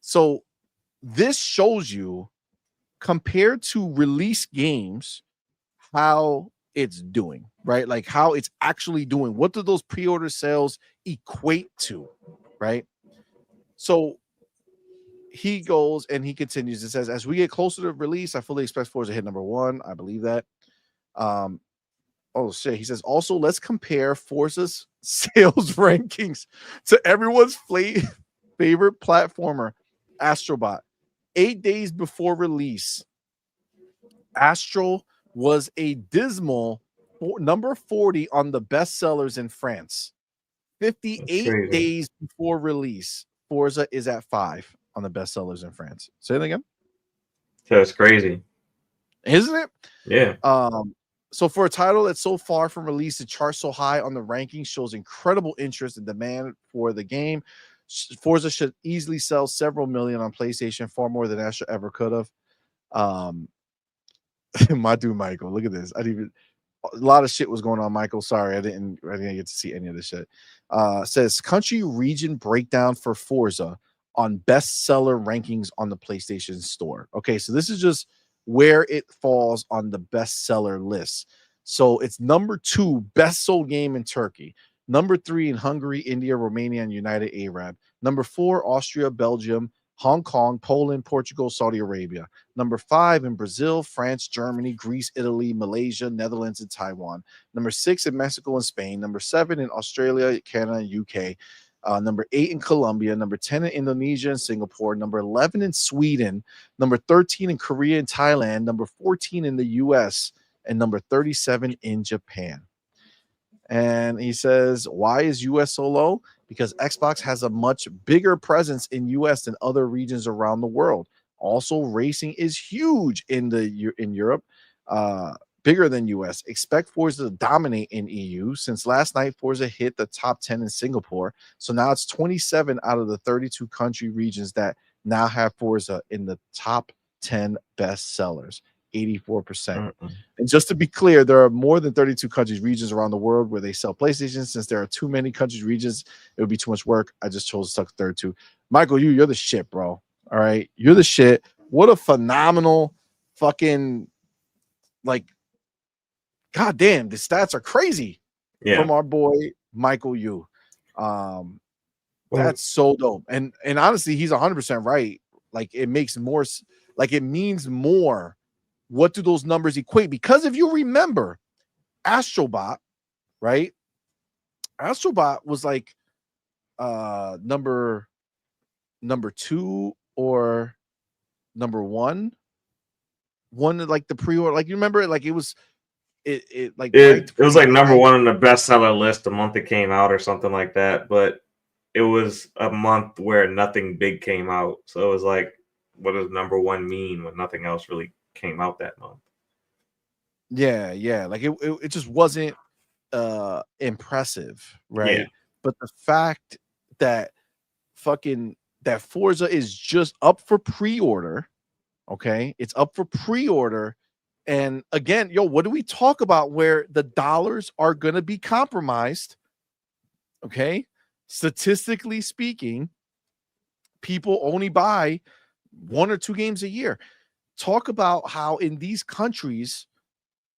So this shows you, compared to release games, how it's doing, right? Like how it's actually doing. What do those pre-order sales equate to, right? So he goes and he continues. It says, as we get closer to release, I fully expect Forza to hit number 1. I believe that. Oh shit. He says, also, let's compare Forza's sales rankings to everyone's favorite platformer, Astrobot. 8 days before release, Astro was a dismal number 40 on the bestsellers in France. 58 days before release, Forza is at 5 on the bestsellers in France. Say that again. That's crazy, isn't it? Yeah. So for a title that's so far from release to chart so high on the rankings shows incredible interest and demand for the game. Forza should easily sell several million on PlayStation, far more than Astra ever could have. My dude Michael, look at this. I didn't even a lot of shit was going on, Michael. Sorry, I didn't get to see any of this shit. Says country region breakdown for Forza on bestseller rankings on the PlayStation Store. Okay, so this is just where it falls on the bestseller list. So it's number 2 best sold game in Turkey, number 3 in Hungary, India, Romania, and United Arab, number 4 Austria, Belgium, Hong Kong, Poland, Portugal, Saudi Arabia. Number 5 in Brazil, France, Germany, Greece, Italy, Malaysia, Netherlands, and Taiwan. Number 6 in Mexico and Spain. Number 7 in Australia, Canada, and UK. Number 8 in Colombia. Number 10 in Indonesia and Singapore. Number 11 in Sweden. Number 13 in Korea and Thailand. Number 14 in the US. And number 37 in Japan. And he says, why is US so low? Because Xbox has a much bigger presence in US than other regions around the world. Also, racing is huge in Europe, bigger than US. Expect Forza to dominate in EU. Since last night, Forza hit the top 10 in Singapore. So now it's 27 out of the 32 country regions that now have Forza in the top 10 best sellers. 84%. And just to be clear, there are more than 32 countries, regions around the world where they sell PlayStation. Since there are too many countries, regions, it would be too much work. I just chose to stuck third two. Michael, you're the shit, bro. All right. You're the shit. What a phenomenal fucking, like, goddamn, the stats are crazy from our boy Michael Yu. That's so dope. And honestly, he's 100% right. Like, it makes more, like, it means more. What do those numbers equate? Because if you remember, Astrobot, right? Astrobot was like number 2 or number 1. One like the pre-order, like you remember it, like it was it was like number 1 on the bestseller list the month it came out or something like that. But it was a month where nothing big came out. So it was like, what does number 1 mean when nothing else really came out that month? Yeah. Like it just wasn't impressive, right? Yeah. But the fact that that Forza is just up for pre-order, okay? It's up for pre-order. And again, what do we talk about where the dollars are going to be compromised? Okay? Statistically speaking, people only buy 1 or 2 games a year. Talk about how in these countries,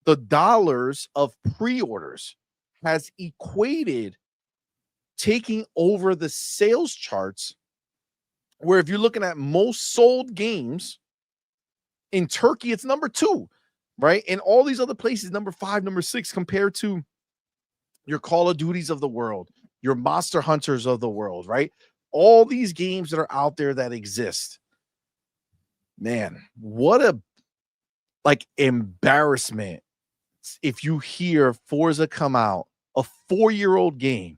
the dollars of pre-orders has equated taking over the sales charts, where if you're looking at most sold games in Turkey, it's number 2, right? In all these other places, number 5, number 6, compared to your Call of Duties of the world, your Monster Hunters of the world, right? All these games that are out there that exist. Man, what a embarrassment if you hear Forza come out, a 4-year-old game,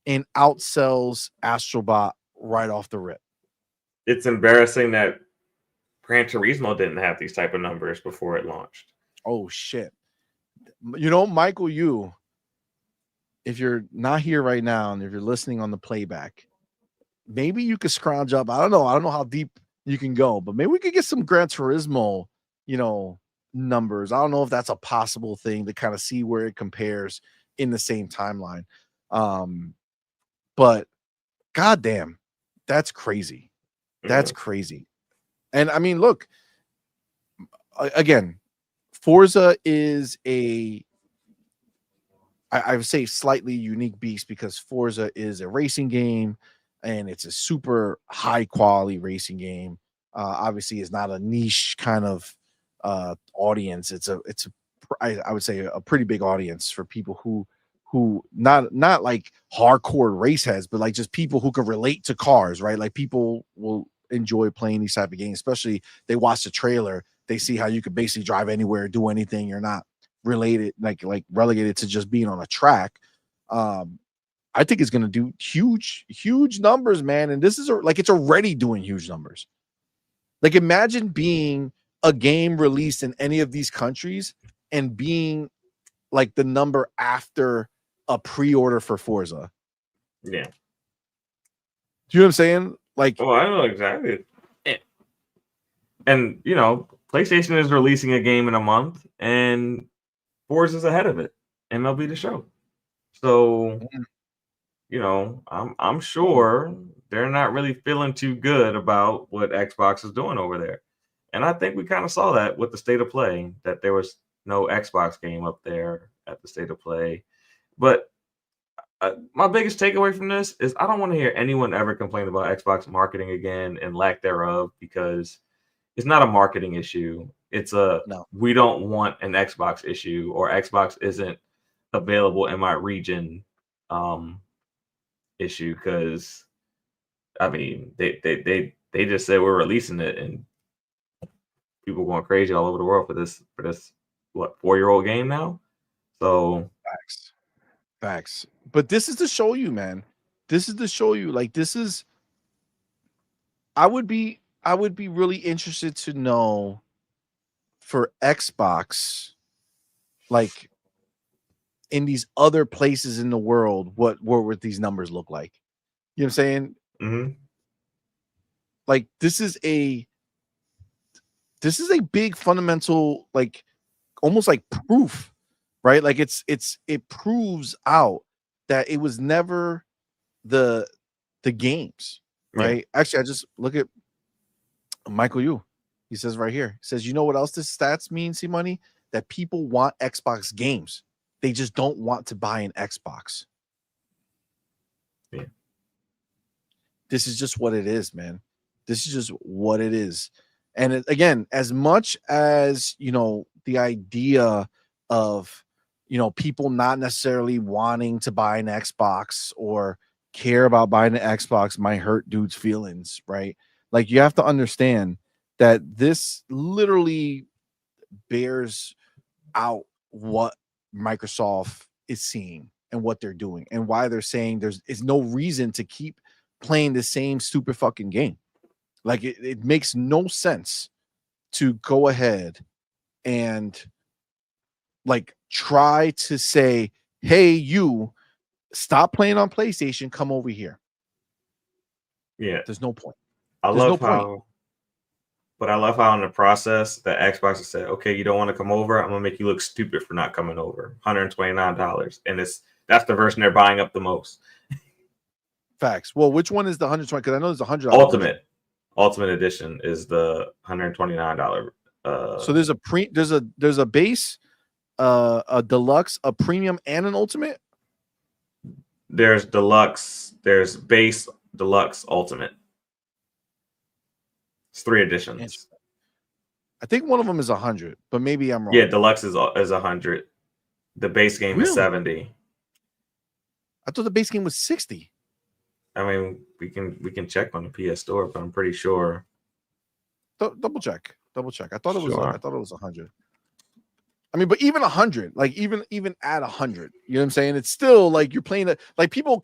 and outsells Astrobot right off the rip. It's embarrassing that Gran Turismo didn't have these type of numbers before it launched. Oh shit. Michael Yu, if you're not here right now and if you're listening on the playback, maybe you could scrounge up. I don't know how deep you can go, but maybe we could get some Gran Turismo, numbers. I don't know if that's a possible thing to kind of see where it compares in the same timeline. But goddamn, that's crazy. That's crazy. And I mean, look, again, Forza is I would say slightly unique beast, because Forza is a racing game and it's a super high quality racing game. Obviously it's not a niche kind of audience. I would say a pretty big audience for people who not like hardcore race heads, but like just people who can relate to cars, right? Like people will enjoy playing these type of games, especially they watch the trailer, they see how you could basically drive anywhere, do anything. You're not related, like relegated to just being on a track. I think it's going to do huge numbers, man. And this is it's already doing huge numbers. Like, imagine being a game released in any of these countries and being like the number after a pre-order for Forza. Yeah. Do you know what I'm saying? Like, Oh, I know exactly. And you know, PlayStation is releasing a game in a month, and Forza is ahead of it. MLB The Show. So you know, I'm sure they're not really feeling too good about what Xbox is doing over there. And I think we kind of saw that with the state of play, that there was no Xbox game up there at the state of play. But my biggest takeaway from this is I don't want to hear anyone ever complain about Xbox marketing again and lack thereof, because it's not a marketing issue. It's a no. we don't want an Xbox issue, or Xbox isn't available in my region issue. Because I mean, they just said we're releasing it, and people going crazy all over the world for this what 4-year-old game now. So Facts. But this is to show you, man. This is to show you, like, this is. I would be really interested to know for Xbox, like, in these other places in the world, what would these numbers look like? You know what I'm saying? mm-hmm. Like, this is a big fundamental, like, almost like proof, right? Like, it proves out that it was never the games, right? Yeah. Actually, I just look at Michael Yu. He says right here, he says, you know what else this stats mean, CMoney? That people want Xbox games. They just don't want to buy an Xbox. Yeah. This is just what it is, man. This is just what it is. And again, as much as, you know, the idea of, you know, people not necessarily wanting to buy an Xbox or care about buying an Xbox might hurt dudes' feelings, right? Like, you have to understand that this literally bears out what Microsoft is seeing and what they're doing and why they're saying is no reason to keep playing the same stupid fucking game. Like, it makes no sense to go ahead and, like, try to say, hey, you stop playing on PlayStation, come over here. Yeah. There's no point. I There's no love point. how But I love how in the process that Xbox has said, okay, you don't want to come over, I'm gonna make you look stupid for not coming over. $129. And that's the version they're buying up the most. Facts. Well, which one is the 120? Because I know there's a $100 Ultimate edition is the $129. So there's a base, a deluxe, a premium, and an ultimate. There's deluxe, there's base, deluxe, ultimate. It's 3 editions. I think one of them is 100, but maybe I'm wrong. Yeah, deluxe is 100. The base game is 70. I thought the base game was 60. I mean, we can check on the PS Store, but I'm pretty sure. Double check. I thought it was 100. I mean, but even 100, like, even at 100, you know what I'm saying? It's still like you're playing it. Like, people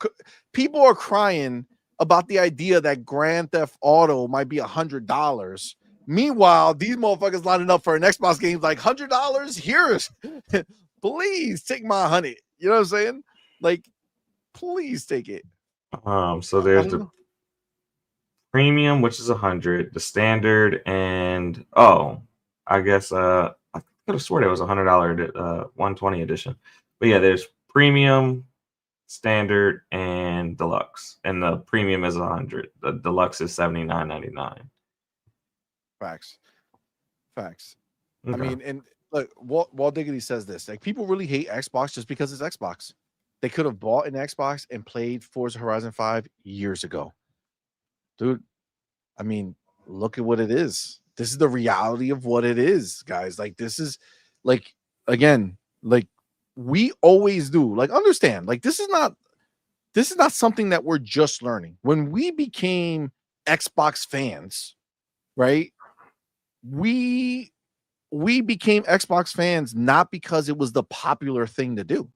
are crying about the idea that Grand Theft Auto might be $100. Meanwhile, these motherfuckers lining up for an Xbox game like $100. Here's, please take my honey. You know what I'm saying? Like, please take it. So there's the premium, which is 100, the standard, and I guess I could have sworn it was $100 120 edition. But yeah, there's premium, standard, and deluxe. And the premium is 100. The deluxe is $79.99. Facts. Okay. I mean, and look, Walt Diggity says this: like, people really hate Xbox just because it's Xbox. They could have bought an Xbox and played Forza Horizon 5 years ago. Dude, I mean, look at what it is. This is the reality of what it is, guys. Like, this is, like, again, like, we always do. Like, understand, like, this is not something that we're just learning. When we became Xbox fans, right? We became Xbox fans not because it was the popular thing to do.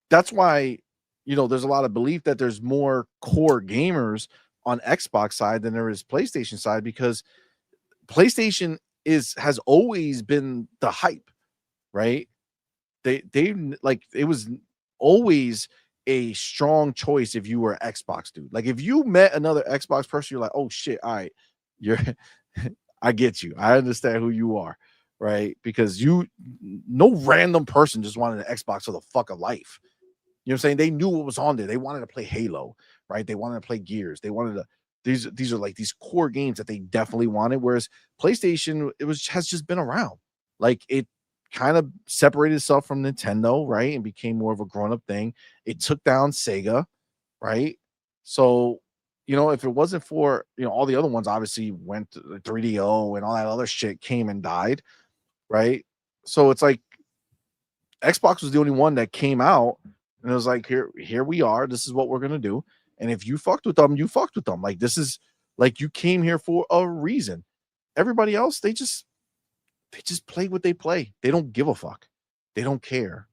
That's why, you know, there's a lot of belief that there's more core gamers on Xbox side than there is PlayStation side, because PlayStation has always been the hype, right? They like, it was always a strong choice if you were an Xbox dude. Like if you met another Xbox person, you're like, oh shit, all right, you're I get you. I understand who you are, right? Because no random person just wanted an Xbox for the fuck of life. You know what I'm saying? They knew what was on there. They wanted to play Halo, right? They wanted to play Gears. They wanted to. These are like these core games that they definitely wanted. Whereas PlayStation, has just been around. Like it kind of separated itself from Nintendo, right, and became more of a grown-up thing. It took down Sega, right? So, if it wasn't for all the other ones, obviously went to the 3DO and all that other shit came and died, right? So it's like Xbox was the only one that came out and it was like, here we are. This is what we're gonna do. And if you fucked with them, you fucked with them. Like this is like you came here for a reason. Everybody else, they just play what they play. They don't give a fuck. They don't care.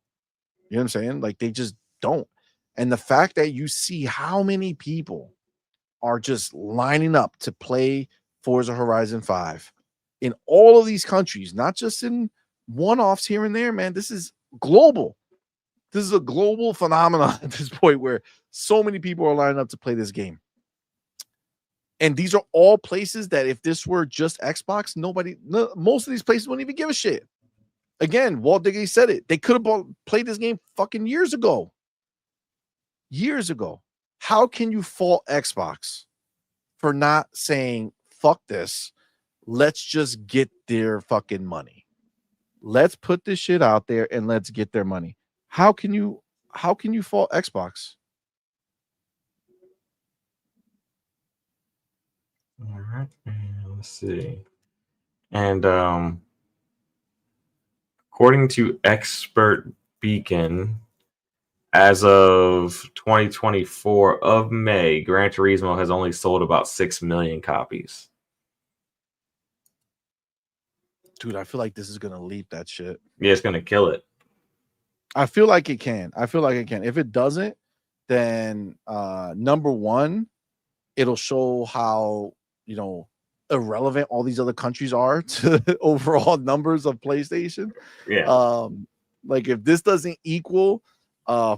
You know what I'm saying? Like they just don't. And the fact that you see how many people are just lining up to play Forza Horizon 5 in all of these countries, not just in one-offs here and there, man. This is global. This is a global phenomenon at this point where so many people are lining up to play this game. And these are all places that if this were just Xbox, most of these places wouldn't even give a shit. Again, Walt Disney said it. They could have played this game fucking years ago. Years ago. How can you fault Xbox for not saying, fuck this, let's just get their fucking money? Let's put this shit out there and let's get their money. How can you fault Xbox? All right, let's see. And according to Expert Beacon, as of 2024 of May, Gran Turismo has only sold about 6 million copies. Dude, I feel like this is gonna leap that shit. Yeah, it's gonna kill it. I feel like it can. If it doesn't, then number one, it'll show how irrelevant all these other countries are to overall numbers of PlayStation. Yeah. Like if this doesn't equal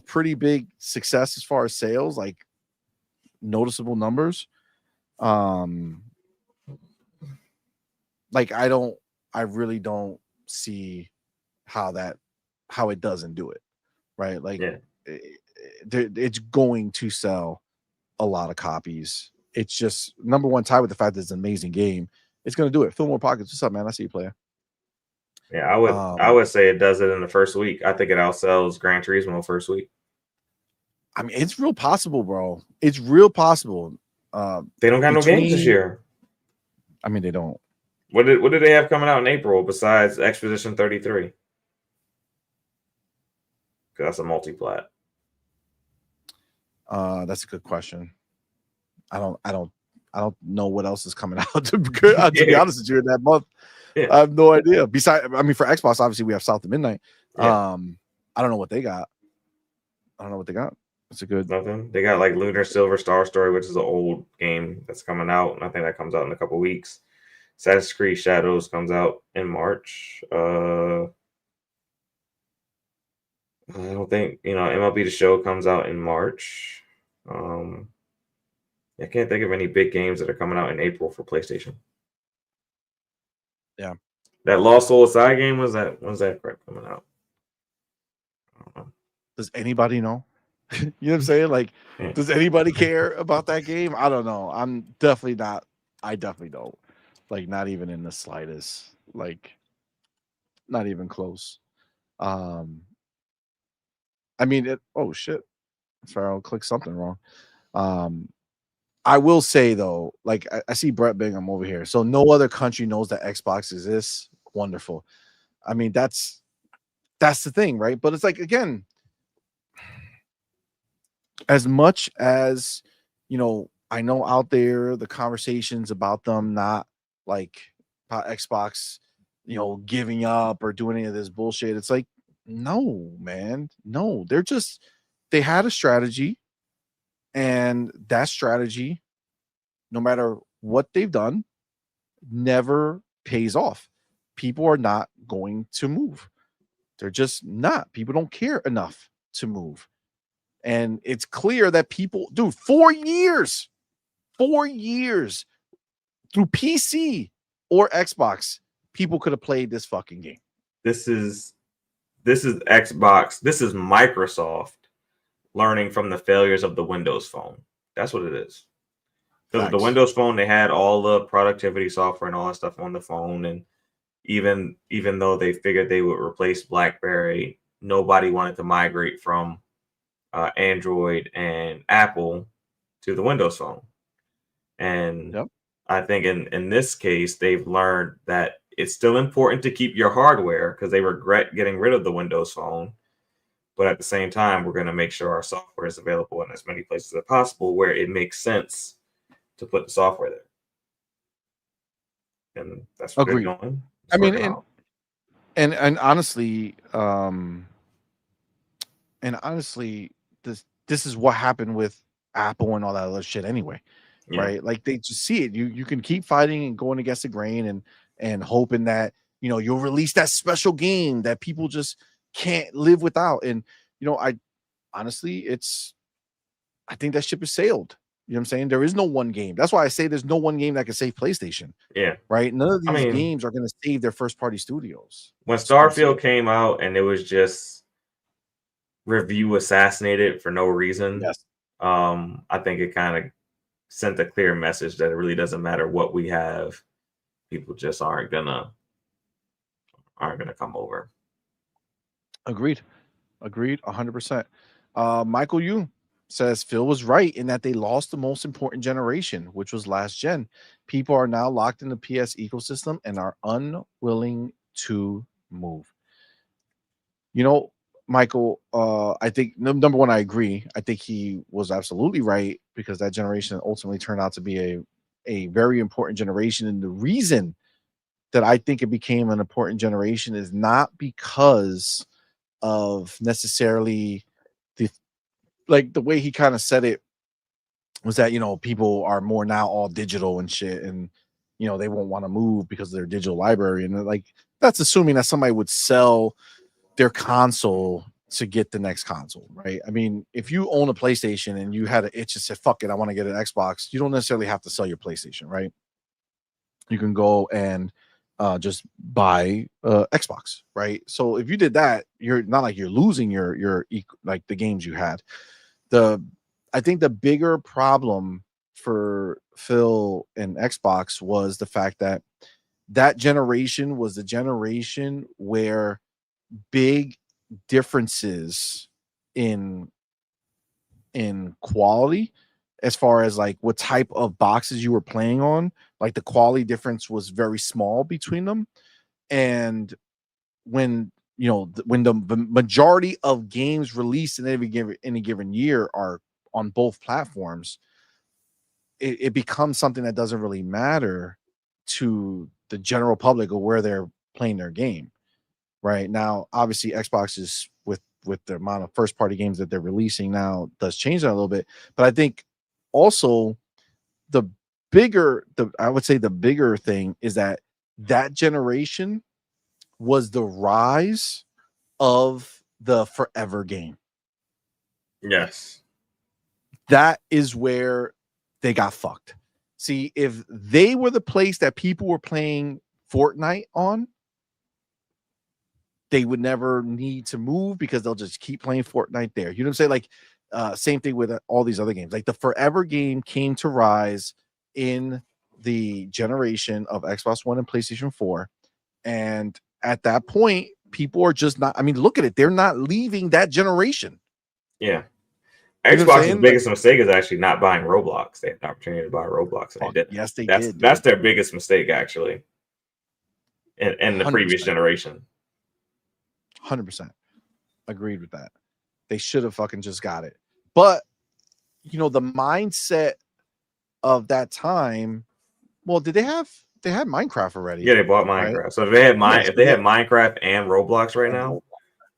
pretty big success as far as sales, like noticeable numbers, like I really don't see how it doesn't do it, right? Like it's going to sell a lot of copies. It's just number one, tied with the fact that it's an amazing game. It's going to do it. Fill more pockets. What's up, man? I see you playing. Yeah, I would say it does it in the first week. I think it outsells Gran Turismo first week. I mean, it's real possible, bro. It's real possible. They don't got no games this year. I mean, they don't. What did they have coming out in April besides Expedition 33? Because that's a multi-plat. That's a good question. I don't know what else is coming out to be honest with you in that month. Yeah. I have no idea. Besides, I mean, for Xbox, obviously we have South of Midnight. Yeah. I don't know what they got. It's a good nothing. They got like Lunar Silver Star Story, which is an old game that's coming out, and I think that comes out in a couple weeks. Assassin's Creed Shadows comes out in March. I don't think MLB The Show comes out in March. I can't think of any big games that are coming out in April for PlayStation. Yeah. That Lost Soul Aside game, when's that crap coming out? I don't know. Does anybody know? You know what I'm saying? Like, does anybody care about that game? I don't know. I definitely don't. Like, not even in the slightest. Like, not even close. I mean, oh shit. Sorry, I'll click something wrong. I will say though, like I see Brett Bingham over here. So no other country knows that Xbox exists. Wonderful. I mean, that's the thing, right? But it's like, again, as much as I know out there the conversations about them not like about Xbox, giving up or doing any of this bullshit. It's like, no, man, no. They had a strategy, and that strategy, no matter what they've done, never pays off. People are not going to move. They're just not. People don't care enough to move. And it's clear that people, dude, 4 years through PC or Xbox, people could have played this fucking game. This is Xbox. This is Microsoft learning from the failures of the Windows Phone. That's what it is. Because the Windows Phone, they had all the productivity software and all that stuff on the phone, and even though they figured they would replace BlackBerry, nobody wanted to migrate from Android and Apple to the Windows Phone. And I think in this case, they've learned that it's still important to keep your hardware because they regret getting rid of the Windows Phone. But at the same time, we're going to make sure our software is available in as many places as possible where it makes sense to put the software there. And that's what they're doing. I mean, and honestly, this is what happened with Apple and all that other shit anyway, right? Like they just see it. You can keep fighting and going against the grain and hoping that you'll release that special game that people just can't live without. And I honestly, I think that ship is sailed. You know what I'm saying? There is no one game. That's why I say there's no one game that can save PlayStation. Yeah. Right. None of these games are going to save their first party studios. When Starfield came out and it was just review assassinated for no reason. Yes. I think it kind of sent a clear message that it really doesn't matter what we have. People just aren't gonna come over. Agreed 100%. Michael Yu says Phil was right in that they lost the most important generation, which was last gen. People are now locked in the PS ecosystem and are unwilling to move. Michael, I think number one, I agree. I think he was absolutely right because that generation ultimately turned out to be a very important generation. And the reason that I think it became an important generation is not because of necessarily the way he kind of said it was that, people are more now all digital and shit. And, they won't want to move because of their digital library. And that's assuming that somebody would sell their console to get the next console, right? I mean, if you own a PlayStation and you had an itch and said, fuck it, I want to get an Xbox, you don't necessarily have to sell your PlayStation, right? You can go and just buy Xbox, right? So if you did that, you're not like you're losing your like the games you had. I think the bigger problem for Phil and Xbox was the fact that generation was the generation where big differences in quality as far as like what type of boxes you were playing on, like the quality difference was very small between them. And when the majority of games released in any given year are on both platforms, it becomes something that doesn't really matter to the general public or where they're playing their game. Right now, obviously, Xbox is with the amount of first party games that they're releasing now does change that a little bit. But I think also I would say the bigger thing is that generation was the rise of the forever game. Yes. That is where they got fucked. See, if they were the place that people were playing Fortnite on, they would never need to move because they'll just keep playing Fortnite there. You know what I'm saying? Like, same thing with all these other games. Like the forever game came to rise in the generation of Xbox One and PlayStation 4. And at that point, people are just not, I mean, look at it. They're not leaving that generation. Yeah. Xbox's biggest mistake is actually not buying Roblox. They had an opportunity to buy Roblox and they didn't. Yes, they did. That's their biggest mistake, actually, in the previous generation. 100%. Agreed with that. They should have fucking just got it. But, the mindset of that time, well, they had Minecraft already. Yeah, they bought Minecraft. Right? So if they had Minecraft and Roblox right now,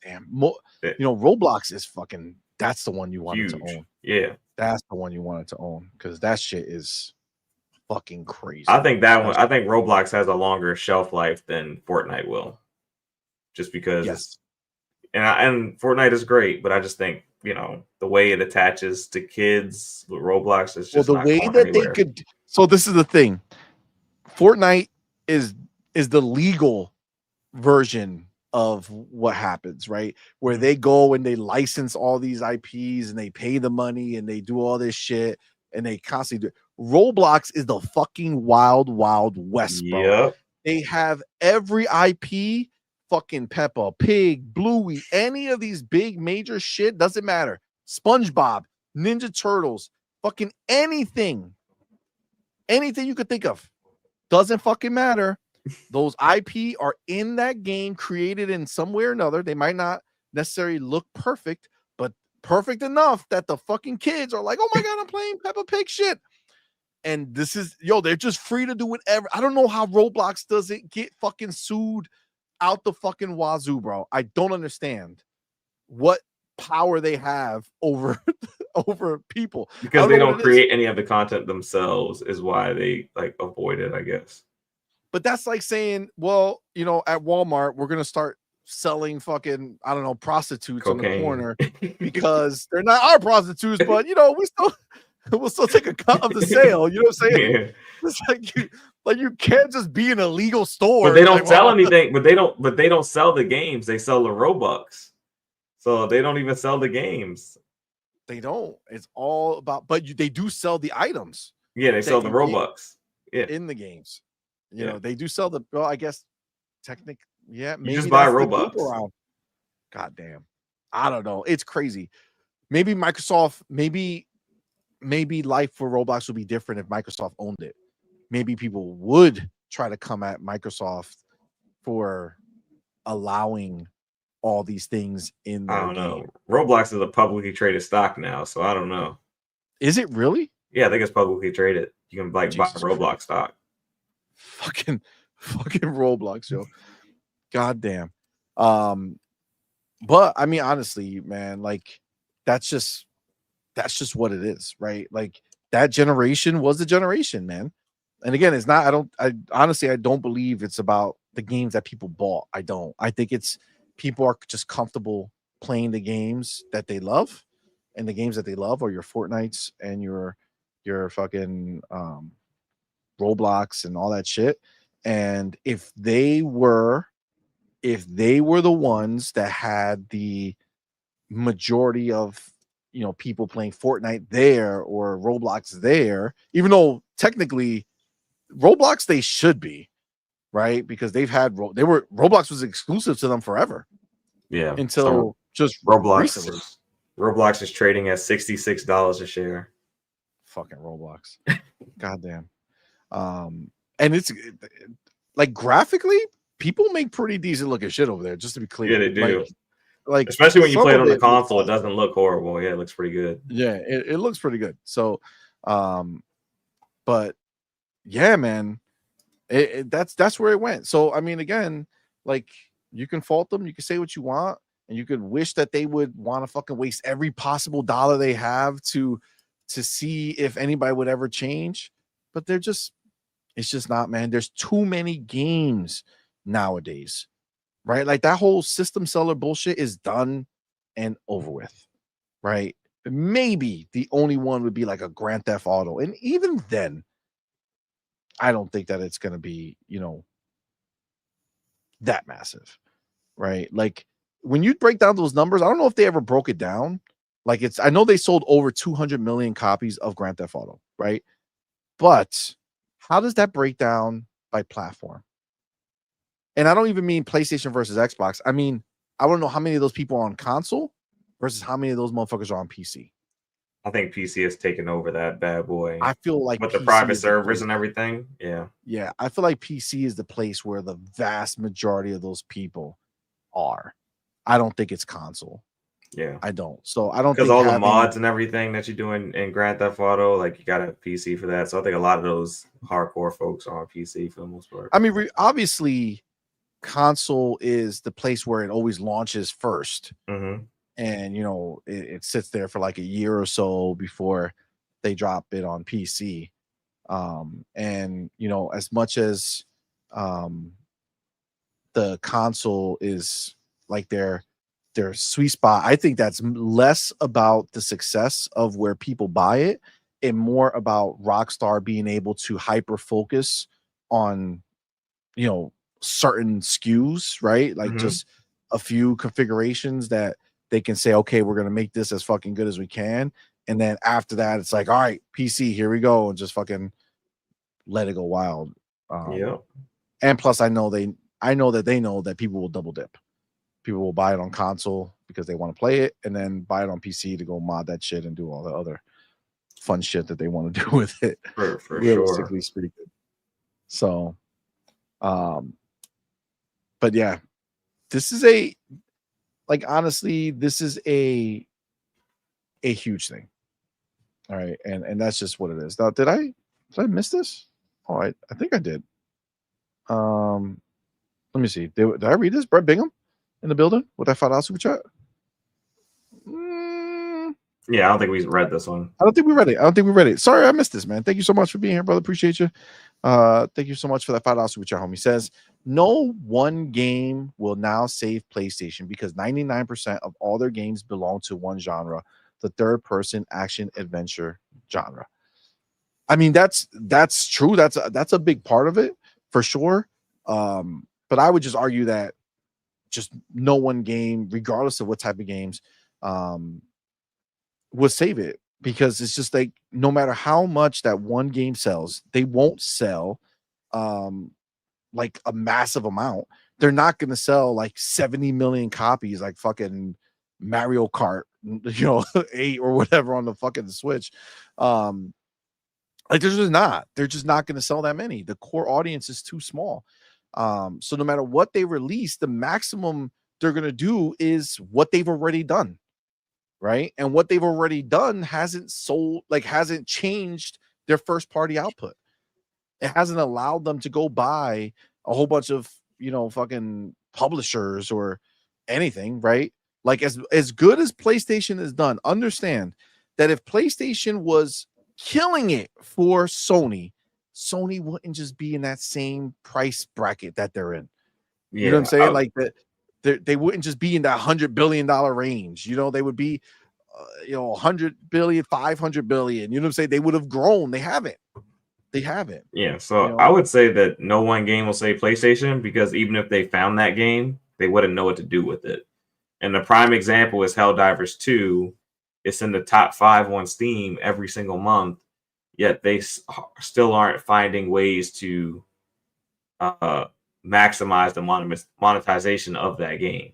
damn, Roblox is fucking, that's the one you wanted to own. Yeah. That's the one you wanted to own because that shit is fucking crazy. I think I think Roblox has a longer shelf life than Fortnite will. Just because and Fortnite is great, but I just think the way it attaches to kids with Roblox is Well, just the not way going that they anywhere. could. So this is the thing. Fortnite is the legal version of what happens, right? Where they go and they license all these IPs and they pay the money and they do all this shit and they constantly do. Roblox is the fucking wild, wild west, bro. Yep. They have every IP, fucking Peppa Pig, Bluey, any of these big major shit, doesn't matter. SpongeBob, Ninja Turtles, fucking anything you could think of, doesn't fucking matter. Those IP are in that game, created in some way or another. They might not necessarily look perfect, but perfect enough that the fucking kids are like, oh my God, I'm playing Peppa Pig shit. And this is, they're just free to do whatever. I don't know how Roblox doesn't get fucking sued out the fucking wazoo, bro. I don't understand what power they have over people. Because they don't create any of the content themselves is why they avoid it, I guess. But that's like saying, well, at Walmart, we're going to start selling fucking, I don't know, prostitutes Cocaine on the corner because they're not our prostitutes, but we'll still take a cut of the sale. You know what I'm saying? Yeah. It's like you can't just be in a legal store. But they don't sell anything, but they don't sell the games. They sell the Robux. So they don't even sell the games. They don't. It's all about, but they do sell the items. Yeah, they sell the Robux. Yeah. In the games. They do sell I guess technically, maybe you just buy Robux. God damn. I don't know. It's crazy. Maybe Microsoft, maybe life for Roblox would be different if Microsoft owned it. Maybe people would try to come at Microsoft for allowing all these things in their I don't game. know. Roblox is a publicly traded stock now, so I don't know. Is it really? Yeah, I think it's publicly traded. You can buy Roblox stock. Fucking Roblox, yo. God damn. But I mean, honestly, man, that's just what it is, right? Like that generation was the generation, man. And again, it's not, I honestly don't believe it's about the games that people bought. I think it's people are just comfortable playing the games that they love, and the games that they love are your Fortnites and your fucking Roblox and all that shit. And if they were the ones that had the majority of people playing Fortnite there or Roblox there, even though technically Roblox they should be, right? Because they've had Roblox was exclusive to them forever. Yeah. Until just Roblox recently. Roblox is trading at $66 a share. Fucking Roblox. Goddamn. And it's like graphically, people make pretty decent looking shit over there, just to be clear. Yeah, they do. Like especially when you play it on the console, it doesn't look horrible. Yeah, it looks pretty good. Yeah, it looks pretty good. So, but yeah, man, that's where it went. So, I mean, again, like you can fault them, you can say what you want, and you could wish that they would want to fucking waste every possible dollar they have to see if anybody would ever change, but it's just not, man. There's too many games nowadays, right? Like that whole system seller bullshit is done and over with, right? Maybe the only one would be like a Grand Theft Auto, and even then, I don't think that it's going to be, that massive, right? Like when you break down those numbers, I don't know if they ever broke it down. Like I know they sold over 200 million copies of Grand Theft Auto, right? But how does that break down by platform? And I don't even mean PlayStation versus Xbox. I mean, I want to know how many of those people are on console versus how many of those motherfuckers are on PC. I think PC has taken over that bad boy. I feel like with the private servers and everything. Yeah. Yeah. I feel like PC is the place where the vast majority of those people are. I don't think it's console. Yeah. I don't. So I don't think because all the mods and everything that you do in Grand Theft Auto, like you got a PC for that. So I think a lot of those hardcore folks are on PC for the most part. I mean, obviously, console is the place where it always launches first. Mm-hmm. And it sits there for like a year or so before they drop it on PC. And as much as the console is like their their sweet spot. I think that's less about the success of where people buy it and more about Rockstar being able to hyper focus on, certain SKUs, right? Like just a few configurations that they can say, okay, we're going to make this as fucking good as we can. And then after that, it's like, all right, PC, here we go. And just fucking let it go wild. Yeah. And plus I know that they know that people will double dip. People will buy it on console because they want to play it and then buy it on PC to go mod that shit and do all the other fun shit that they want to do with it. For Realistically, sure. it's pretty good. So, but yeah, this is honestly, this is a huge thing. All right, and that's just what it is. Now, did I miss this? Oh, I think I did. Let me see. Did I read this? Brett Bingham in the building with that $5 super chat. Yeah, I don't think we read this one. I don't think we read it. Sorry, I missed this, man. Thank you so much for being here, brother. Appreciate you. Thank you so much for that $5 super chat, homie. Says no one game will now save PlayStation because 99% of all their games belong to one genre, the third-person action adventure genre. I mean, that's true. That's a big part of it for sure. But I would just argue that just no one game, regardless of what type of games, will save it because it's just like no matter how much that one game sells, they won't sell like a massive amount. They're not going to sell like 70 million copies like fucking Mario Kart, 8 or whatever on the fucking Switch. Like they're just not going to sell that many. The core audience is too small. So no matter what they release, the maximum they're going to do is what they've already done. Right. And what they've already done hasn't changed their first party output. It hasn't allowed them to go buy a whole bunch of, fucking publishers or anything. Right. Like as good as PlayStation has done, understand that if PlayStation was killing it for Sony wouldn't just be in that same price bracket that they're in. Yeah, You know what I'm saying? Like that. They wouldn't just be in that $100 billion range. They would be, 100 billion, 500 billion. You know what I'm saying? They would have grown. They haven't. Yeah. So I would say that no one game will save PlayStation because even if they found that game, they wouldn't know what to do with it. And the prime example is Helldivers 2. It's in the top 5 on Steam every single month, yet they still aren't finding ways to maximize the monetization of that game.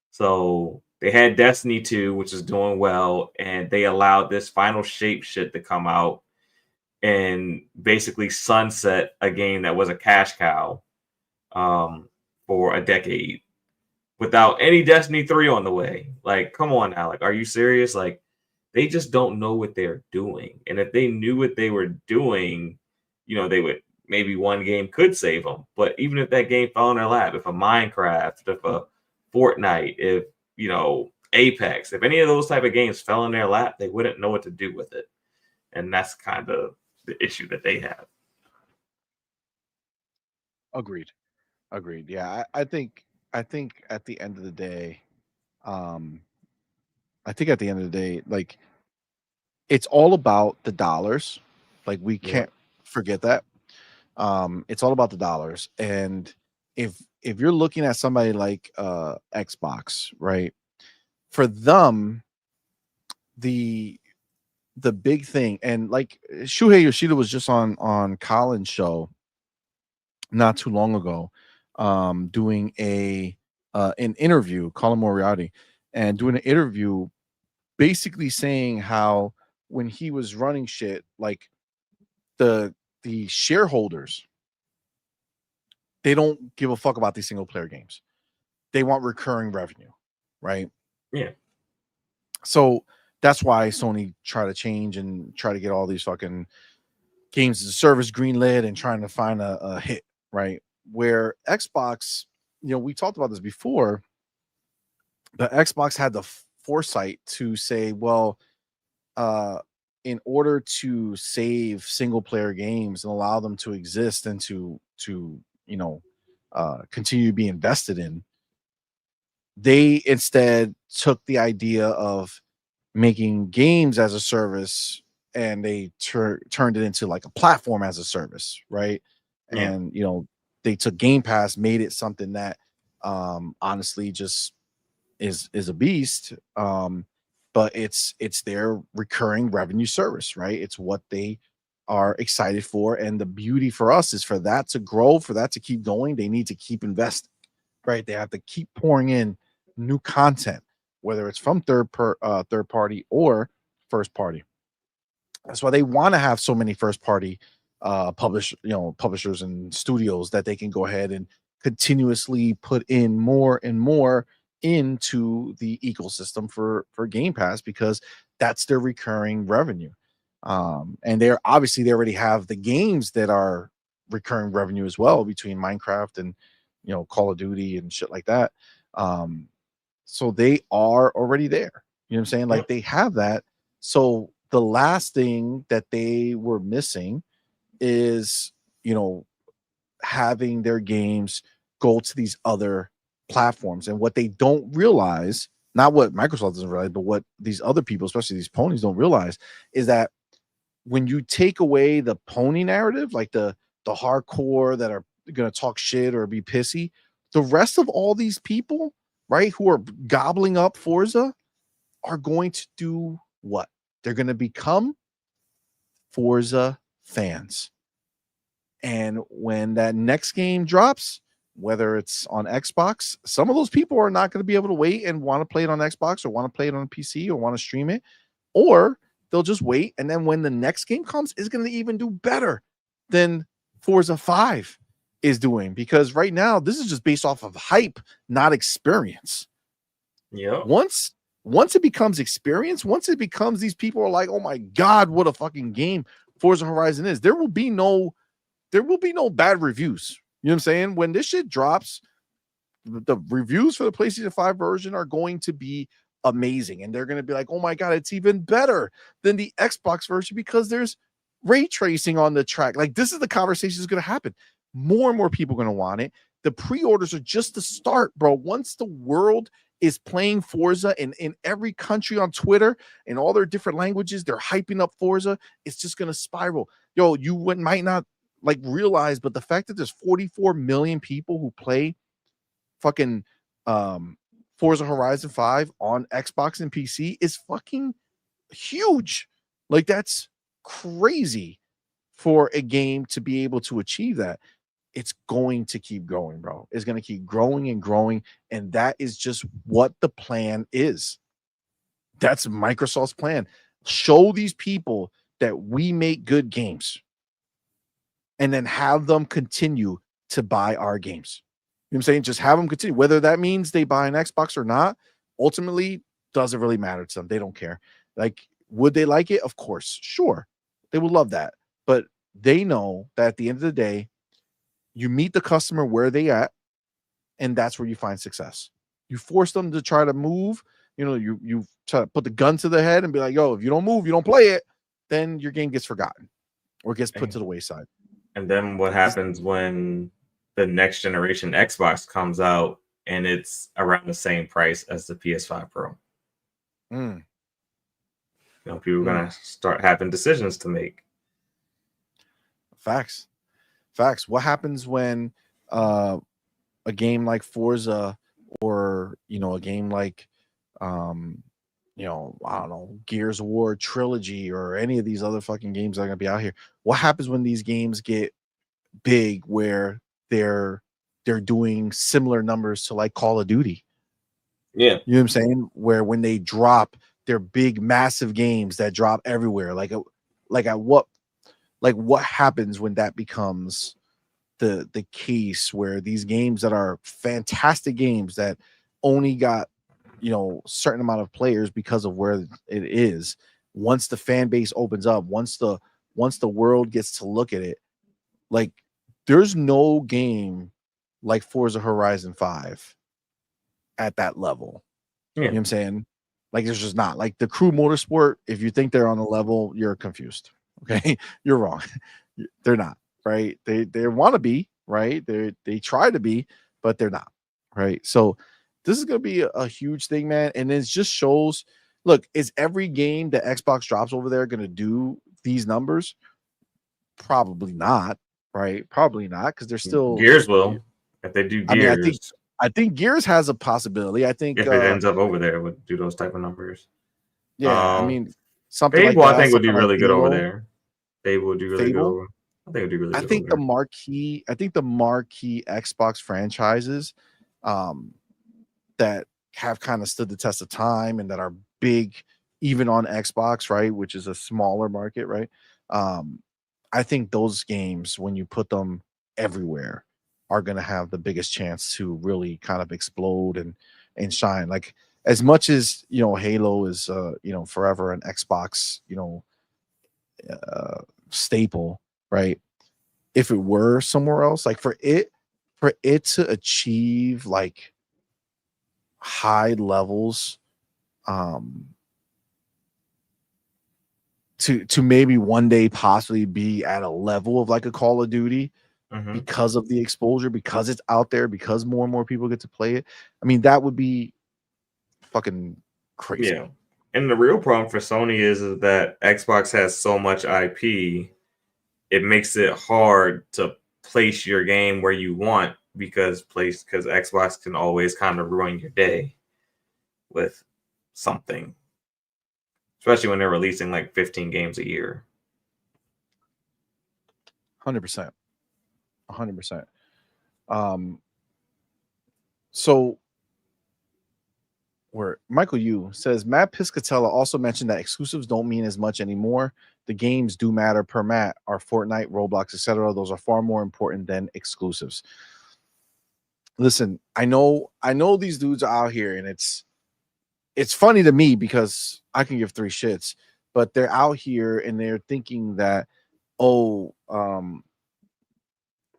So they had Destiny 2, which is doing well, and they allowed this Final Shape shit to come out and basically sunset a game that was a cash cow for a decade without any Destiny 3 on the way. Like, come on now. Like, are you serious? Like, they just don't know what they're doing. And if they knew what they were doing, they would, maybe one game could save them. But even if that game fell in their lap, if a Minecraft, if a Fortnite, if, Apex, if any of those type of games fell in their lap, they wouldn't know what to do with it. And that's kind of the issue that they have. Agreed. Yeah, I think at the end of the day, like it's all about the dollars. Like we can't forget that. It's all about the dollars. And if you're looking at somebody like Xbox, right? For them, the big thing, and like Shuhei Yoshida was just on Colin's show not too long ago, doing an interview, Colin Moriarty, and doing an interview basically saying how when he was running shit, like the shareholders, they don't give a fuck about these single player games. They want recurring revenue, right? Yeah. So that's why Sony try to change and try to get all these fucking games as a service greenlit and trying to find a hit, right? Where Xbox, we talked about this before, but Xbox had the foresight to say, well, in order to save single player games and allow them to exist and to continue to be invested in, they instead took the idea of making games as a service, and they turned it into like a platform as a service, right? Yeah. And they took Game Pass, made it something that honestly just is a beast. But it's their recurring revenue service, right? It's what they are excited for, and the beauty for us is for that to grow, for that to keep going, they need to keep investing, right? They have to keep pouring in new content, whether it's from third party or first party. That's why they want to have so many first party publishers and studios that they can go ahead and continuously put in more and more into the ecosystem for Game Pass, because that's their recurring revenue. And they're obviously they already have the games that are recurring revenue as well, between Minecraft and Call of Duty and shit like that. So they are already there. You know what I'm saying? Like, they have that. So the last thing that they were missing is, having their games go to these other platforms. And what they don't realize, not what Microsoft doesn't realize, but what these other people, especially these ponies, don't realize, is that when you take away the pony narrative, like the hardcore that are going to talk shit or be pissy, the rest of all these people, right, who are gobbling up Forza, are going to do what? They're going to become Forza fans. And when that next game drops, whether it's on Xbox, some of those people are not going to be able to wait and want to play it on Xbox, or want to play it on PC, or want to stream it, or they'll just wait. And then when the next game comes, it's going to even do better than Forza 5 is doing, because right now this is just based off of hype, not experience. Yeah. Once it becomes experience, once it becomes these people are like, oh my God, what a fucking game Forza Horizon is, there will be no bad reviews. You know what I'm saying? When this shit drops, the reviews for the PlayStation 5 version are going to be amazing. And they're going to be like, oh my God, it's even better than the Xbox version because there's ray tracing on the track. Like, this is the conversation that's going to happen. More and more people are going to want it. The pre-orders are just the start, bro. Once the world is playing Forza in every country on Twitter, in all their different languages, they're hyping up Forza, it's just going to spiral. Yo, you might not like realize, but the fact that there's 44 million people who play fucking Forza Horizon 5 on Xbox and PC is fucking huge. Like, that's crazy for a game to be able to achieve that. It's going to keep going, bro. It's going to keep growing and growing, and that is just what the plan is. That's Microsoft's plan. Show these people that we make good games, and then have them continue to buy our games. You know what I'm saying? Just have them continue. Whether that means they buy an Xbox or not, ultimately doesn't really matter to them. They don't care. Like, would they like it? Of course. Sure. They would love that. But they know that at the end of the day, you meet the customer where they at, and that's where you find success. You force them to try to move, you try to put the gun to their head and be like, yo, if you don't move, you don't play it, then your game gets forgotten or gets put to the wayside. And then what happens when the next generation Xbox comes out and it's around the same price as the PS5 Pro? People are going to start having decisions to make. Facts. What happens when a game like Forza, or a game like I don't know, Gears of War Trilogy, or any of these other fucking games that are gonna be out here? What happens when these games get big, where they're doing similar numbers to like Call of Duty? Yeah. You know what I'm saying? Where when they drop, they're big, massive games that drop everywhere. What happens when that becomes the case, where these games that are fantastic games that only got certain amount of players because of where it is, once the fan base opens up, once the world gets to look at it, like, there's no game like Forza Horizon 5 at that level. Yeah. You know what I'm saying? Like, there's just not. Like, the Crew Motorsport, if you think they're on the level, you're confused. Okay. You're wrong. They're not, right? They want to be, right? They try to be, but they're not, right? So This is going to be a huge thing, man. And it just shows, look, is every game that Xbox drops over there going to do these numbers? Probably not, right? Probably not, because they're still Gears will. If they do I mean, Gears, I think Gears has a possibility. I think if it ends up over there, it would do those type of numbers. yeah, I mean something Fable, like that. I think would do Something like really good over Halo, there. Fable would do really good Fable. over. I think it would do really I good think over I think the marquee Xbox franchises that have kind of stood the test of time and that are big even on Xbox, right, which is a smaller market, right? I think those games, when you put them everywhere, are going to have the biggest chance to really kind of explode and shine. Like, as much as Halo is forever an Xbox staple, right? If it were somewhere else, like for it to achieve like high levels, to maybe one day possibly be at a level of like a Call of Duty, there. because of the exposure, because it's out there, because more and more people get to play it. I mean, that would be fucking crazy. Yeah. And the real problem for Sony is that Xbox has so much IP, it makes it hard to place your game where you want because Xbox can always kind of ruin your day with something. Especially when they're releasing like 15 games a year. 100%. 100%. So where Michael Yu says Matt Piscatella also mentioned that exclusives don't mean as much anymore. The games do matter per Matt, are Fortnite, Roblox, etc. Those are far more important than exclusives. Listen, I know these dudes are out here, and it's funny to me because I can give three shits, but they're out here and they're thinking that,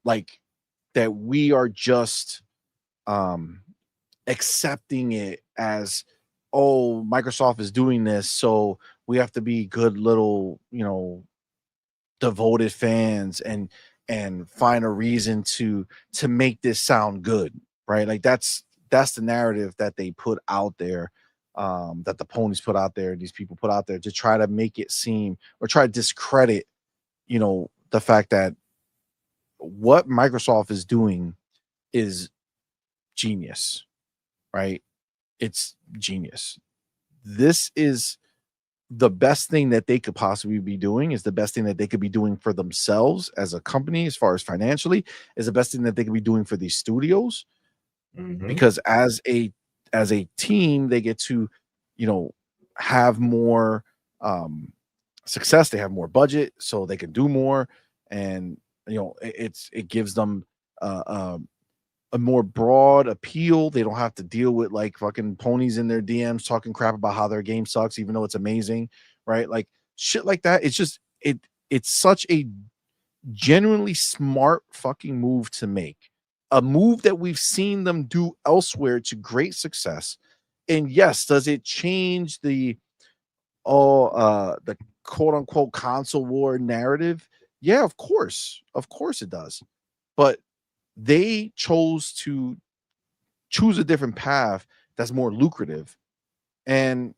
like that we are just accepting it as, Microsoft is doing this, so we have to be good little, devoted fans and find a reason to make this sound good, right? Like that's the narrative that they put out there, that the ponies put out there, these people put out there, to try to make it seem or try to discredit, the fact that what Microsoft is doing is genius, right? It's genius. This is the best thing that they could possibly be doing, is the best thing that they could be doing for themselves as a company, as far as financially, is the best thing that they could be doing for these studios. Because as a team, they get to, have more success, they have more budget, so they can do more, and it gives them a more broad appeal. They don't have to deal with like fucking ponies in their DMs talking crap about how their game sucks, even though it's amazing, right? Like shit like that. It's just it's such a genuinely smart fucking move to make. A move that we've seen them do elsewhere to great success. And yes, does it change the quote unquote console war narrative? Yeah, of course. Of course it does. But they chose to choose a different path that's more lucrative, and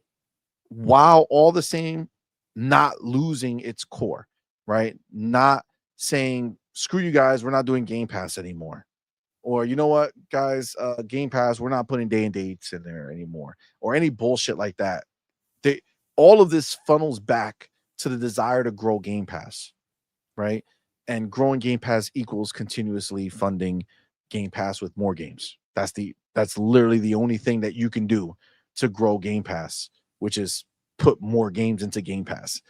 while all the same not losing its core, right? Not saying screw you guys, we're not doing Game Pass anymore, or you know what guys, Game Pass, we're not putting day and dates in there anymore, or any bullshit like that. They All of this funnels back to the desire to grow Game Pass, right? And growing Game Pass equals continuously funding Game Pass with more games. That's literally the only thing that you can do to grow Game Pass, which is put more games into Game Pass.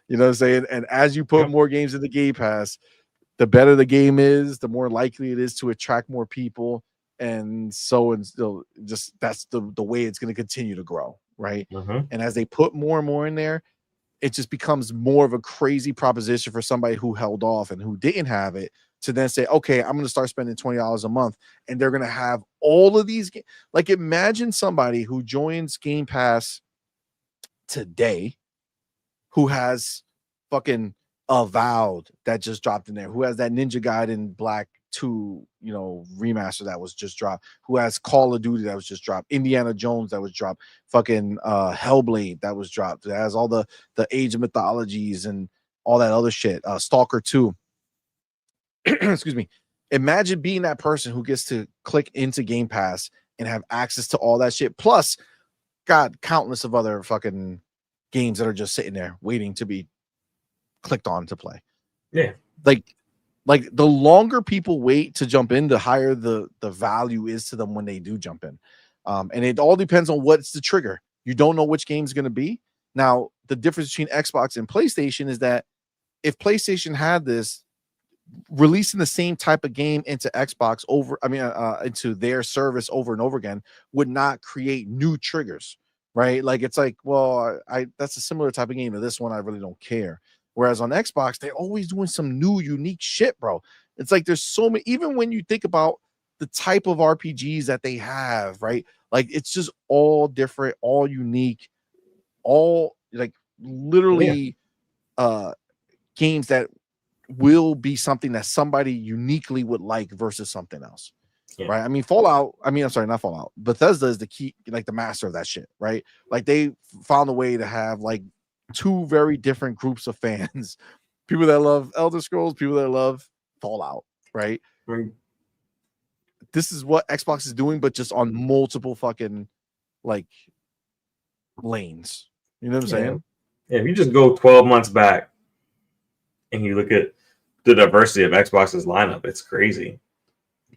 You know what I'm saying? And as you put more games into Game Pass, the better the game is, the more likely it is to attract more people. And so, and still, just that's the way it's going to continue to grow, right? And as they put more and more in there, it just becomes more of a crazy proposition for somebody who held off and who didn't have it to then say, okay, I'm going to start spending $20 a month, and they're going to have all of these. Like, imagine somebody who joins Game Pass today who has fucking Avowed that just dropped in there, who has that Ninja Gaiden Black 2, remaster that was just dropped, who has Call of Duty that was just dropped, Indiana Jones that was dropped, fucking Hellblade that was dropped, that has all the Age of Mythologies and all that other shit, Stalker 2. Excuse me. Imagine being that person who gets to click into Game Pass and have access to all that shit, plus countless of other fucking games that are just sitting there waiting to be clicked on to play. Yeah. Like the longer people wait to jump in, the higher the value is to them when they do jump in. And it all depends on what's the trigger. You don't know which game is going to be. Now, the difference between Xbox and PlayStation is that if PlayStation had this, releasing the same type of game into Xbox into their service over and over again would not create new triggers, right? Like it's like, well, that's a similar type of game to this one. I really don't care. Whereas on Xbox, they're always doing some new, unique shit, bro. It's like there's so many, even when you think about the type of RPGs that they have, right? Like it's just all different, all unique, all like literally games that will be something that somebody uniquely would like versus something else. Right? I mean, not Fallout. Bethesda is the key, like the master of that shit, right? Like they found a way to have like 2 very different groups of fans. People that love Elder Scrolls, people that love Fallout, right? This is what Xbox is doing, but just on multiple fucking like lanes. You know what I'm saying? Yeah, if you just go 12 months back and you look at the diversity of Xbox's lineup, it's crazy.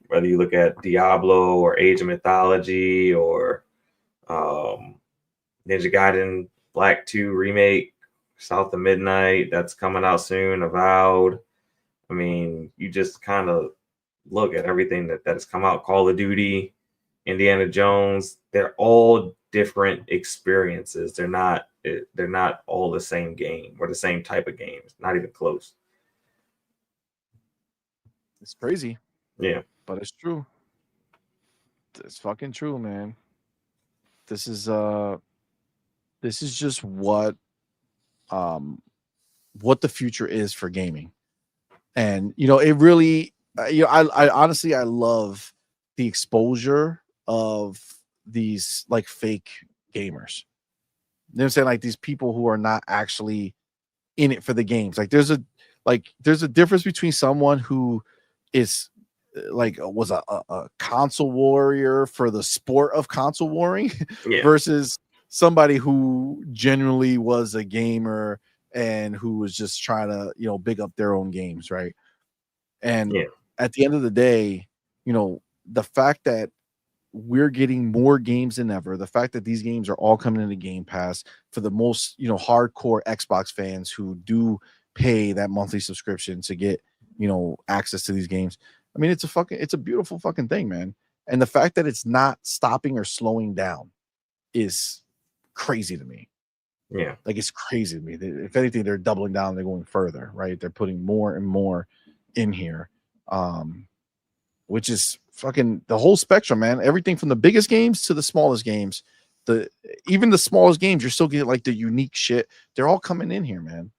Whether you look at Diablo or Age of Mythology or Ninja Gaiden Black 2 remake, South of Midnight, that's coming out soon, Avowed. I mean, you just kind of look at everything that has come out. Call of Duty, Indiana Jones, they're all different experiences. They're not all the same game or the same type of games. Not even close. It's crazy. Yeah. But it's true. It's fucking true, man. This is just what the future is for gaming. And it really I honestly I love the exposure of these like fake gamers. You know what I'm saying? Like these people who are not actually in it for the games. Like there's a difference between someone who is like was a console warrior for the sport of console warring versus somebody who genuinely was a gamer and who was just trying to big up their own games, right? And at the end of the day, the fact that we're getting more games than ever, the fact that these games are all coming into Game Pass for the most hardcore Xbox fans who do pay that monthly subscription to get access to these games. I mean, it's a beautiful fucking thing, man. And the fact that it's not stopping or slowing down is crazy to me. Yeah. Like it's crazy to me. If anything, they're doubling down, they're going further, right? They're putting more and more in here. Which is fucking the whole spectrum, man. Everything from the biggest games to the smallest games. Even the smallest games, you're still getting like the unique shit. They're all coming in here, man.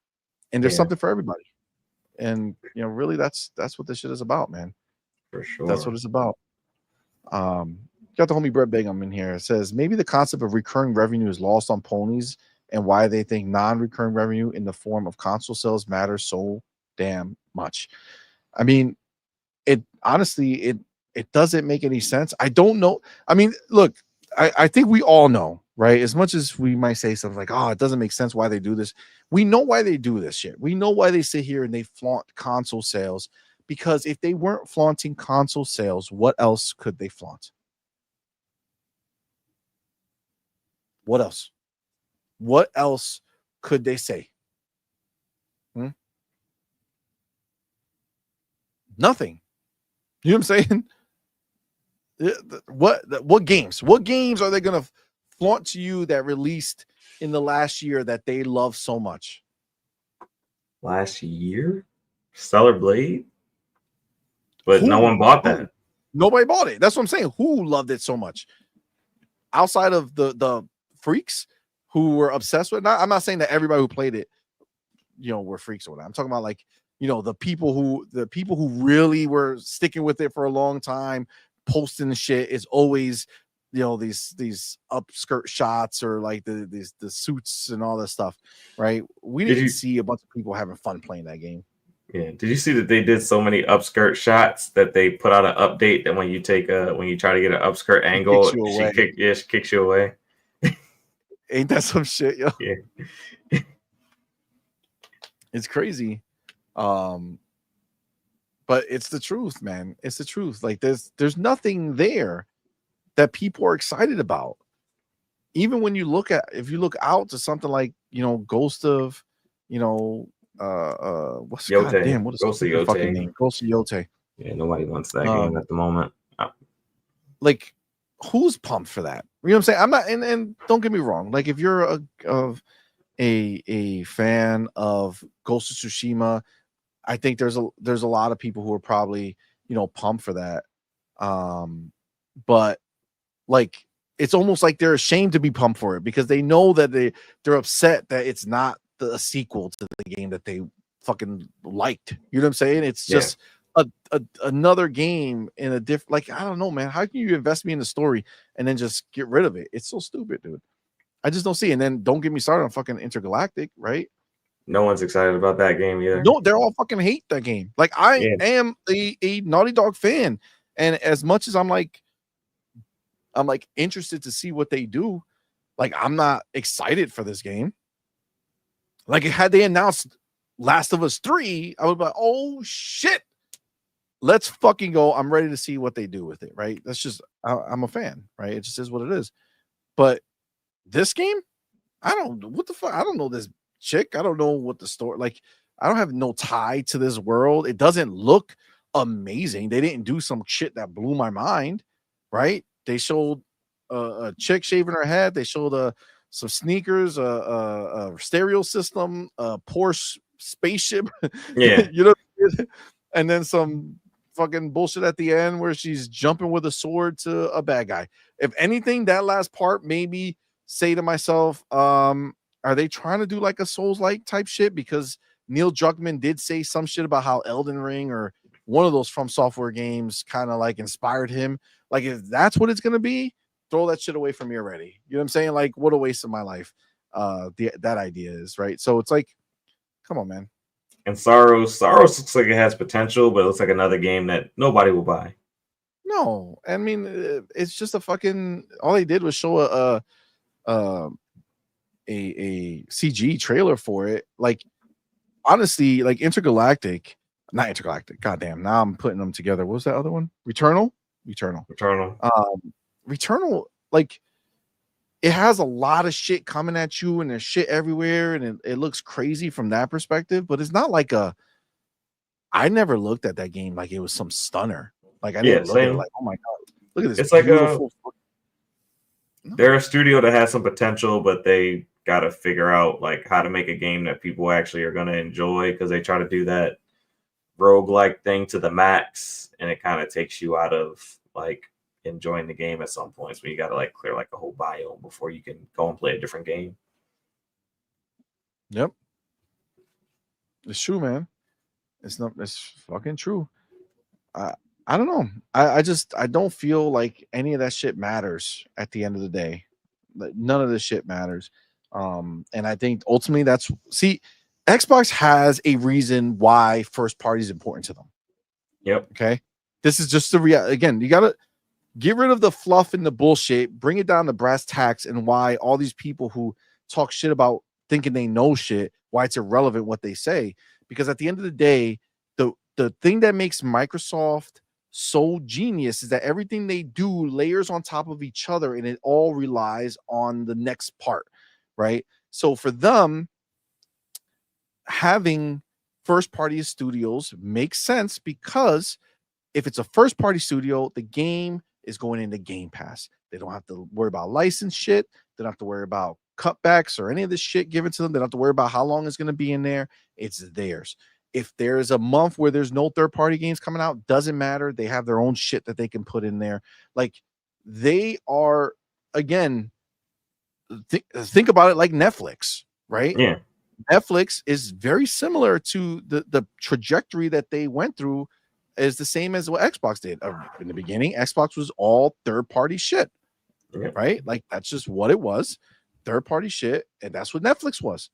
And there's something for everybody. And really that's what this shit is about, man. For sure. That's what it's about. Got the homie Brett Bingham in here. It says maybe the concept of recurring revenue is lost on ponies and why they think non-recurring revenue in the form of console sales matters so damn much. I mean, it honestly doesn't make any sense. I don't know. I mean, look, I think we all know, right? As much as we might say something like, oh, it doesn't make sense why they do this. We know why they do this shit. We know why they sit here and they flaunt console sales. Because if they weren't flaunting console sales, what else could they flaunt? What else? What else could they say? Nothing. You know what I'm saying? What games? What games are they going to flaunt to you that released in the last year that they love so much? Last year? Stellar Blade? But no one bought that. Nobody bought it. That's what I'm saying. Who loved it so much? Outside of the freaks who were obsessed with it. I'm not saying that everybody who played it, were freaks or whatever. I'm talking about like, you know, the people who really were sticking with it for a long time, posting the shit is always, you know, these upskirt shots or like the suits and all this stuff, right? We Did didn't you see a bunch of people having fun playing that game. Yeah. Did you see that they did so many upskirt shots that they put out an update that when you try to get an upskirt angle, Kicks you she away. kicks you away. Ain't that some shit, yo? Yeah. It's crazy. But it's the truth, man. It's the truth. Like there's nothing there that people are excited about. Even when you look at, if you look out to something like, you know, Ghost of, you know, what's Yote. goddamn, what is Ghost of the fucking Yote. name? Ghost of Yote. Yeah, nobody wants that game at the moment. Like, who's pumped for that? You know what I'm saying? I'm not, and don't get me wrong. Like, if you're a fan of Ghost of Tsushima, I think there's a lot of people who are probably, you know, pumped for that. But like, it's almost like they're ashamed to be pumped for it because they know that they're upset that it's not a sequel to the game that they fucking liked. You know what I'm saying? It's just another game in a different, like, I don't know, man. How can you invest me in the story and then just get rid of it? It's so stupid, dude. I just don't see it. And then don't get me started on fucking Intergalactic, right? No one's excited about that game either. No, they're all fucking hate that game. Like, I am a Naughty Dog fan, and as much as I'm like interested to see what they do, like, I'm not excited for this game. Like, had they announced Last of Us 3, I would be like, oh shit, let's fucking go. I'm ready to see what they do with it, right? That's just, I'm a fan, right? It just is what it is. But this game, I don't, what the fuck? I don't know this chick. I don't know what the story, like, I don't have no tie to this world. It doesn't look amazing. They didn't do some shit that blew my mind, right? They showed a chick shaving her head. They showed some sneakers, a stereo system, a Porsche spaceship. Yeah. You know, and then some fucking bullshit at the end where she's jumping with a sword to a bad guy. If anything, that last part made me say to myself, are they trying to do like a Souls-like type shit? Because Neil Druckmann did say some shit about how Elden Ring or one of those From Software games kind of like inspired him. Like, if that's what it's gonna be, throw that shit away from me already. You know what I'm saying? Like, what a waste of my life. That idea is, right. So it's like, come on, man. And Soros looks like it has potential, but it looks like another game that nobody will buy. No, I mean, it's just a fucking. All they did was show a CG trailer for it. Like, honestly, like not Intergalactic. Goddamn, now I'm putting them together. What was that other one? Returnal. Returnal, like, it has a lot of shit coming at you and there's shit everywhere and it looks crazy from that perspective, but it's not like I never looked at that game like it was some stunner. Like, I never looked at it like, oh my god, look at this. It's like beautiful. They're a studio that has some potential, but they got to figure out like how to make a game that people actually are going to enjoy, because they try to do that roguelike thing to the max and it kind of takes you out of like enjoying the game at some points where you got to like clear like a whole biome before you can go and play a different game. Yep. It's true, man. It's fucking true. I don't know. I don't feel like any of that shit matters at the end of the day. Like, none of this shit matters. And I think ultimately Xbox has a reason why first party is important to them. Yep. Okay. This is just the reality. Again, you gotta get rid of the fluff and the bullshit, bring it down to brass tacks, and why all these people who talk shit about thinking they know shit, why it's irrelevant what they say. Because at the end of the day, the thing that makes Microsoft so genius is that everything they do layers on top of each other and it all relies on the next part, right? So for them, having first party studios makes sense, because if it's a first party studio, the game is going into Game Pass. They don't have to worry about license shit. They don't have to worry about cutbacks or any of this shit given to them. They don't have to worry about how long it's going to be in there. It's theirs. If there's a month where there's no third party games coming out, doesn't matter. They have their own shit that they can put in there. Like, they are, again, think about it like Netflix, right? Yeah. Netflix is very similar to the trajectory that they went through is the same as what Xbox did. In the beginning, Xbox was all third-party shit, right? Like that's just what it was, third-party shit, and that's what Netflix was.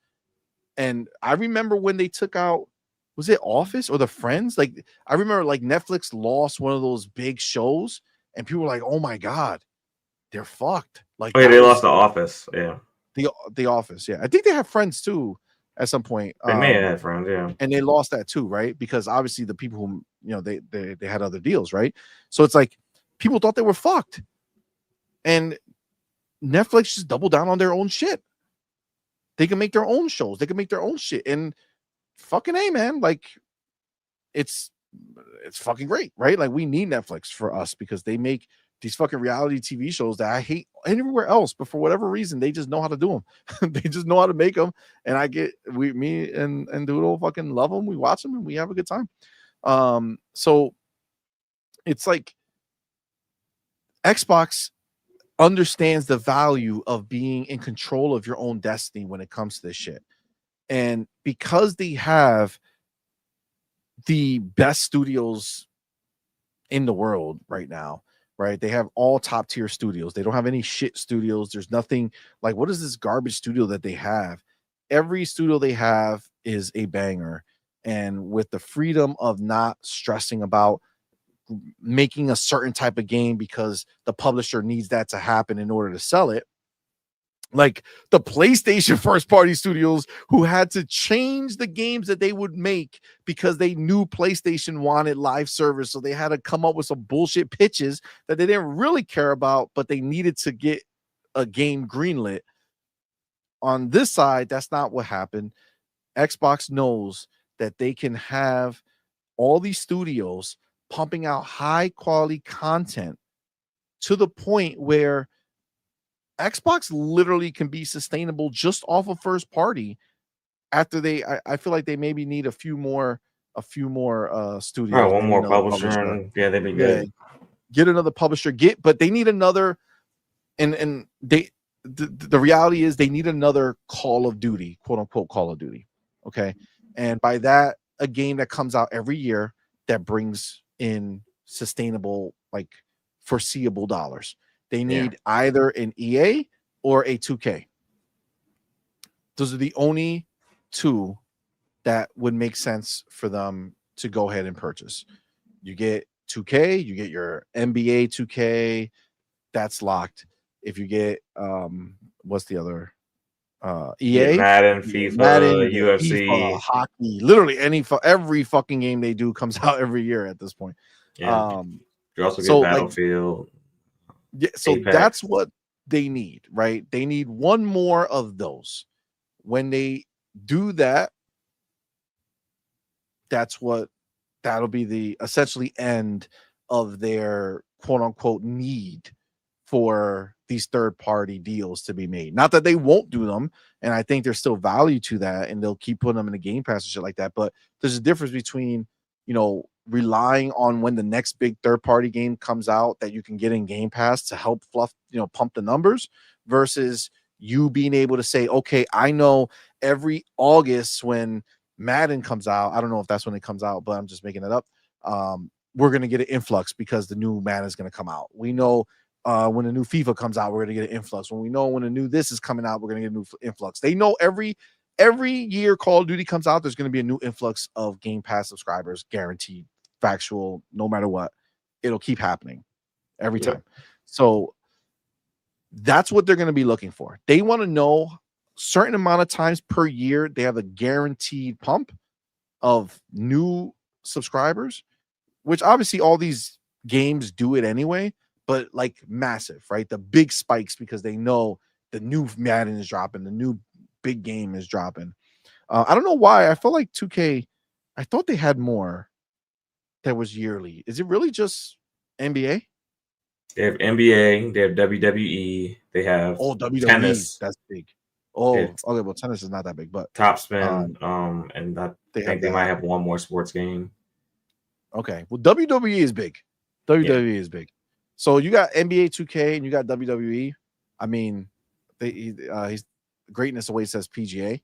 And I remember when they took out, was it Office or The Friends? Like I remember like Netflix lost one of those big shows, and people were like, "Oh my god, they're fucked." Like Oh, yeah, they lost The Office. Yeah, the Office. Yeah, I think they have Friends too at some point. they may have had Friends. Yeah, and they lost that too, right? Because obviously the people who they had other deals, right? So it's like people thought they were fucked, and Netflix just doubled down on their own shit. They can make their own shows, they can make their own shit, and fucking A, man, like it's fucking great, right? Like we need Netflix for us because they make these fucking reality TV shows that I hate anywhere else, but for whatever reason, they just know how to do them. They just know how to make them, and me and Doodle fucking love them. We watch them and we have a good time. So it's like Xbox understands the value of being in control of your own destiny when it comes to this shit. And because they have the best studios in the world right now, right? They have all top tier studios. They don't have any shit studios. There's nothing like, what is this garbage studio that they have? Every studio they have is a banger. And with the freedom of not stressing about making a certain type of game because the publisher needs that to happen in order to sell it, like the PlayStation first party studios who had to change the games that they would make because they knew PlayStation wanted live service. So they had to come up with some bullshit pitches that they didn't really care about, but they needed to get a game greenlit. On this side, that's not what happened. Xbox knows that they can have all these studios pumping out high quality content to the point where Xbox literally can be sustainable just off of first party after I feel like they maybe need a few more studios. one Maybe more another publisher, and yeah, they'd be good. Get another publisher, but they need another, and the reality is they need another Call of Duty, quote unquote Call of Duty. Okay. And by that, a game that comes out every year that brings in sustainable, like foreseeable dollars. They need either an EA or a 2K. Those are the only two that would make sense for them to go ahead and purchase. You get 2K, you get your NBA 2K, that's locked. If you get what's the other EA, Madden, FIFA, UFC, FIFA, hockey, literally every fucking game they do comes out every year at this point. Yeah. You also get Battlefield. Yeah, so Apex. That's what they need, right? They need one more of those. When they do that, that'll be the essentially end of their quote unquote need for these third party deals to be made. Not that they won't do them, and I think there's still value to that, and they'll keep putting them in the Game Pass and shit like that. But there's a difference between, relying on when the next big third party game comes out that you can get in Game Pass to help pump the numbers, versus you being able to say, okay, I know every August when Madden comes out, I don't know if that's when it comes out, but I'm just making it up. We're going to get an influx because the new Madden is going to come out. We know when the new FIFA comes out, we're going to get an influx. When we know when the new this is coming out, we're going to get a new influx. They know every year Call of Duty comes out, there's going to be a new influx of Game Pass subscribers, guaranteed, factual, no matter what. It'll keep happening every time. So that's what they're going to be looking for. They want to know certain amount of times per year they have a guaranteed pump of new subscribers, which obviously all these games do it anyway, but like massive, right? The big spikes because they know the new Madden is dropping, the new big game is dropping. I don't know why. I feel like 2K, I thought they had more that was yearly. Is it really just NBA? They have NBA, they have WWE, they have WWE, tennis. That's big. Okay, well, tennis is not that big, but Top Spin, and I think they might have one more sports game. Okay, well, WWE is big. WWE is big. So you got NBA 2K and you got WWE. I mean, he's greatness awaits as PGA.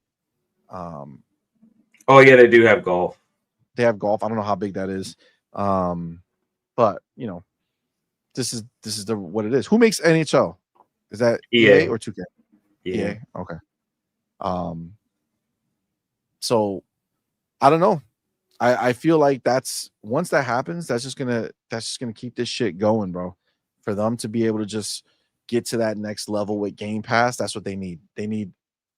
Oh yeah, they do have golf. They have golf. I don't know how big that is, but you know, this is what it is. Who makes NHL? Is that EA or 2K? EA. Okay. So I don't know. I feel like that's once that happens, that's just gonna keep this shit going, bro. For them to be able to just get to that next level with Game Pass, that's what they need. They need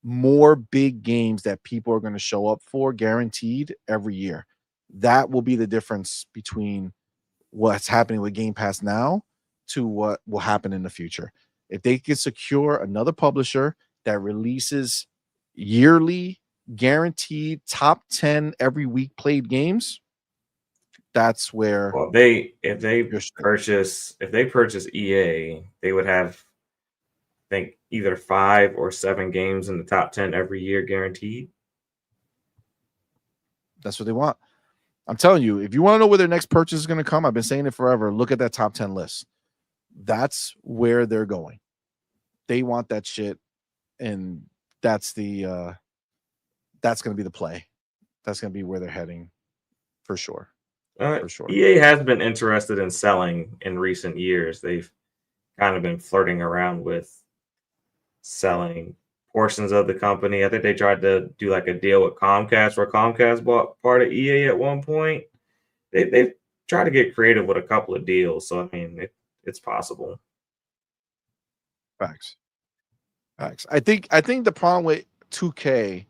more big games that people are going to show up for, guaranteed every year. That will be the difference between what's happening with Game Pass now to what will happen in the future. If they could secure another publisher that releases yearly guaranteed top 10 every week played games, that's where Well, if they purchase EA, they would have, I think, either 5 or 7 games in the top 10 every year guaranteed. That's what they want. I'm telling you, if you want to know where their next purchase is going to come, I've been saying it forever. Look at that top 10 list. That's where they're going. They want that shit, and that's the that's going to be the play. That's going to be where they're heading for sure. For sure. EA has been interested in selling in recent years. They've kind of been flirting around with selling portions of the company. I think they tried to do like a deal with Comcast, where Comcast bought part of EA at one point. They've tried to get creative with a couple of deals. So, I mean, it's possible. Facts. I think the problem with 2K,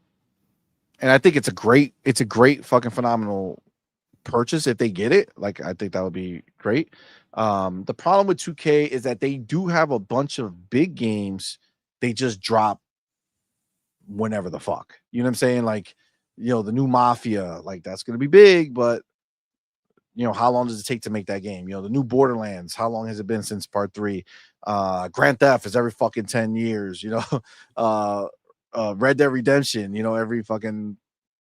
and I think it's a great fucking phenomenal purchase if they get it. Like, I think that would be great. The problem with 2K is that they do have a bunch of big games they just drop whenever the fuck. You know what I'm saying? Like, you know, the new Mafia, like that's gonna be big, but you know, how long does it take to make that game? You know, the new Borderlands, how long has it been since part 3? Grand Theft is every fucking 10 years, you know. Red Dead Redemption, you know, every fucking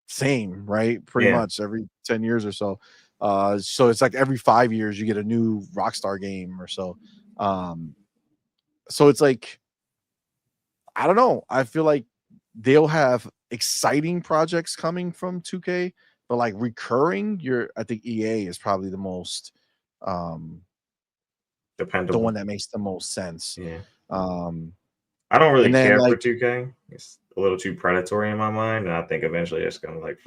same, right? Pretty much every 10 years or so. So it's like every 5 years you get a new Rockstar game or so. So it's like, I don't know. I feel like they'll have exciting projects coming from 2K, but like recurring, I think EA is probably the most dependable, the one that makes the most sense. Yeah. I don't really care for 2K. It's a little too predatory in my mind, and I think eventually it's gonna like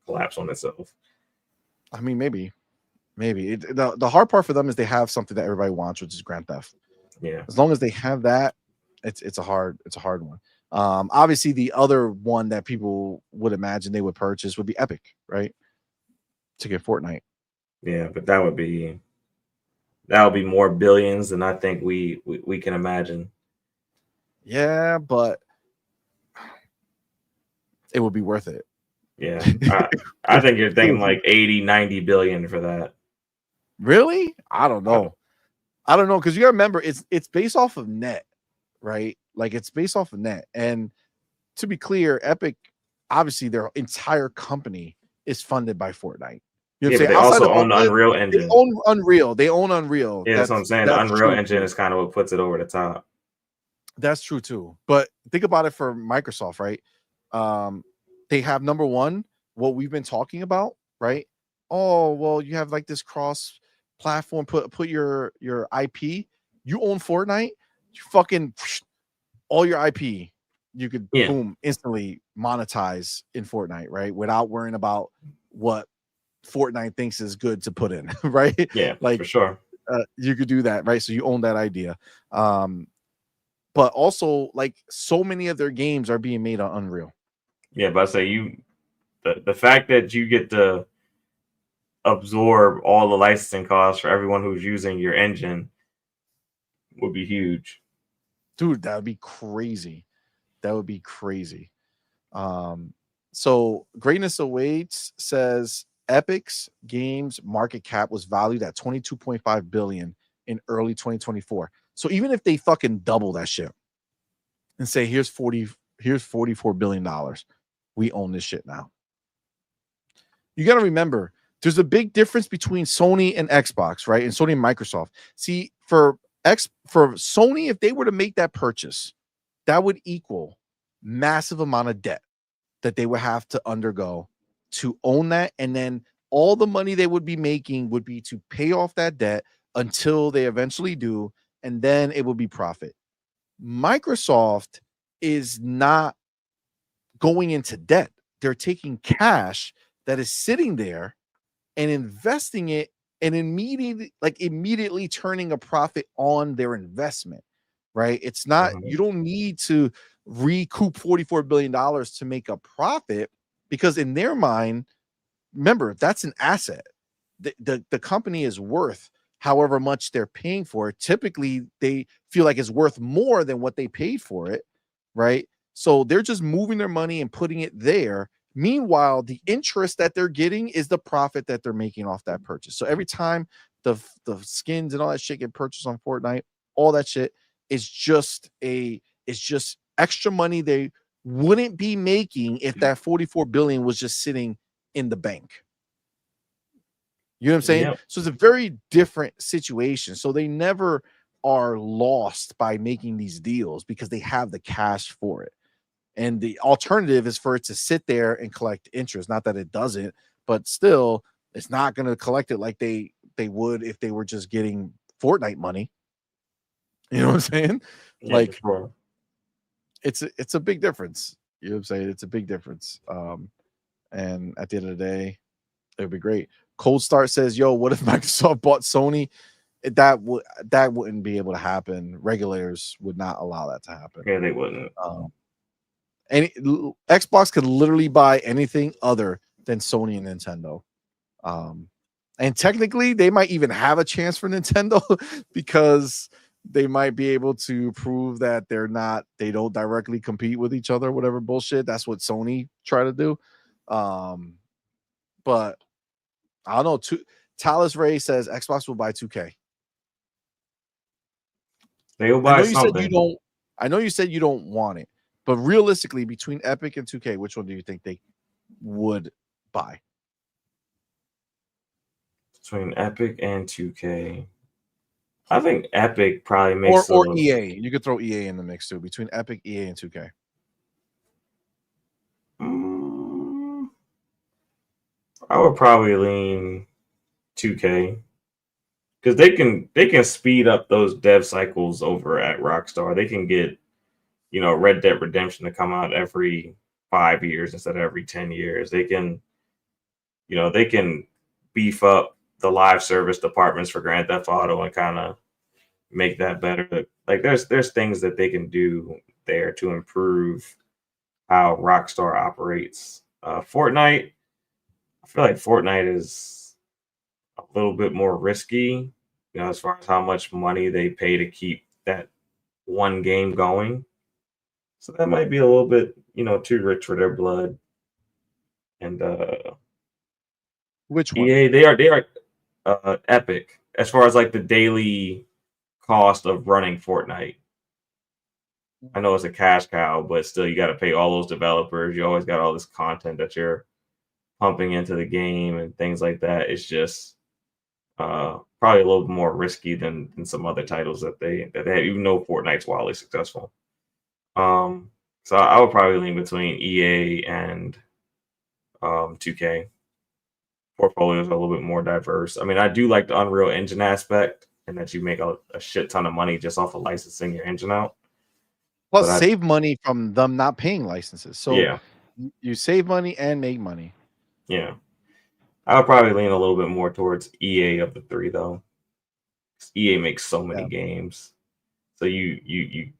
collapse on itself. I mean, maybe. The hard part for them is they have something that everybody wants, which is Grand Theft. Yeah. As long as they have that, it's a hard one. Obviously, the other one that people would imagine they would purchase would be Epic, right? To get Fortnite. Yeah, but that would be more billions than I think we can imagine. Yeah, but it would be worth it. Yeah. I think you're thinking like 80, 90 billion for that. Really? I don't know. Because you gotta remember it's based off of net, right? Like it's based off of net. And to be clear, Epic, obviously their entire company is funded by Fortnite. You know what I'm saying? They also own the Unreal Engine. They own Unreal. Yeah, that's what I'm saying. The Unreal Engine is kind of what puts it over the top. That's true too. But think about it for Microsoft, right? They have number one, what we've been talking about, right? Oh, well, you have like this cross platform, put your IP. You own Fortnite, you fucking all your IP, you could boom instantly monetize in Fortnite, right? Without worrying about what Fortnite thinks is good to put in, right? Yeah, like for sure. You could do that, right? So you own that idea. But also, like, so many of their games are being made on Unreal. Yeah, but I say the fact that you get to absorb all the licensing costs for everyone who's using your engine would be huge. Dude, that would be crazy. So Greatness Awaits says Epic's games market cap was valued at 22.5 billion in early 2024. So even if they fucking double that shit and say here's 44 billion dollars, we own this shit now. You got to remember, there's a big difference between Sony and Xbox, right? And Sony and Microsoft. See, for Sony, if they were to make that purchase, that would equal massive amount of debt. that they would have to undergo to own that, and then all the money they would be making would be to pay off that debt until they eventually do, and then it will be profit. Microsoft is not going into debt. They're taking cash that is sitting there and investing it and immediately turning a profit on their investment, right? It's not, you don't need to recoup $44 billion to make a profit, because in their mind, remember, that's an asset. The company is worth however much they're paying for it. Typically, they feel like it's worth more than what they paid for it, right? So they're just moving their money and putting it there. Meanwhile, the interest that they're getting is the profit that they're making off that purchase. So every time the skins and all that shit get purchased on Fortnite, all that shit is just extra money they wouldn't be making if that 44 billion was just sitting in the bank. You know what I'm saying? Yep. So it's a very different situation. So they never are lost by making these deals because they have the cash for it. And the alternative is for it to sit there and collect interest. Not that it doesn't, but still, it's not going to collect it like they would if they were just getting Fortnite money. You know what I'm saying? Yeah, Like, sure. it's a big difference. You know what I'm saying? It's a big difference. And at the end of the day, it would be great. Cold Start says, "Yo, what if Microsoft bought Sony?" That wouldn't be able to happen. Regulators would not allow that to happen. Yeah, they wouldn't. Xbox could literally buy anything other than Sony and Nintendo. And technically, they might even have a chance for Nintendo because they might be able to prove that they don't directly compete with each other, whatever bullshit. That's what Sony try to do. But I don't know. Talis Ray says Xbox will buy 2K. They will buy something. I know you said you don't want it, but realistically, between Epic and 2K, which one do you think they would buy? Between Epic and 2K, I think Epic probably makes or EA. You could throw EA in the mix too. Between Epic, EA, and 2K. I would probably lean 2K because they can speed up those dev cycles over at Rockstar. They can get, Red Dead Redemption to come out every 5 years instead of every 10 years. They can, they can beef up the live service departments for Grand Theft Auto and kind of make that better. Like there's things that they can do there to improve how Rockstar operates. Fortnite, I feel like Fortnite is a little bit more risky, as far as how much money they pay to keep that one game going. So that might be a little bit, too rich for their blood. And which one? EA, they are Epic as far as like the daily cost of running Fortnite. I know it's a cash cow, but still you got to pay all those developers. You always got all this content that you're pumping into the game and things like that. It's just probably a little bit more risky than some other titles that they have, even though Fortnite's wildly successful. So I would probably lean between EA and 2K. Portfolios are a little bit more diverse. I mean, I do like the Unreal Engine aspect and that you make a shit ton of money just off of licensing your engine out. Plus, save money from them not paying licenses. So yeah, you save money and make money. Yeah, I would probably lean a little bit more towards EA of the three, though. EA makes so many games, so you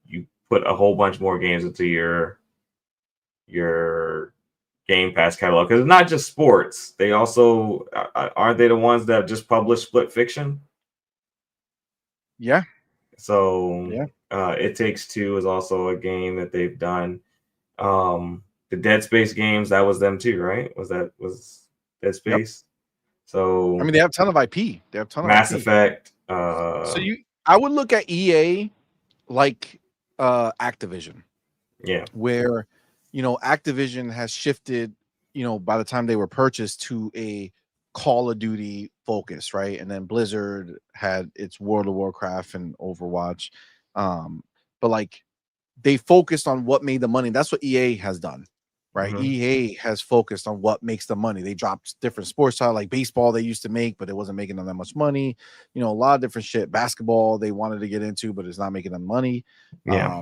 put a whole bunch more games into your Game Pass catalog, because it's not just sports. They also aren't they the ones that just publish Split Fiction? Yeah. So It Takes Two is also a game that they've done. The Dead Space games, that was them too, right? Was Dead Space? Yep. So I mean, they have a ton of IP. They have a ton of Mass IP. Effect. I would look at EA like Activision. Yeah. Where, Activision has shifted, by the time they were purchased, to a Call of Duty focus, right? And then Blizzard had its World of Warcraft and Overwatch. But like they focused on what made the money. That's what EA has done. right? Mhm. EA has focused on what makes the money. They dropped different sports titles like baseball they used to make, but it wasn't making them that much money. You know, a lot of different shit. Basketball they wanted to get into, but it's not making them money. Yeah.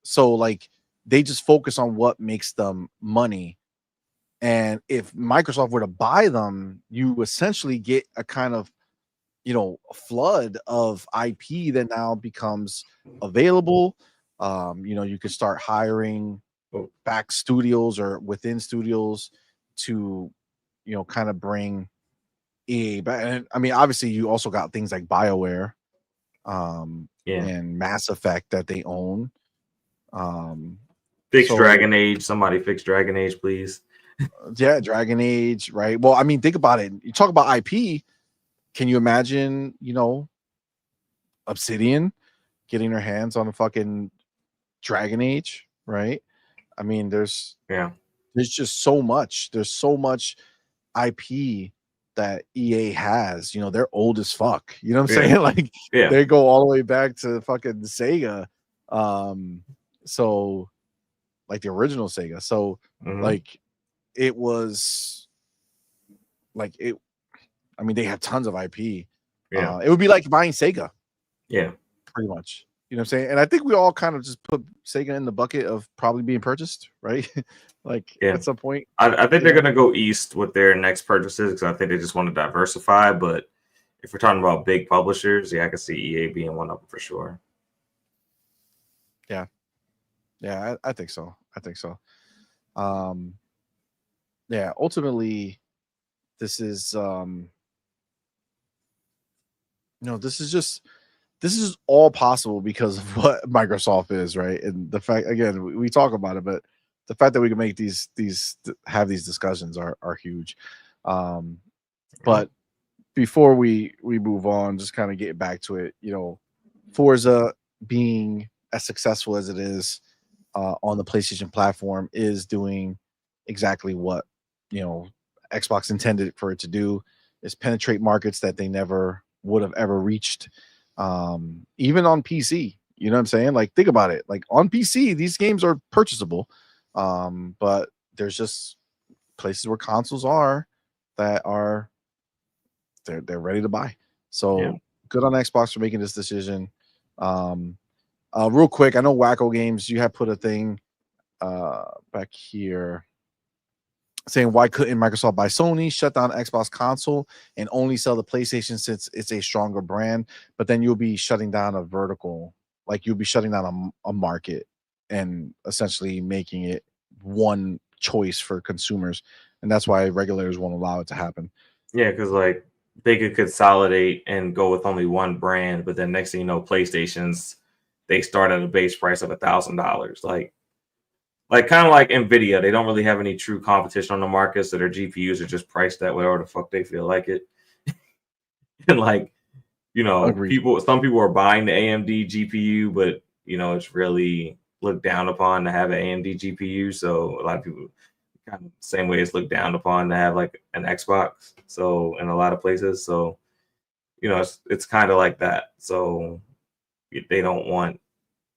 So like they just focus on what makes them money. And if Microsoft were to buy them, you essentially get a kind of, you know, flood of IP that now becomes available. You know, you could start hiring Oh. back studios or within studios to, you know, kind of bring EA back. And I mean, obviously, you also got things like BioWare Yeah. and Mass Effect that they own. Fix So Dragon Age. Somebody fix Dragon Age, please. yeah, Dragon Age, right? Well, I mean, think about it. You talk about IP. Can you imagine, you know, Obsidian getting their hands on a fucking Dragon Age, right? I mean, Yeah. there's just so much. There's so much IP that EA has. You know, they're old as fuck. You know what I'm Yeah. saying? Like Yeah. they go all the way back to fucking Sega. So like the original Sega. So Mhm. like it was like it. I mean, they have tons of IP. Yeah. It would be like buying Sega, Yeah. pretty much. You know what I'm saying? And I think we all kind of just put Sega in the bucket of probably being purchased, right? Like Yeah. at some point. I think you they're know? gonna go east with their next purchases because I think they just want to diversify. But if we're talking about big publishers, yeah, I can see EA being one of them for sure. Yeah, I think so. I think so. Um, yeah, ultimately, this is you know, this is all possible because of what Microsoft is, right? And the fact again, we talk about it, but the fact that we can make have these discussions are huge. But before we move on, just kind of get back to it, you know, Forza being as successful as it is on the PlayStation platform is doing exactly what, you know, Xbox intended for it to do, is penetrate markets that they never would have ever reached, even on PC. You know what I'm saying? Like think about it. Like on PC, these games are purchasable, but there's just places where consoles are that are they're ready to buy. Yeah. So good on Xbox for making this decision. Um, real quick, I know Wacko Games, you have put a thing back here saying why couldn't Microsoft buy Sony, shut down Xbox console, and only sell the PlayStation since it's a stronger brand? But then you'll be shutting down a vertical, like you'll be shutting down a market and essentially making it one choice for consumers, and that's why regulators won't allow it to happen. Yeah, because like they could consolidate and go with only one brand, but then next thing you know, PlayStations they start at a base price of $1,000. Like kind of like Nvidia, they don't really have any true competition on the market, so their GPUs are just priced that way, or the fuck they feel like it. And like you know, Agreed. some people are buying the AMD GPU, but you know, it's really looked down upon to have an AMD GPU. So a lot of people kind of the same way it's looked down upon to have like an Xbox. So in a lot of places, so you know, it's kind of like that. So they don't want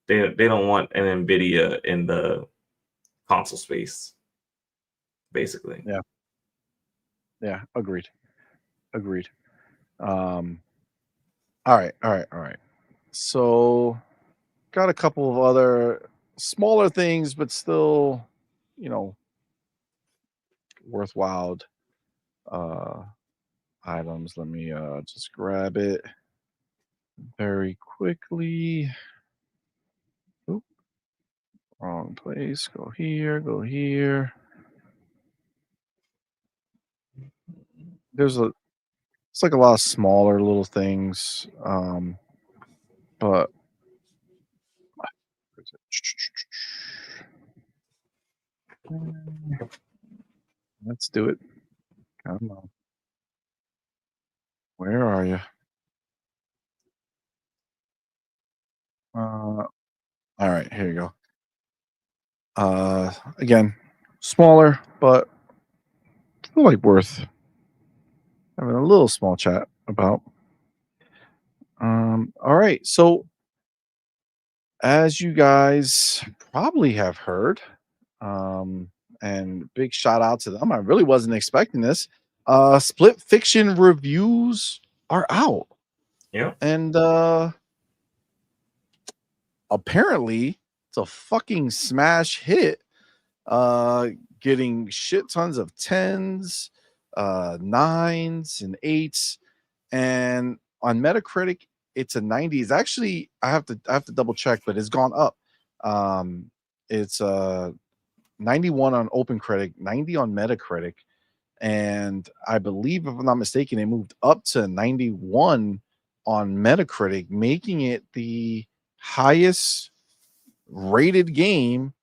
they don't want an Nvidia in the console space, basically. Yeah. Yeah, agreed. Um, all right. So got a couple of other smaller things, but still, you know, worthwhile uh items. Let me just grab it very quickly. Oop, wrong place. Go here, go here. There's a it's like a lot of smaller little things. But let's do it. Come on. Where are you? All right, here you go. Again, smaller, but still like worth having a little small chat about. All right, so as you guys probably have heard, um, and big shout out to them. I really wasn't expecting this. Split Fiction reviews are out. Yeah. And apparently it's a fucking smash hit. Getting shit tons of 10s, 9s, and 8s. And on Metacritic, it's a 90. It's actually I have to double check, but it's gone up. It's 91 on OpenCritic, 90 on Metacritic, and I believe, if I'm not mistaken, it moved up to 91 on Metacritic, making it the highest rated game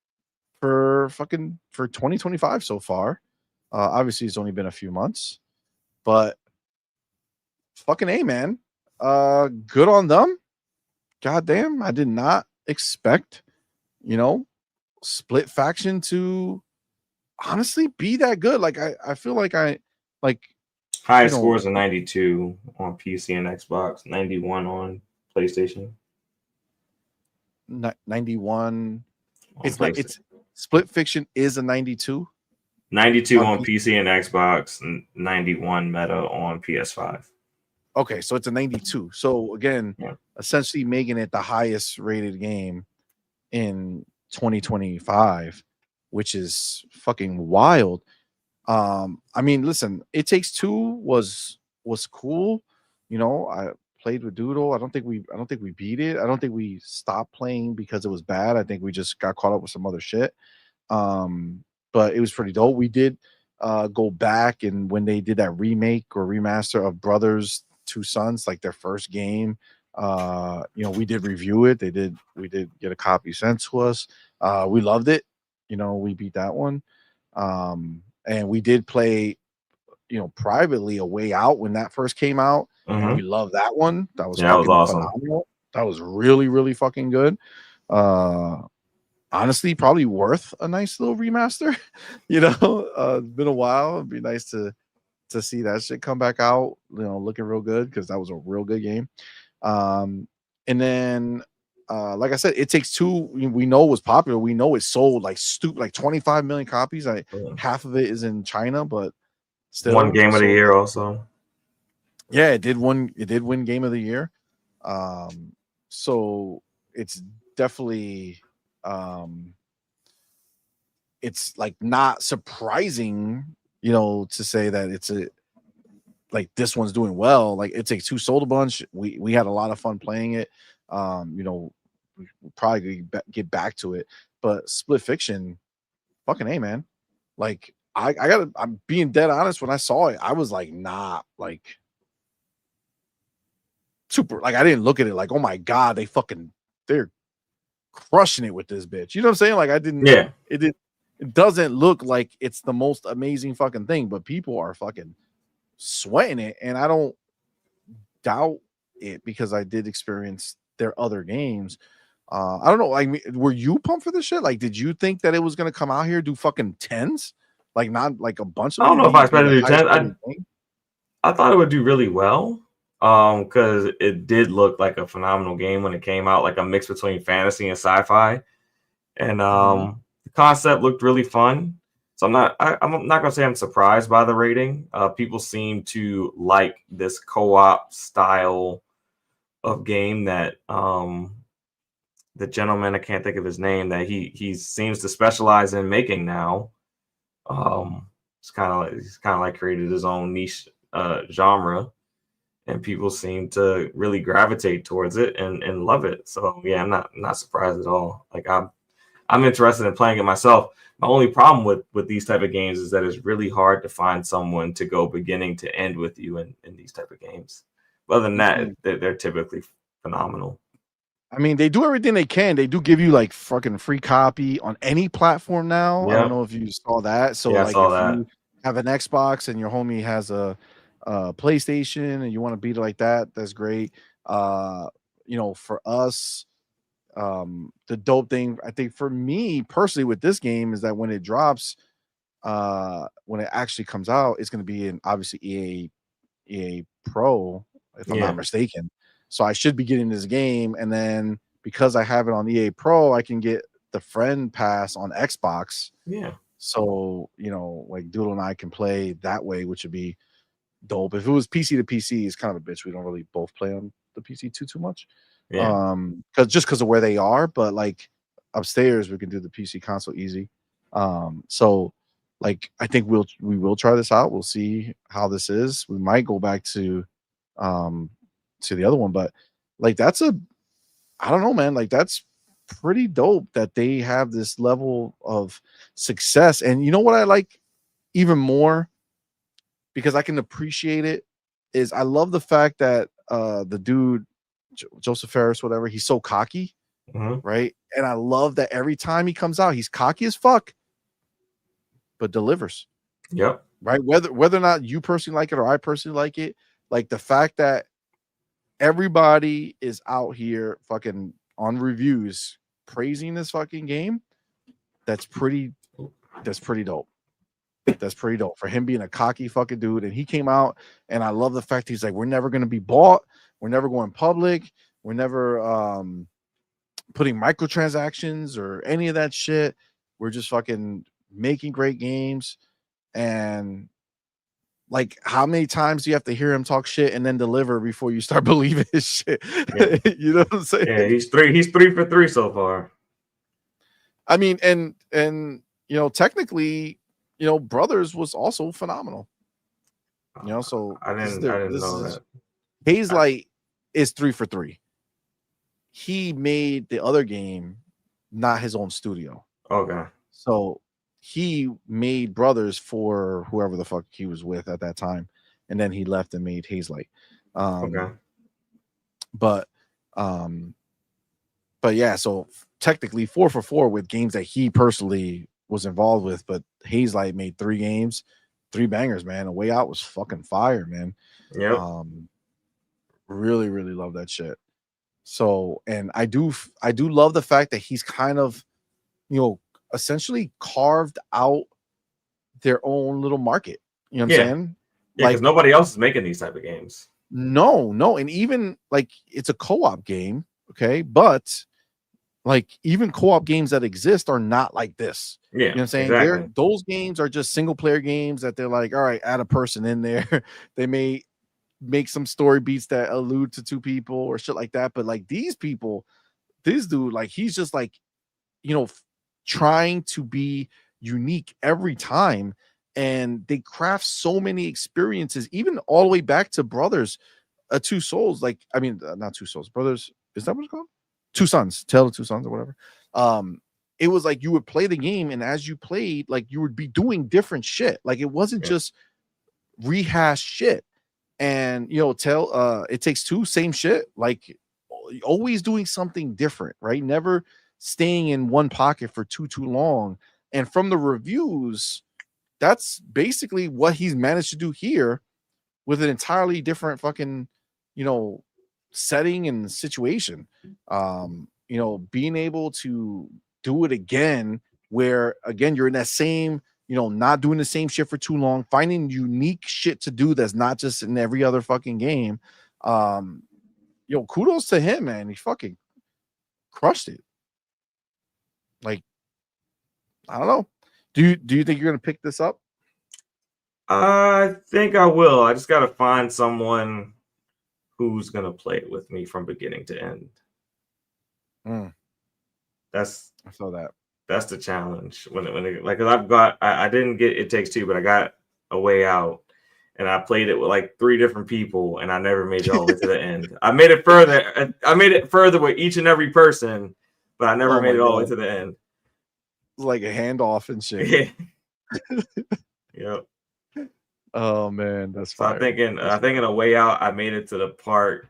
for 2025 so far. Obviously, it's only been a few months, but fucking A, man. Good on them. Goddamn, I did not expect, Split Faction to honestly be that good. Like I feel like Highest score is a 92 on PC and Xbox, 91 on PlayStation. 91. It's Split Fiction is a 92. 92 on PC and Xbox, and 91 meta on PS5. Okay, so it's a 92. So again, essentially making it the highest rated game in 2025, which is fucking wild. I mean, listen, It Takes Two was cool. I played with Doodle. I don't think we beat it. I don't think we stopped playing because it was bad. I think we just got caught up with some other shit. But it was pretty dope. We did go back, and when they did that remake or remaster of Brothers Two Sons, like their first game, we did review it. We did get a copy sent to us. We loved it. We beat that one. And we did play, privately A Way Out when that first came out. And we loved that one. That was fucking awesome. Phenomenal. That was really, really fucking good. Honestly, probably worth a nice little remaster. It's been a while. It'd be nice to see that shit come back out, looking real good, because that was a real good game. And then like I said, It Takes Two, we know it was popular. We know it sold like 25 million copies. Half of it is in China, but still one game of the year also. Yeah, it did win game of the year. So it's definitely it's like not surprising, to say that it's like this one's doing well. Like It Takes Two sold a bunch. We had a lot of fun playing it. We'll probably get back to it, but Split Fiction, fucking A, man. Like I'm being dead honest. When I saw it, I was like, not like super. Like I didn't look at it like, oh my god, they're crushing it with this bitch. You know what I'm saying? Like I didn't. Yeah. It doesn't look like it's the most amazing fucking thing, but people are fucking sweating it, and I don't doubt it because I did experience their other games. I don't know. Like, were you pumped for this shit? Like, did you think that it was gonna come out here do fucking 10s? Like, not like a bunch of. I don't know if I expected to do 10. I thought it would do really well. Because it did look like a phenomenal game when it came out, like a mix between fantasy and sci-fi, and the concept looked really fun. So I'm not gonna say I'm surprised by the rating. People seem to like this co-op style of game that the gentleman, I can't think of his name, that he seems to specialize in making now. He's kind of like created his own niche genre. And people seem to really gravitate towards it and love it. So yeah, I'm not surprised at all. Like I'm interested in playing it myself. My only problem with these type of games is that it's really hard to find someone to go beginning to end with you in these type of games. Other than that, they're typically phenomenal. I mean, they do everything they can. They do give you like fucking free copy on any platform now. Yeah. I don't know if you saw that. So like, if you have an Xbox and your homie has a PlayStation and you want to beat it like that, that's great. For us, the dope thing, I think for me personally with this game, is that when it drops, when it actually comes out, it's going to be in obviously EA Pro, if I'm not mistaken. So I should be getting this game, and then because I have it on EA Pro, I can get the friend pass on Xbox. Yeah. So, like Doodle and I can play that way, which would be dope. If it was PC to PC, it's kind of a bitch. We don't really both play on the PC too much. Yeah. Because of where they are, but like upstairs we can do the PC console easy. So like I think we will try this out. We'll see how this is. We might go back to the other one, but like I don't know, man. Like that's pretty dope that they have this level of success. And you know what I like even more, because I can appreciate it, is I love the fact that the dude Joseph Ferris, whatever, he's so cocky, right? And I love that every time he comes out, he's cocky as fuck, but delivers. Yep. Right? Whether or not you personally like it or I personally like it, like the fact that everybody is out here fucking on reviews praising this fucking game, that's pretty dope. That's pretty dope for him being a cocky fucking dude. And he came out, and I love the fact he's like, we're never going to be bought. We're never going public. We're never putting microtransactions or any of that shit. We're just fucking making great games. And like, how many times do you have to hear him talk shit and then deliver before you start believing his shit? Yeah. You know what I'm saying? Yeah, he's 3 for 3 so far. I mean, and technically, Brothers was also phenomenal. So I didn't know that. Hazelight is 3 for 3. He made the other game, not his own studio. Okay. So he made Brothers for whoever the fuck he was with at that time, and then he left and made Hazelight. Okay. But yeah, so technically 4 for 4 with games that he personally was involved with, but Hazelight made 3 games, 3 bangers, man. A Way Out was fucking fire, man. Yep. Really, really love that shit. So, and I do love the fact that he's kind of, essentially carved out their own little market. You know what I'm saying? Yeah, because nobody else is making these type of games. No, and even like it's a co-op game, okay, but like even co-op games that exist are not like this. Yeah, you know what I'm saying? Exactly. Those games are just single player games that they're like, all right, add a person in there. They may make some story beats that allude to 2 people or shit like that, but like this dude, like he's just like, trying to be unique every time, and they craft so many experiences, even all the way back to Brothers, Two Souls. Like, I mean, not Two Souls, Brothers. Is that what it's called? Two Sons, Tale of Two Sons, or whatever. It was like you would play the game, and as you played, like you would be doing different shit. Like it wasn't just rehash shit. And It Takes Two, same shit. Like always doing something different, right? Never staying in one pocket for too long. And from the reviews, that's basically what he's managed to do here, with an entirely different fucking setting and situation. Being able to do it again, where again you're in that same, not doing the same shit for too long, finding unique shit to do that's not just in every other fucking game. Kudos to him, man. He fucking crushed it. Like, I don't know. Do you think you're gonna pick this up? I think I will. I just gotta find someone who's gonna play it with me from beginning to end. I saw that. That's the challenge. When like, cause I didn't get It Takes Two, but I got A Way Out, and I played it with like 3 different people, and I never made it all the way to the end. I made it further with each and every person, but I never made it all the way to the end. Like a handoff and shit. Yeah. Yep. Oh man, that's fire. I think in A Way Out, I made it to the part.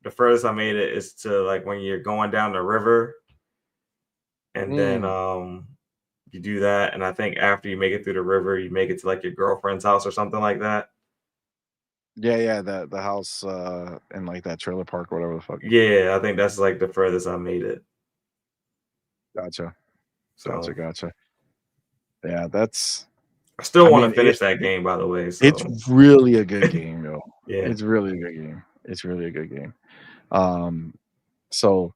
The furthest I made it is to like when you're going down the river, and then you do that, and I think after you make it through the river, you make it to like your girlfriend's house or something like that. Yeah, the house in like that trailer park or whatever the fuck. Yeah, I think that's like the furthest I made it. Gotcha. Gotcha. Yeah, that's. I still want to finish that game, by the way. So. It's really a good game, yo. Yeah, it's really a good game. So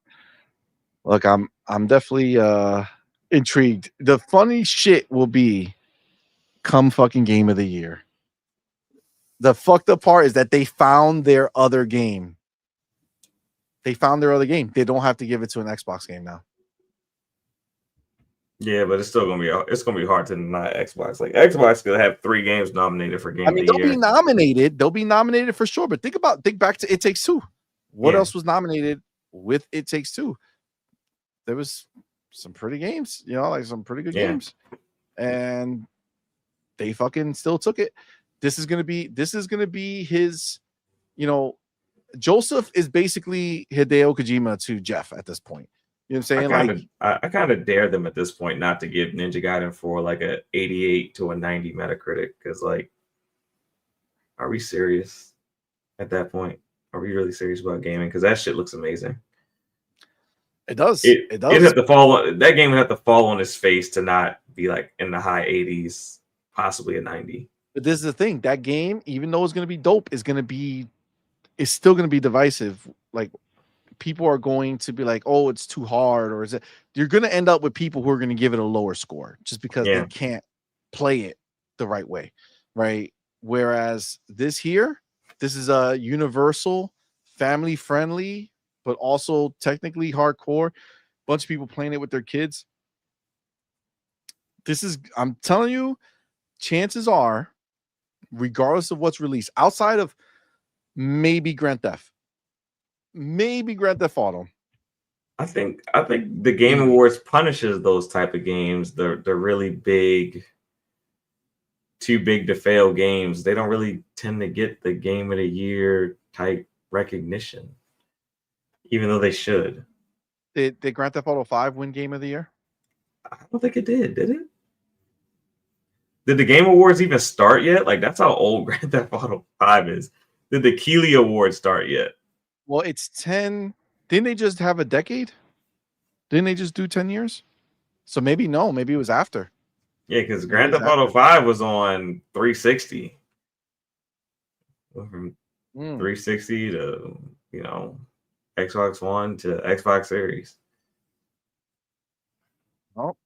look, I'm definitely intrigued. The funny shit will be come fucking game of the year. The fucked up part is that they found their other game. They found their other game. They don't have to give it to an Xbox game now. Yeah, but it's still gonna be hard to deny Xbox. Like Xbox could have 3 games nominated for Game of the they'll Year. be nominated. They'll be nominated for sure. But think back to It Takes Two. What else was nominated with It Takes Two? There was some pretty games, like some pretty good games, and they fucking still took it. This is gonna be his, Joseph is basically Hideo Kojima to Jeff at this point. You know what I'm saying? I kind of dare them at this point not to give Ninja Gaiden 4 like a 88 to a 90 Metacritic, because like, are we serious at that point? Are we really serious about gaming? Because that shit looks amazing. It does. It does. That game would have to fall on its face to not be like in the high 80s, possibly a 90. But this is the thing. That game, even though it's going to be dope, it's still going to be divisive. Like, people are going to be like, oh, it's too hard, or is it? You're going to end up with people who are going to give it a lower score just because they can't play it the right way, right? Whereas this is a universal, family friendly, but also technically hardcore. Bunch of people playing it with their kids. I'm telling you, chances are, regardless of what's released, outside of maybe Grand Theft Auto. I think the Game Awards punishes those type of games. The really big, too big to fail games. They don't really tend to get the Game of the Year type recognition, even though they should. Did Grand Theft Auto 5 win Game of the Year? I don't think it did it? Did the Game Awards even start yet? Like, that's how old Grand Theft Auto 5 is. Did the Keeley Awards start yet? Well, it's 10. Didn't they just have a decade? Didn't they just do 10 years? So maybe it was after. Yeah, because Grand Theft Auto 5 was on 360. From 360 to, Xbox One to Xbox Series. Well,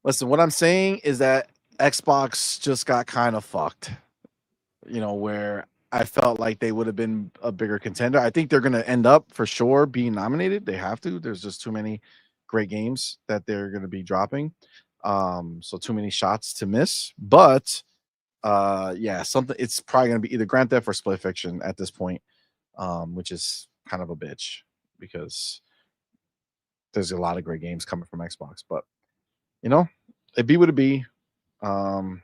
listen, what I'm saying is that Xbox just got kind of fucked, where I felt like they would have been a bigger contender. I think they're going to end up for sure being nominated. They have to. There's just too many great games that they're going to be dropping. So too many shots to miss. But it's probably going to be either Grand Theft or Split Fiction at this point, which is kind of a bitch because there's a lot of great games coming from Xbox. But it be what it be. Fuck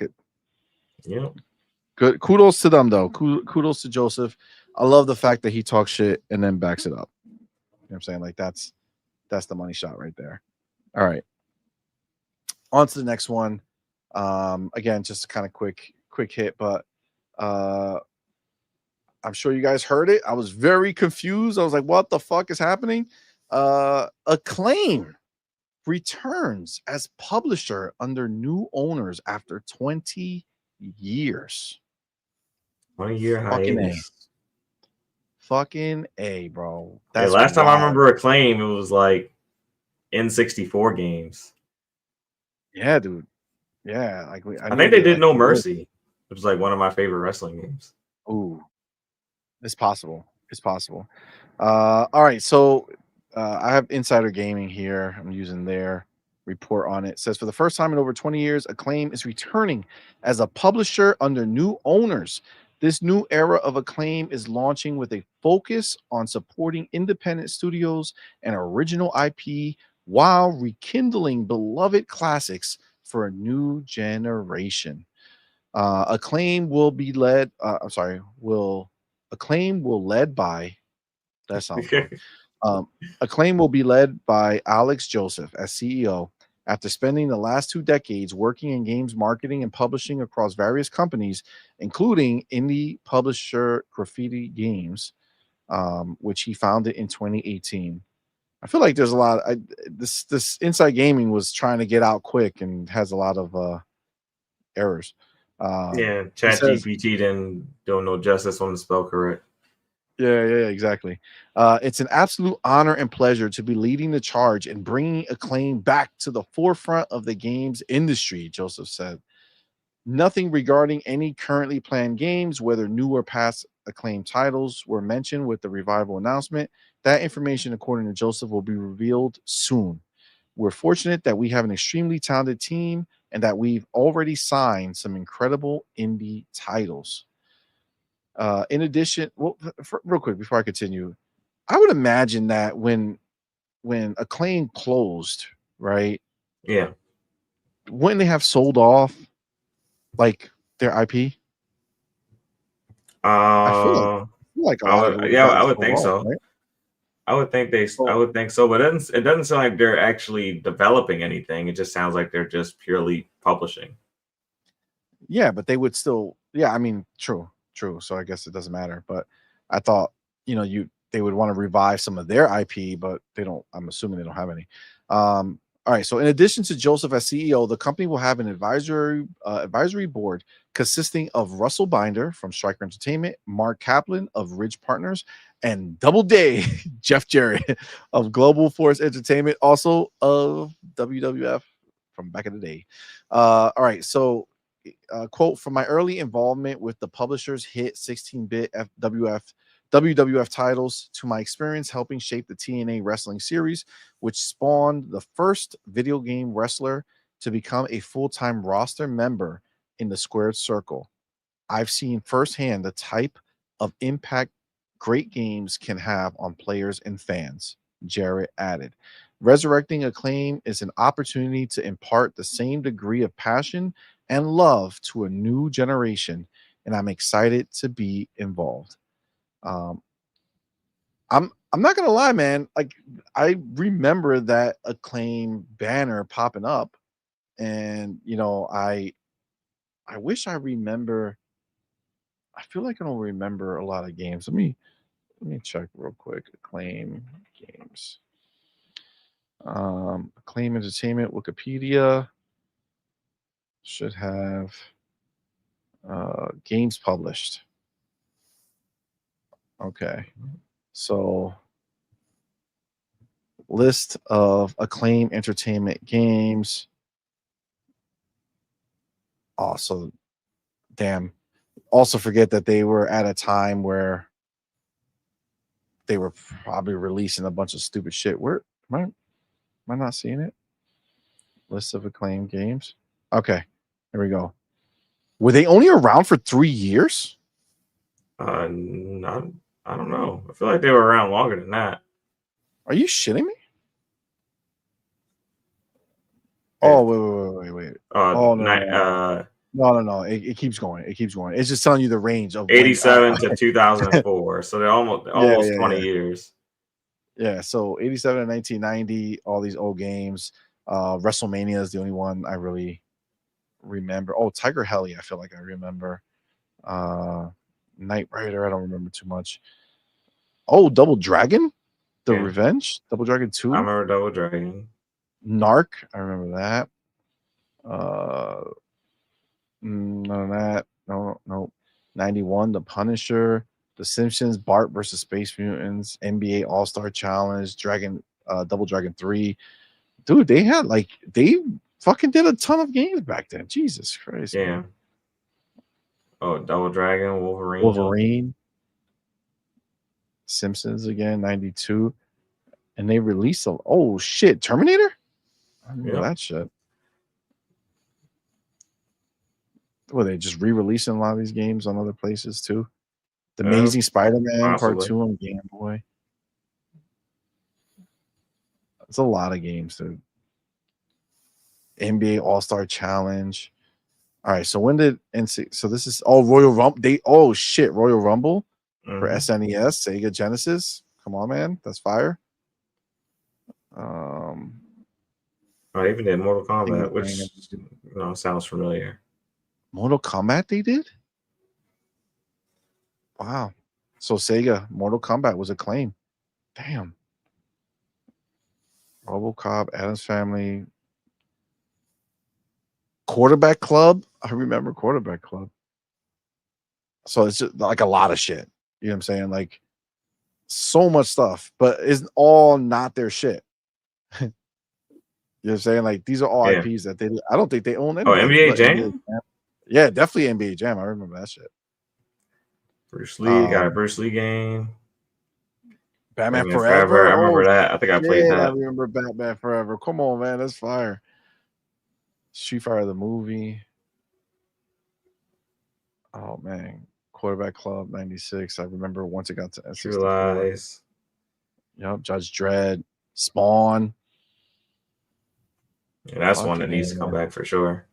it. Yeah. Good. Kudos to them, though. Kudos to Joseph. I love the fact that he talks shit and then backs it up. You know what I'm saying? Like, that's the money shot right there. All right. On to the next one. Again, just a kind of quick hit, but I'm sure you guys heard it. I was very confused. I was like, what the fuck is happening? Acclaim returns as publisher under new owners after 20 years. 1-year hiatus. Fucking A, bro. That's last time I remember Acclaim, it was like N64 games. Yeah, dude. Yeah, like I think they did No Mercy, which is like one of my favorite wrestling games. Ooh, it's possible. All right, so I have Insider Gaming here. I'm using their report on it. It says, for the first time in over 20 years, Acclaim is returning as a publisher under new owners. This new era of Acclaim is launching with a focus on supporting independent studios and original IP while rekindling beloved classics for a new generation. Acclaim will led by that sounds fun. Acclaim will be led by Alex Joseph as CEO. After spending the last 2 decades working in games marketing and publishing across various companies, including indie publisher Graffiti Games, which he founded in 2018. I feel like there's a lot. This Inside Gaming was trying to get out quick and has a lot of errors. ChatGPT didn't do no justice on the spell correct. Yeah, exactly. It's an absolute honor and pleasure to be leading the charge and bringing Acclaim back to the forefront of the games industry, Joseph said. Nothing regarding any currently planned games, whether new or past Acclaim titles, were mentioned with the revival announcement. That information, according to Joseph, will be revealed soon. We're fortunate that we have an extremely talented team and that we've already signed some incredible indie titles. In addition, well, real quick before I continue, I would imagine that when Acclaim closed, right, Yeah. wouldn't they have sold off like their IP? I Uh, feel like a I lot of it would, would have yeah, gotten I would sold think off, so. right? I So would think so, but it doesn't sound like they're actually developing anything. It just sounds like they're just purely publishing. yeah, but they would still, yeah, I mean, true. So I guess it doesn't matter. But I thought, they would want to revive some of their IP, but they don't. I'm assuming they don't have any. All right. So in addition to Joseph as CEO, the company will have an advisory board consisting of Russell Binder from Striker Entertainment, Mark Kaplan of Ridge Partners, and Double Day Jeff Jarrett of Global Force Entertainment, also of WWF from back in the day. All right. So quote, from my early involvement with the publisher's hit 16-bit WWF titles to my experience helping shape the TNA wrestling series, which spawned the first video game wrestler to become a full-time roster member in the Squared Circle. I've seen firsthand the type of impact great games can have on players and fans, Jarrett added. Resurrecting Acclaim is an opportunity to impart the same degree of passion and love to a new generation, and I'm excited to be involved. Um, I'm not gonna lie, man. Like I remember that Acclaim banner popping up, and I wish I remember. I feel like I don't remember a lot of games. Let me check real quick. Acclaim games. Acclaim Entertainment Wikipedia should have games published. Okay. So list of Acclaim Entertainment games. Also, damn. Also forget that they were at a time where they were probably releasing a bunch of stupid shit. Where am I not seeing it? List of Acclaim games. Okay, here we go. Were they only around for 3 years? Not, I don't know. I feel like they were around longer than that. Are you shitting me? Yeah. Oh, wait. Oh, no. No. It keeps going. It keeps going. It's just telling you the range of when 87 to 2004. So they're almost 20 years. Yeah, so 87 and 1990, all these old games. WrestleMania is the only one I really remember. Oh, Tiger Heli, I feel like I remember. Knight Rider, I don't remember too much. Oh, Double Dragon? The Yeah. Revenge? Double Dragon 2? I remember Double Dragon. Narc, I remember that. None of that. No. 91, The Punisher, The Simpsons, Bart versus Space Mutants, NBA All-Star Challenge, Double Dragon 3. Dude, they fucking did a ton of games back then. Jesus Christ. Yeah. Man. Oh, Double Dragon, Wolverine. Simpsons again, 92. And they released oh shit, Terminator? I remember that shit. Were they just re-releasing a lot of these games on other places too? The Amazing Spider-Man Part 2 on Game Boy. It's a lot of games, dude. NBA All-Star Challenge. All right, so when did NC? So this is Royal Rumble. Royal Rumble for SNES, Sega Genesis. Come on, man, that's fire. I even did Mortal Kombat, which sounds familiar. Mortal Kombat they did? Wow. So Sega, Mortal Kombat was Acclaim. Damn. RoboCop, Addams Family. Quarterback Club. I remember Quarterback Club. So it's just like a lot of shit. You know what I'm saying? Like so much stuff, but it's all not their shit. You know what I'm saying? Like these are all Yeah. IPs that they. I don't think they own Oh, anything. NBA but Jam? Yeah, definitely NBA Jam. I remember that shit. Bruce Lee got a Bruce Lee game. Batman Batman Forever. I Forever. remember Oh that. I think I played shit! I that. remember Batman Forever. Come on, man, that's fire. Street Fighter the movie. Oh man, Quarterback Club '96. I remember once it got to True N64. Lies. Yep, Judge Dredd, Spawn. Yeah, that's one that Fucking needs to come man. back for sure.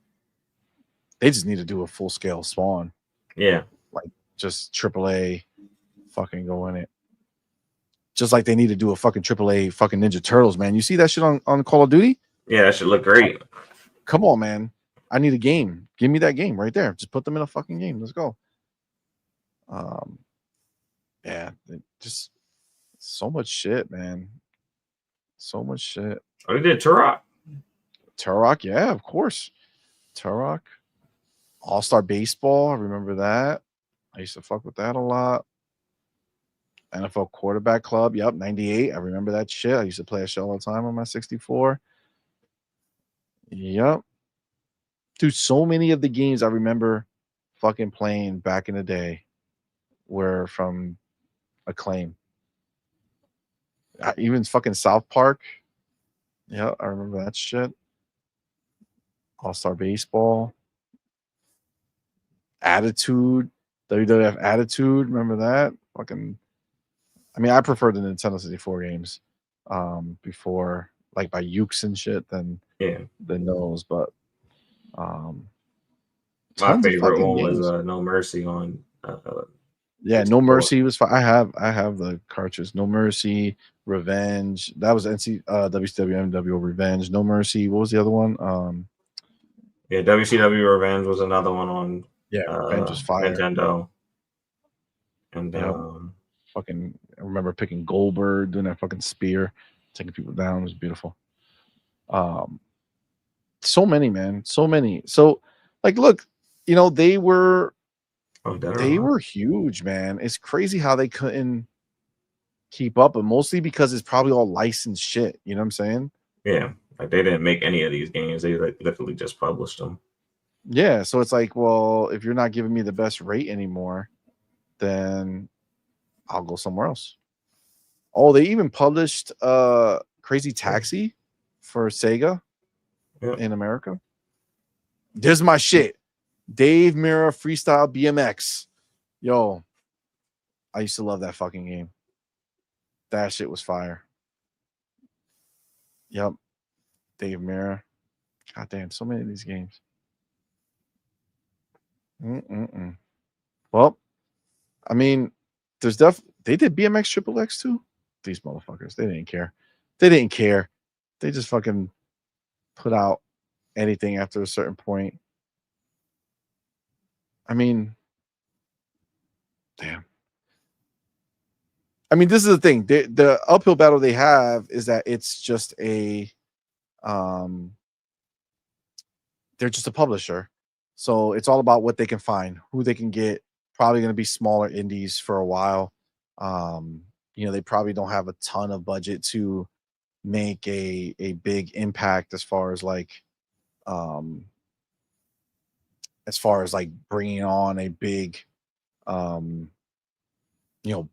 They just need to do a full scale Spawn. Yeah. Like just AAA fucking go in it. Just like they need to do a fucking AAA fucking Ninja Turtles, man. You see that shit on Call of Duty? Yeah, that should look great. Come on, man. I need a game. Give me that game right there. Just put them in a fucking game. Let's go. Yeah, just so much shit, man. So much shit. Oh, they did Turok. Turok, yeah, of course. Turok. All-Star Baseball. I remember that. I used to fuck with that a lot. NFL Quarterback Club. Yep, 98. I remember that shit. I used to play that shit all the time on my 64. Yep. Dude, so many of the games I remember fucking playing back in the day were from Acclaim. Even fucking South Park. Yeah, I remember that shit. All-Star Baseball. Attitude. WWF Attitude. Remember that? Fucking. I mean, I prefer the Nintendo 64 games before, like by Ukes and shit, than those. But my tons of favorite fucking one was games. No Mercy on. Yeah, No Mercy was fine. I have the cartridge. No Mercy, Revenge. That was WCW Revenge. No Mercy. What was the other one? Yeah, WCW Revenge was another one on. Yeah, Revenge was fire. Nintendo. And fucking, I remember picking Goldberg, doing that fucking spear, taking people down. It was beautiful. So many, man. So many. So, like, look, you know, they were huge, man. It's crazy how they couldn't keep up, but mostly because it's probably all licensed shit. You know what I'm saying? Yeah, like they didn't make any of these games. They like literally just published them. Yeah, so it's like, well, if you're not giving me the best rate anymore, then I'll go somewhere else. Oh, they even published Crazy Taxi for Sega in America. This is my shit. Dave Mirra Freestyle BMX. Yo, I used to love that fucking game. That shit was fire. Yep. Dave Mirra. God damn, so many of these games. Well, I mean, there's they did BMX Triple X too. These motherfuckers, they didn't care. They didn't care. They just fucking put out anything after a certain point. I mean, damn. I mean, this is the thing. The uphill battle they have is that it's just a they're just a publisher. So it's all about what they can find, who they can get. Probably going to be smaller indies for a while. You know, they probably don't have a ton of budget to make a big impact as far as like bringing on a big you know,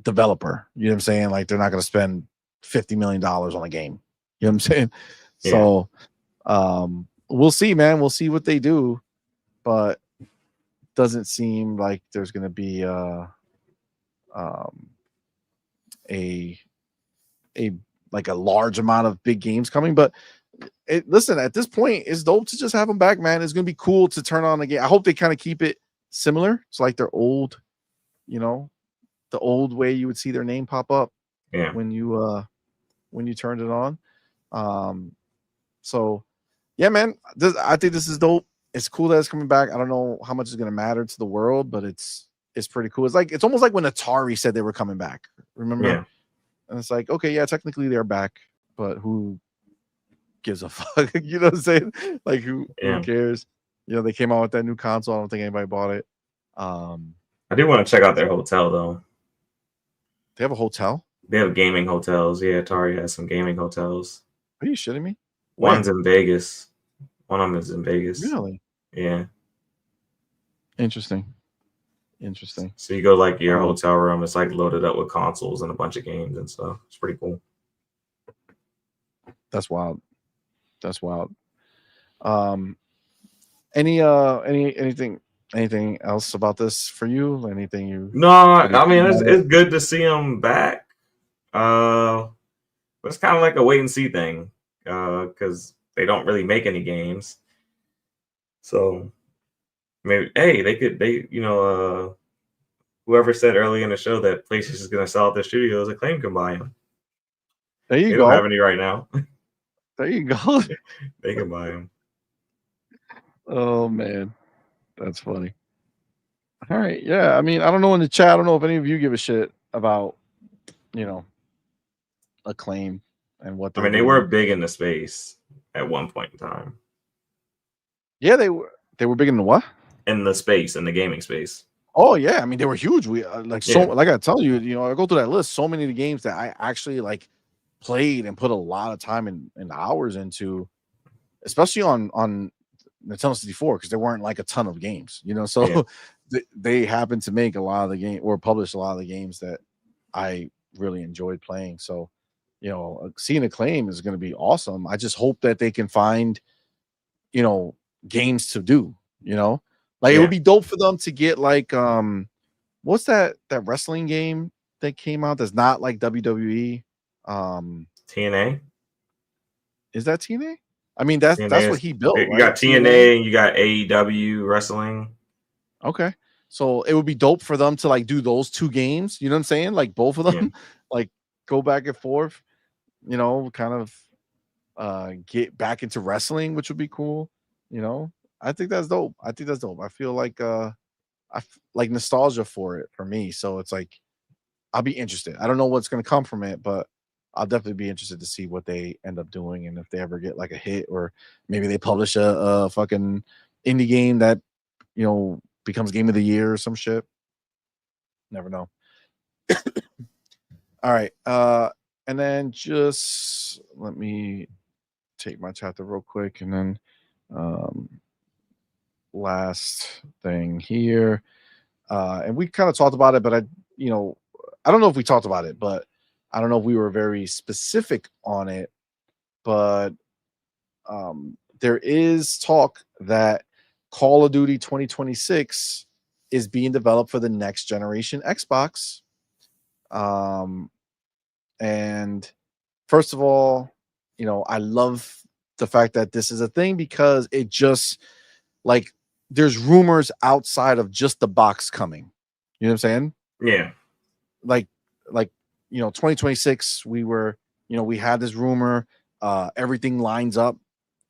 developer. You know what I'm saying? Like they're not going to spend $50 million on a game. You know what I'm saying? Yeah. So we'll see, man. We'll see what they do, but doesn't seem like there's going to be a large amount of big games coming. But listen, at this point, it's dope to just have them back, man. It's going to be cool to turn on the game. I hope they kind of keep it similar. It's like their old, you know, the old way you would see their name pop up when you turned it on. So yeah, man, I think this is dope. It's cool that it's coming back. I don't know how much it's going to matter to the world, but it's pretty cool. It's almost like when Atari said they were coming back. Remember? Yeah. And it's like, okay, yeah, technically they're back, but who gives a fuck? You know what I'm saying? Like who cares? You know, they came out with that new console. I don't think anybody bought it. I do want to check out their hotel though. They have a hotel? They have gaming hotels. Yeah, Atari has some gaming hotels. Are you shitting me? One's in Vegas. One of them is in Vegas. Really? Yeah. Interesting. So you go like your hotel room, it's like loaded up with consoles and a bunch of games and stuff. It's pretty cool. That's wild. Anything else about this for you? Anything you? No, I mean it's good to see them back. But it's kind of like a wait and see thing because they don't really make any games. So maybe whoever said early in the show that PlayStation is going to sell out their studios, Acclaim can buy them. There you They go. don't have any right now. There you go. They can buy them. Oh man, that's funny. All right, yeah. I mean, I don't know in the chat. I don't know if any of you give a shit about, Acclaim and what. I mean, they were big in the space at one point in time. Yeah, they were. They were big in the what? In the gaming space. Oh yeah, I mean they were huge. We like I tell you, I go through that list. So many of the games that I actually like played and put a lot of time and hours into, especially on Nintendo 64, because there weren't like a ton of games, So they happened to make a lot of the game or publish a lot of the games that I really enjoyed playing. So, seeing Acclaim is going to be awesome. I just hope that they can find, games to do. It would be dope for them to get like what's that wrestling game that came out that's not like WWE? TNA. Is that TNA? I mean that's what he built. You got TNA and you got AEW wrestling. Okay. So it would be dope for them to like do those two games, you know what I'm saying? Like both of them, like go back and forth, kind of get back into wrestling, which would be cool, I think that's dope. I feel like I like nostalgia for it for me. So it's like I'll be interested. I don't know what's going to come from it, but I'll definitely be interested to see what they end up doing and if they ever get like a hit or maybe they publish a fucking indie game that becomes game of the year or some shit. Never know. All right. And then just let me take my chapter real quick and then last thing here. And we kind of talked about it, but I don't know if we talked about it, but I don't know if we were very specific on it, but there is talk that Call of Duty 2026 is being developed for the next generation Xbox. And first of all, I love the fact that this is a thing because it just like there's rumors outside of just the box coming. You know what I'm saying? Yeah. Like 2026, we had this rumor. Everything lines up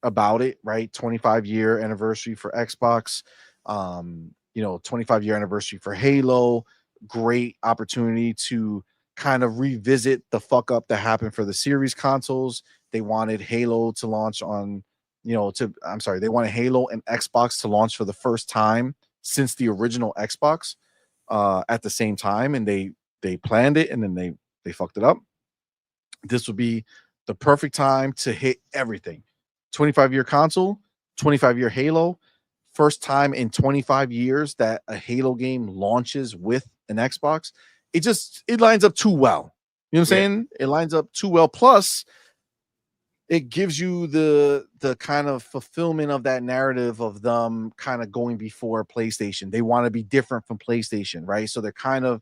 about it, right? 25-year anniversary for Xbox, 25-year anniversary for Halo. Great opportunity to kind of revisit the fuck up that happened for the series consoles. They wanted Halo to launch on, they wanted Halo and Xbox to launch for the first time since the original Xbox at the same time, and they planned it and then they fucked it up. This would be the perfect time to hit everything. 25-year console, 25-year Halo, first time in 25 years that a Halo game launches with an Xbox. It lines up too well. You know what I'm saying? It lines up too well. Plus, it gives you the kind of fulfillment of that narrative of them kind of going before PlayStation. They want to be different from PlayStation, right? So they're kind of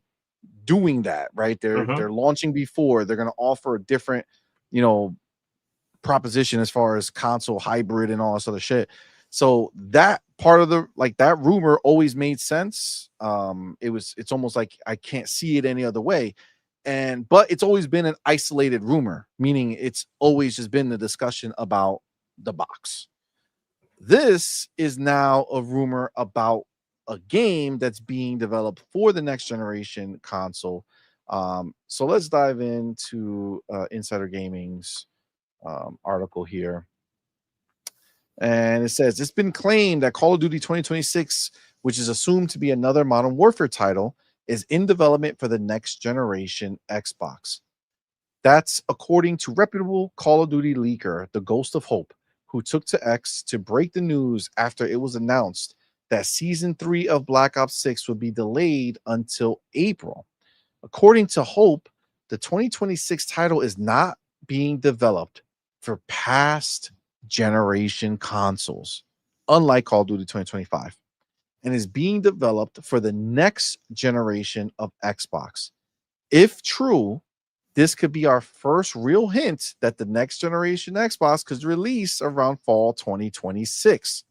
doing that, right? They're launching before. They're going to offer a different, proposition as far as console hybrid and all this other shit. So that part of that rumor always made sense. It's almost like I can't see it any other way. But it's always been an isolated rumor, meaning it's always just been the discussion about the box. This is now a rumor about a game that's being developed for the next generation console. So let's dive into Insider Gaming's article here. And it says, it's been claimed that Call of Duty 2026, which is assumed to be another Modern Warfare title, is in development for the next generation Xbox. That's according to reputable Call of Duty leaker, the Ghost of Hope, who took to X to break the news after it was announced that Season 3 of Black Ops 6 would be delayed until April. According to Hope, the 2026 title is not being developed for past generation consoles, unlike Call of Duty 2025, and is being developed for the next generation of Xbox. If true, this could be our first real hint that the next generation Xbox could release around fall 2026.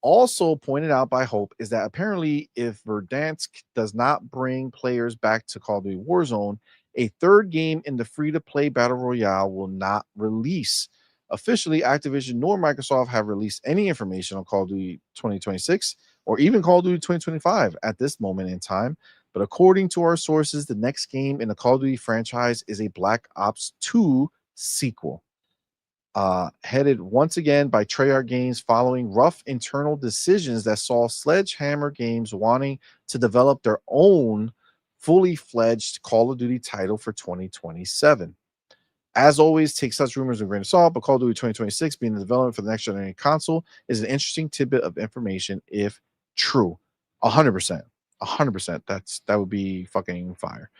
Also pointed out by Hope is that apparently if Verdansk does not bring players back to Call of Duty Warzone, a third game in the free-to-play Battle Royale will not release. Officially, Activision nor Microsoft have released any information on Call of Duty 2026 or even Call of Duty 2025 at this moment in time. But according to our sources, the next game in the Call of Duty franchise is a Black Ops 2 sequel. Headed once again by Treyarch Games following rough internal decisions that saw Sledgehammer Games wanting to develop their own fully fledged Call of Duty title for 2027. As always, take such rumors with a grain of salt, but Call of Duty 2026 being the development for the next generation console is an interesting tidbit of information if true. 100%. 100%. That would be fucking fire.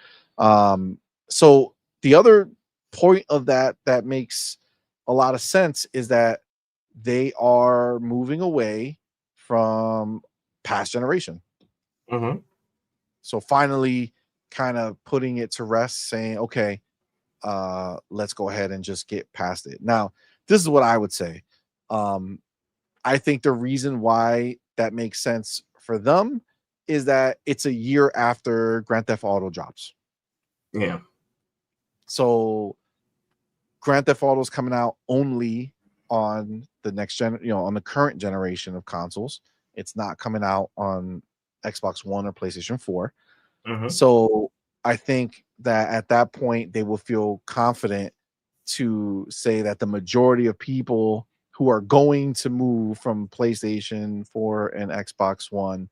So the other point of that makes a lot of sense is that they are moving away from past generation. Mm-hmm. So finally kind of putting it to rest, saying, okay, let's go ahead and just get past it. Now, this is what I would say. I think the reason why that makes sense for them is that it's a year after Grand Theft Auto drops. Yeah. So Grand Theft Auto is coming out only on the next gen, on the current generation of consoles. It's not coming out on Xbox One or PlayStation 4. Mm-hmm. So I think that at that point they will feel confident to say that the majority of people who are going to move from PlayStation 4 and Xbox One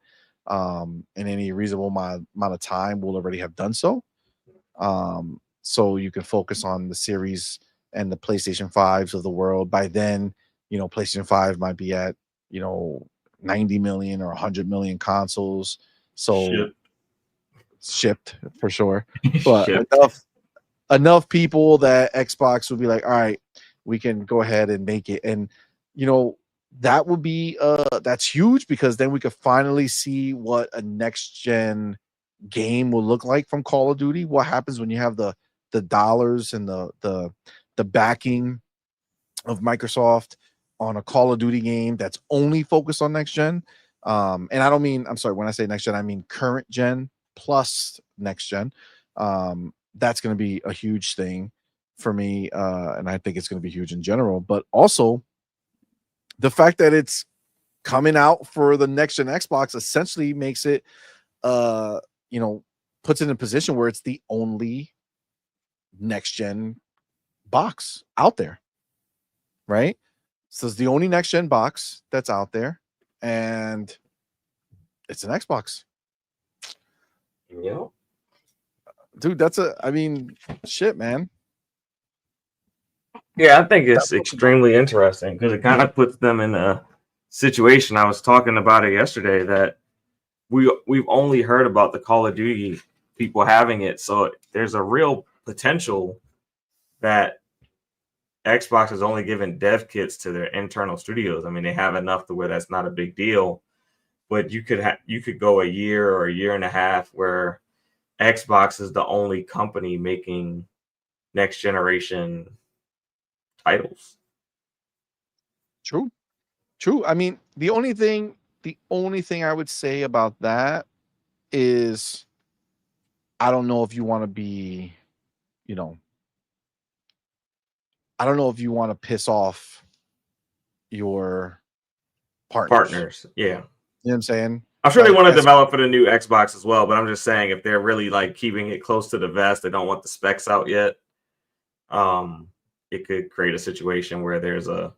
in any reasonable amount of time will already have done so. So you can focus on the series and the PlayStation 5s of the world. By then, PlayStation 5 might be at, 90 million or 100 million consoles. So shipped for sure. But enough people that Xbox would be like, all right, we can go ahead and make it. And, that would be that's huge because then we could finally see what a next gen game will look like from Call of Duty. What happens when you have the dollars and the backing of Microsoft on a Call of Duty game that's only focused on next gen. And I don't mean, I'm sorry, when I say next gen, I mean current gen plus next gen. That's going to be a huge thing for me. And I think it's going to be huge in general, but also the fact that it's coming out for the next gen Xbox essentially makes it, puts it in a position where it's the only next gen box out there, right? So it's the only next gen box that's out there, and it's an Xbox. Yeah, dude, shit, man. Yeah, I think it's extremely interesting because it kind of puts them in a situation. I was talking about it yesterday that we've only heard about the Call of Duty people having it, so there's a real potential that Xbox is only giving dev kits to their internal studios. I mean, they have enough to where that's not a big deal, but you could go a year or a year and a half where Xbox is the only company making next generation titles. True. I mean, the only thing I would say about that is I don't know if you want to be, I don't know if you want to piss off your partners. Yeah. You know what I'm saying? I'm sure they want to develop for the new Xbox as well, but I'm just saying if they're really like keeping it close to the vest, they don't want the specs out yet. It could create a situation where there's a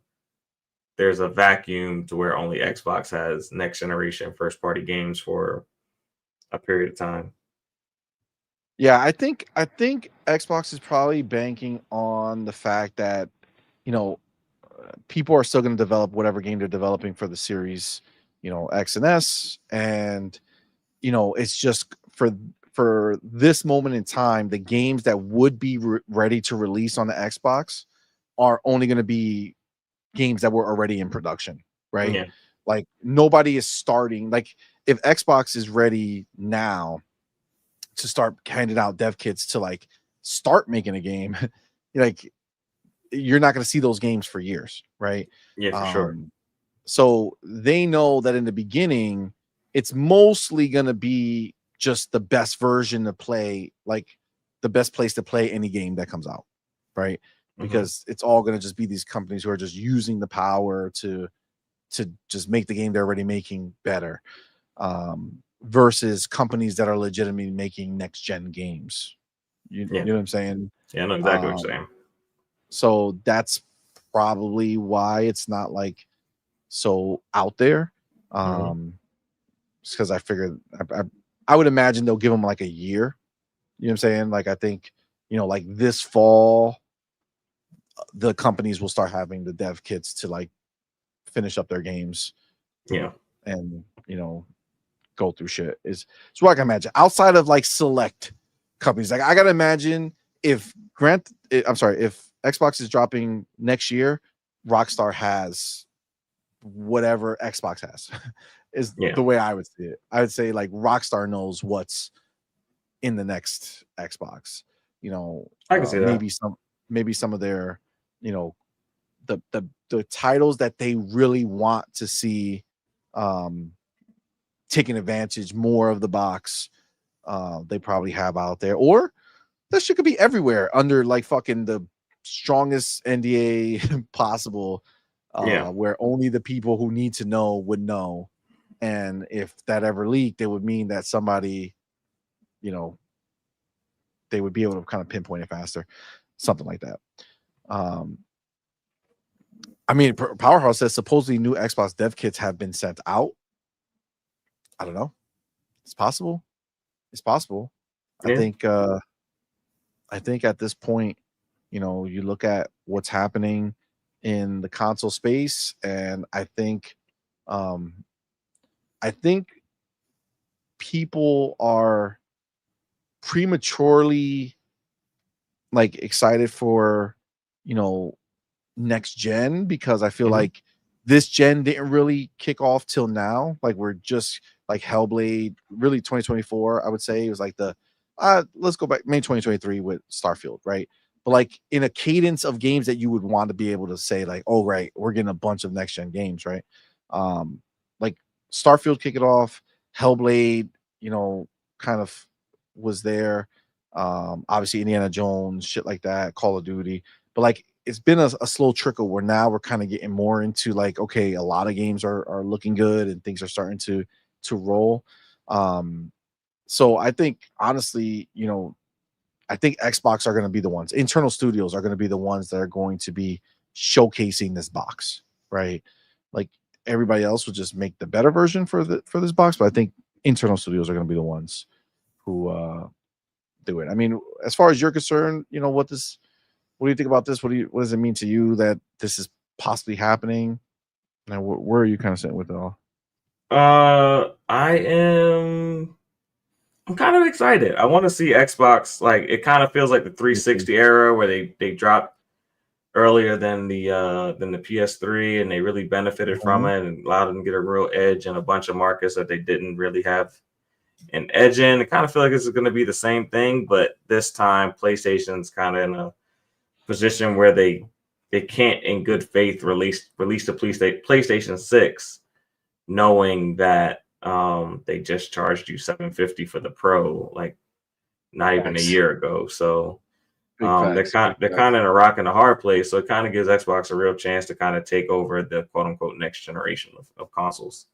vacuum to where only Xbox has next generation first party games for a period of time. Yeah, I think Xbox is probably banking on the fact that, you know, people are still going to develop whatever game they're developing for the series, X and S, and it's just for this moment in time, the games that would be ready to release on the Xbox are only going to be games that were already in production, right? Yeah, Like nobody is starting. Like if Xbox is ready now to start handing out dev kits to like start making a game, like you're not going to see those games for years, right? yeah, for sure. Um, so they know that in the beginning, it's mostly going to be just the best version to play, like the best place to play any game that comes out, right? Hmm. Because it's all going to just be these companies who are just using the power to just make the game they're already making better, versus companies that are legitimately making next gen games. You Yeah, know what I'm saying? yeah, I know exactly what you're Um, saying. so that's probably why it's not like so out there. Hmm. Because I figured I would imagine they'll give them like a year. You know what I'm saying? Like I think like this fall, the companies will start having the dev kits to like finish up their games Yeah, and go through shit. Is what I can imagine. Outside of like select companies, like I gotta imagine if if Xbox is dropping next year, Rockstar has whatever Xbox has. Is yeah, the way I would see it. I would say like Rockstar knows what's in the next Xbox. I can see that. Maybe some of their, you know, the titles that they really want to see um taking advantage more of the box they probably have out there. Or that shit could be everywhere under like fucking the strongest NDA possible, Yeah, where only the people who need to know would know. And if that ever leaked, it would mean that somebody, you know, they would be able to kind of pinpoint it faster, something like that. Um, I mean, Powerhouse says supposedly new Xbox dev kits have been sent out. I don't know. It's possible. It's possible. I yeah, think. I think at this point, you look at what's happening in the console space, and um, I think people are prematurely like excited for, you know, next gen, because I feel hmm, like this gen didn't really kick off till now. Like we're just like Hellblade, really 2024, I would say. It was like the let's go back May 2023 with Starfield, right? But like in a cadence of games that you would want to be able to say, like, oh right, we're getting a bunch of next gen games, right? Like Starfield kick it off, Hellblade, kind of was there. Obviously Indiana Jones, shit like that, Call of Duty. But like it's been a slow trickle where now we're kind of getting more into like, okay, a lot of games are looking good and things are starting to roll. So I think honestly, I think Xbox are going to be the ones, internal studios are going to be the ones that are going to be showcasing this box, right? Like everybody else will just make the better version for this box, but I think internal studios are going to be the ones who do it. I mean, as far as you're concerned, what do you think about this? What does it mean to you that this is possibly happening? And where are you kind of sitting with it all? I am. I'm kind of excited. I want to see Xbox. Like it kind of feels like the Me too. 360 era where they dropped earlier than the PS3, and they really benefited from Mhm. it and allowed them to get a real edge in a bunch of markets that they didn't really have an edge in. I kind of feel like this is going to be the same thing, but this time PlayStation's kind of in a position where they can't in good faith release the PlayStation 6 knowing that they just charged you 750 for the Pro like not even a Facts. year ago. So Big facts. Big they're kind facts. of in a rock and a hard place. So it kind of gives Xbox a real chance to kind of take over the quote unquote next generation of consoles.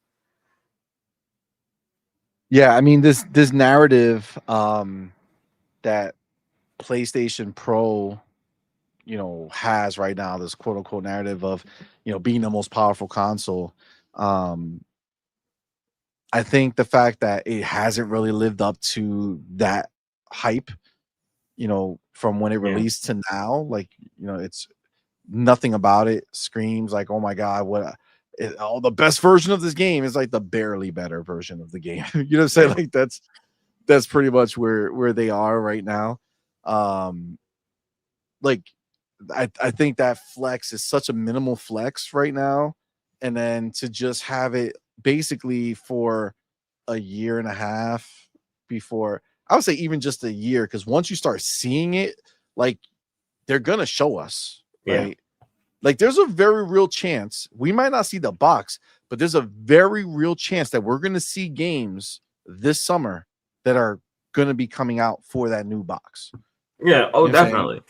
Yeah, I mean this narrative that PlayStation Pro, has right now, this quote unquote narrative of, being the most powerful console. Um, I think the fact that it hasn't really lived up to that hype, from when it Yeah. released to now. Like, it's nothing about it screams like, oh my god, the best version of this game is like the barely better version of the game. You know what I'm saying? Yeah. Like that's pretty much where they are right now. Like I think that flex is such a minimal flex right now, and then to just have it basically for a year and a half before, I would say even just a year, because once you start seeing it, like, they're gonna show us, Yeah. right? Like, there's a very real chance we might not see the box, but there's a very real chance that we're gonna see games this summer that are gonna be coming out for that new box. Yeah. Oh, You know what I'm saying? definitely.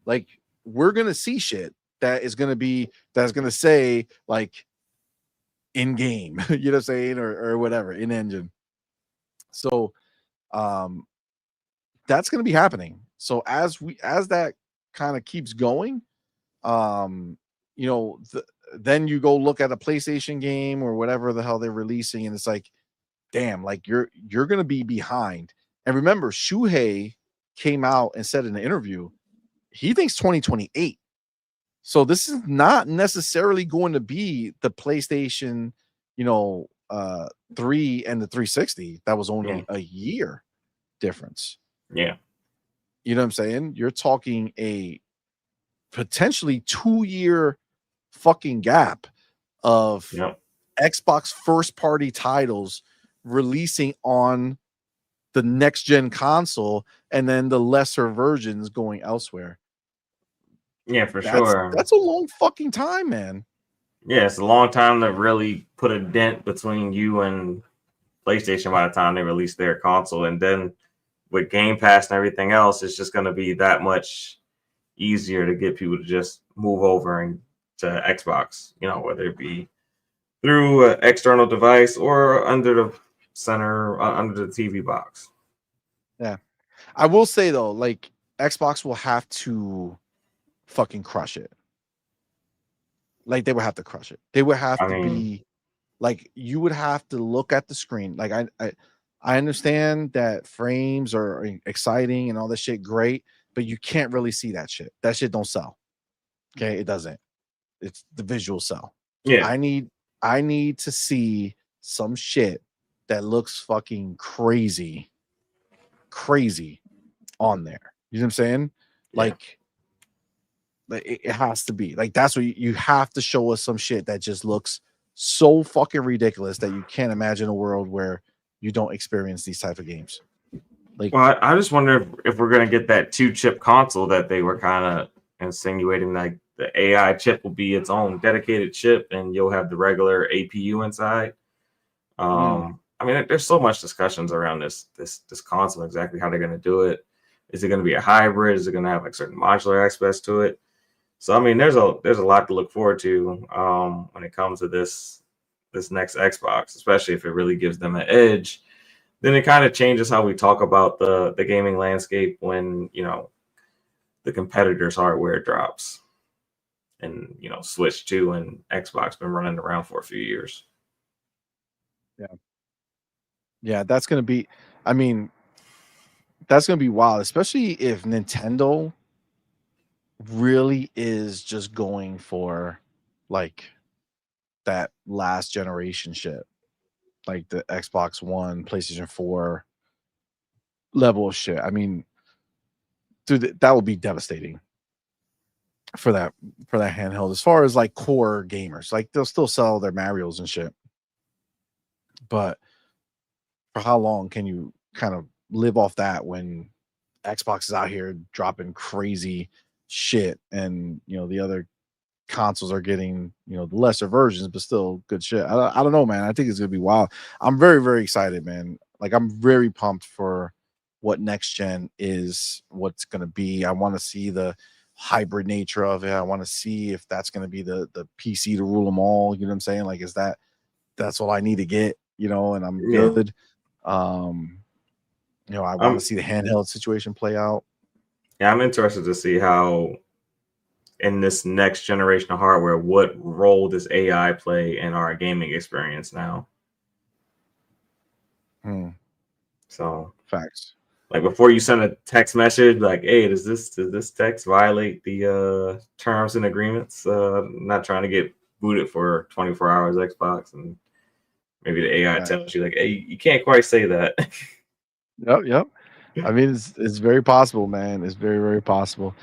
Like, we're gonna see shit that's gonna say like in game, you know what I'm saying, or whatever, in engine. So that's gonna be happening. So as that kind of keeps going, then you go look at a PlayStation game or whatever the hell they're releasing, and it's like, damn, like you're gonna be behind. And remember, Shuhei came out and said in an interview he thinks 2028. So this is not necessarily going to be the PlayStation, 3 and the 360. That was only a year difference. Yeah. You know what I'm saying? You're talking a potentially 2-year fucking gap of Xbox first party titles releasing on the next gen console, and then the lesser versions going elsewhere. Yeah, for sure. That's a long fucking time, man. Yeah, it's a long time to really put a dent between you and PlayStation by the time they release their console. And then with Game Pass and everything else, it's just going to be that much easier to get people to just move over and to Xbox, whether it be through an external device or under the center, under the TV box. Yeah. I will say though, like, Xbox will have to fucking crush it. Like, they would have to crush it. They would have to be like, you would have to look at the screen. Like, I understand that frames are exciting and all this shit, great, but you can't really see that shit. That shit don't sell. Okay, it doesn't. It's the visual sell. Yeah. I need to see some shit that looks fucking crazy on there. You know what I'm saying? Like, it has to be like, that's what you have to show us some shit that just looks so fucking ridiculous that you can't imagine a world where you don't experience these type of games. Like, well, I just wonder if we're gonna get that 2-chip console that they were kind of insinuating, like the AI chip will be its own dedicated chip, and you'll have the regular APU inside. I mean, there's so much discussions around this console, exactly how they're gonna do it. Is it gonna be a hybrid? Is it gonna have like certain modular aspects to it? So I mean, there's a lot to look forward to when it comes to this next Xbox, especially if it really gives them an edge. Then it kind of changes how we talk about the gaming landscape when the competitors' hardware drops, and Switch 2 and Xbox been running around for a few years. Yeah, that's gonna be. I mean, that's gonna be wild, especially if Nintendo really is just going for like that last generation shit, like the Xbox One, PlayStation 4 level of shit. I mean, dude, that would be devastating for that handheld. As far as like core gamers, like, they'll still sell their Marios and shit, but for how long can you kind of live off that when Xbox is out here dropping crazy shit, and the other consoles are getting the lesser versions, but still good shit. I don't know, man. I think it's gonna be wild. I'm very, very excited, man. Like, I'm very pumped for what next gen is, what's gonna be. I want to see the hybrid nature of it. I want to see if that's gonna be the PC to rule them all. You know what I'm saying? Like, that's all I need to get, and I'm good. I want to see the handheld situation play out. Yeah, I'm interested to see how, in this next generation of hardware, what role does AI play in our gaming experience now? Hmm. So Facts. Like before you send a text message, like, hey, does this text violate the terms and agreements? I'm not trying to get booted for 24 hours Xbox, and maybe the AI tells you like, hey, you can't quite say that. Yep. I mean, it's very possible, man. It's very, very possible.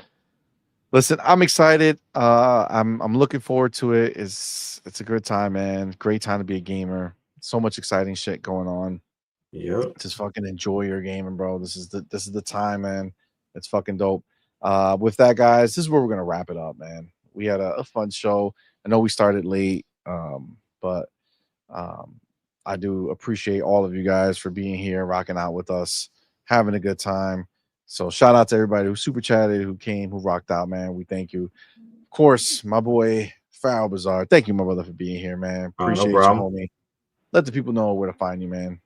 Listen, I'm excited. I'm looking forward to it. It's a good time, man. Great time to be a gamer. So much exciting shit going on. Yep. Just fucking enjoy your gaming, bro. This is the time, man. It's fucking dope. With that, guys, this is where we're gonna wrap it up, man. We had a fun show. I know we started late, but I do appreciate all of you guys for being here, rocking out with us, having a good time. So shout out to everybody who super chatted, who came, who rocked out, man. We thank you. Of course, my boy Farrell Bazaar. Thank you, my brother, for being here, man. No Appreciate you, problem. homie. Let the people know where to find you, man.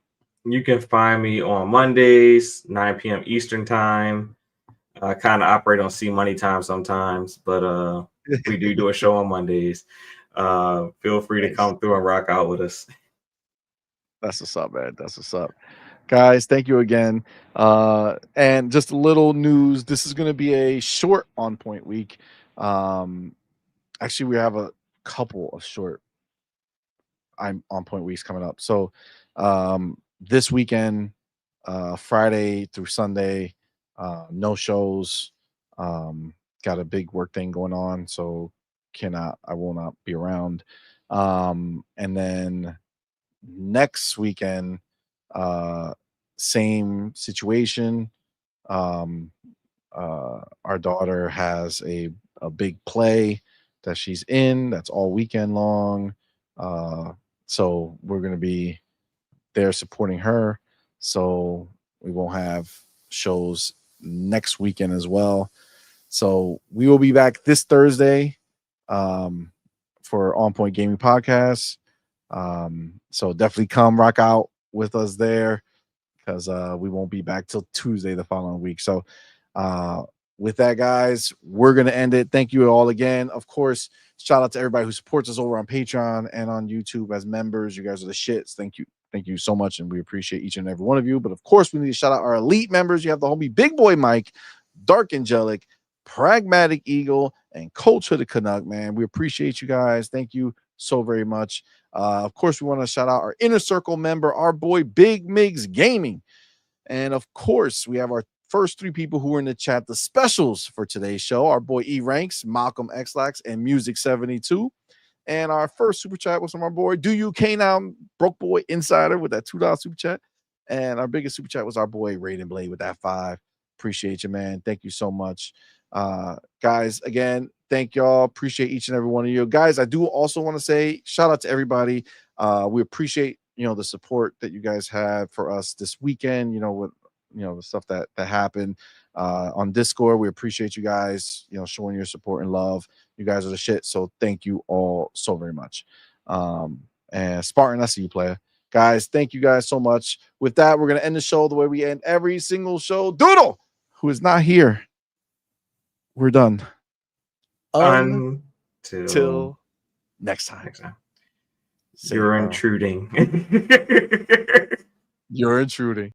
You can find me on Mondays, 9 p.m. Eastern time. I kind of operate on CMoney time sometimes, but we do a show on Mondays. Feel free to come through and rock out with us. That's what's up, man. That's what's up. Guys, thank you again. And just a little news. This is going to be a short on point week. Actually, we have a couple of short I'm on point weeks coming up. So this weekend, Friday through Sunday, no shows. Got a big work thing going on, so I will not be around. And then next weekend, same situation. Our daughter has a big play that she's in that's all weekend long. So we're going to be there supporting her. So we won't have shows next weekend as well. So we will be back this Thursday for On Point Gaming Podcast. So definitely come rock out with us there because we won't be back till Tuesday the following week. So with that, guys, we're going to end it. Thank you all again. Of course, shout out to everybody who supports us over on Patreon and on YouTube as members. You guys are the shits. Thank you. Thank you so much. And we appreciate each and every one of you. But of course, we need to shout out our elite members. You have the homie Big Boy Mike, Dark Angelic, Pragmatic Eagle, and Culture the Canuck, man. We appreciate you guys. Thank you so very much. Of course, we want to shout out our Inner Circle member, our boy Big Migs Gaming. And of course, we have our first three people who were in the chat, the specials for today's show, our boy E Ranks, Malcolm Xlax, and Music 72. And our first super chat was from our boy Do You K Now Broke Boy Insider with that $2 super chat. And our biggest super chat was our boy Raiden Blade with that 5. Appreciate you, man. Thank you so much. Guys, again, thank y'all. Appreciate each and every one of you. Guys, I do also want to say shout out to everybody. We appreciate the support that you guys had for us this weekend, with the stuff that happened on Discord. We appreciate you guys, showing your support and love. You guys are the shit. So thank you all so very much. And Spartan, I see you, player. Guys, thank you guys so much. With that, we're going to end the show the way we end every single show. Doodle, who is not here. We're done. Until next time. You're intruding. You're intruding.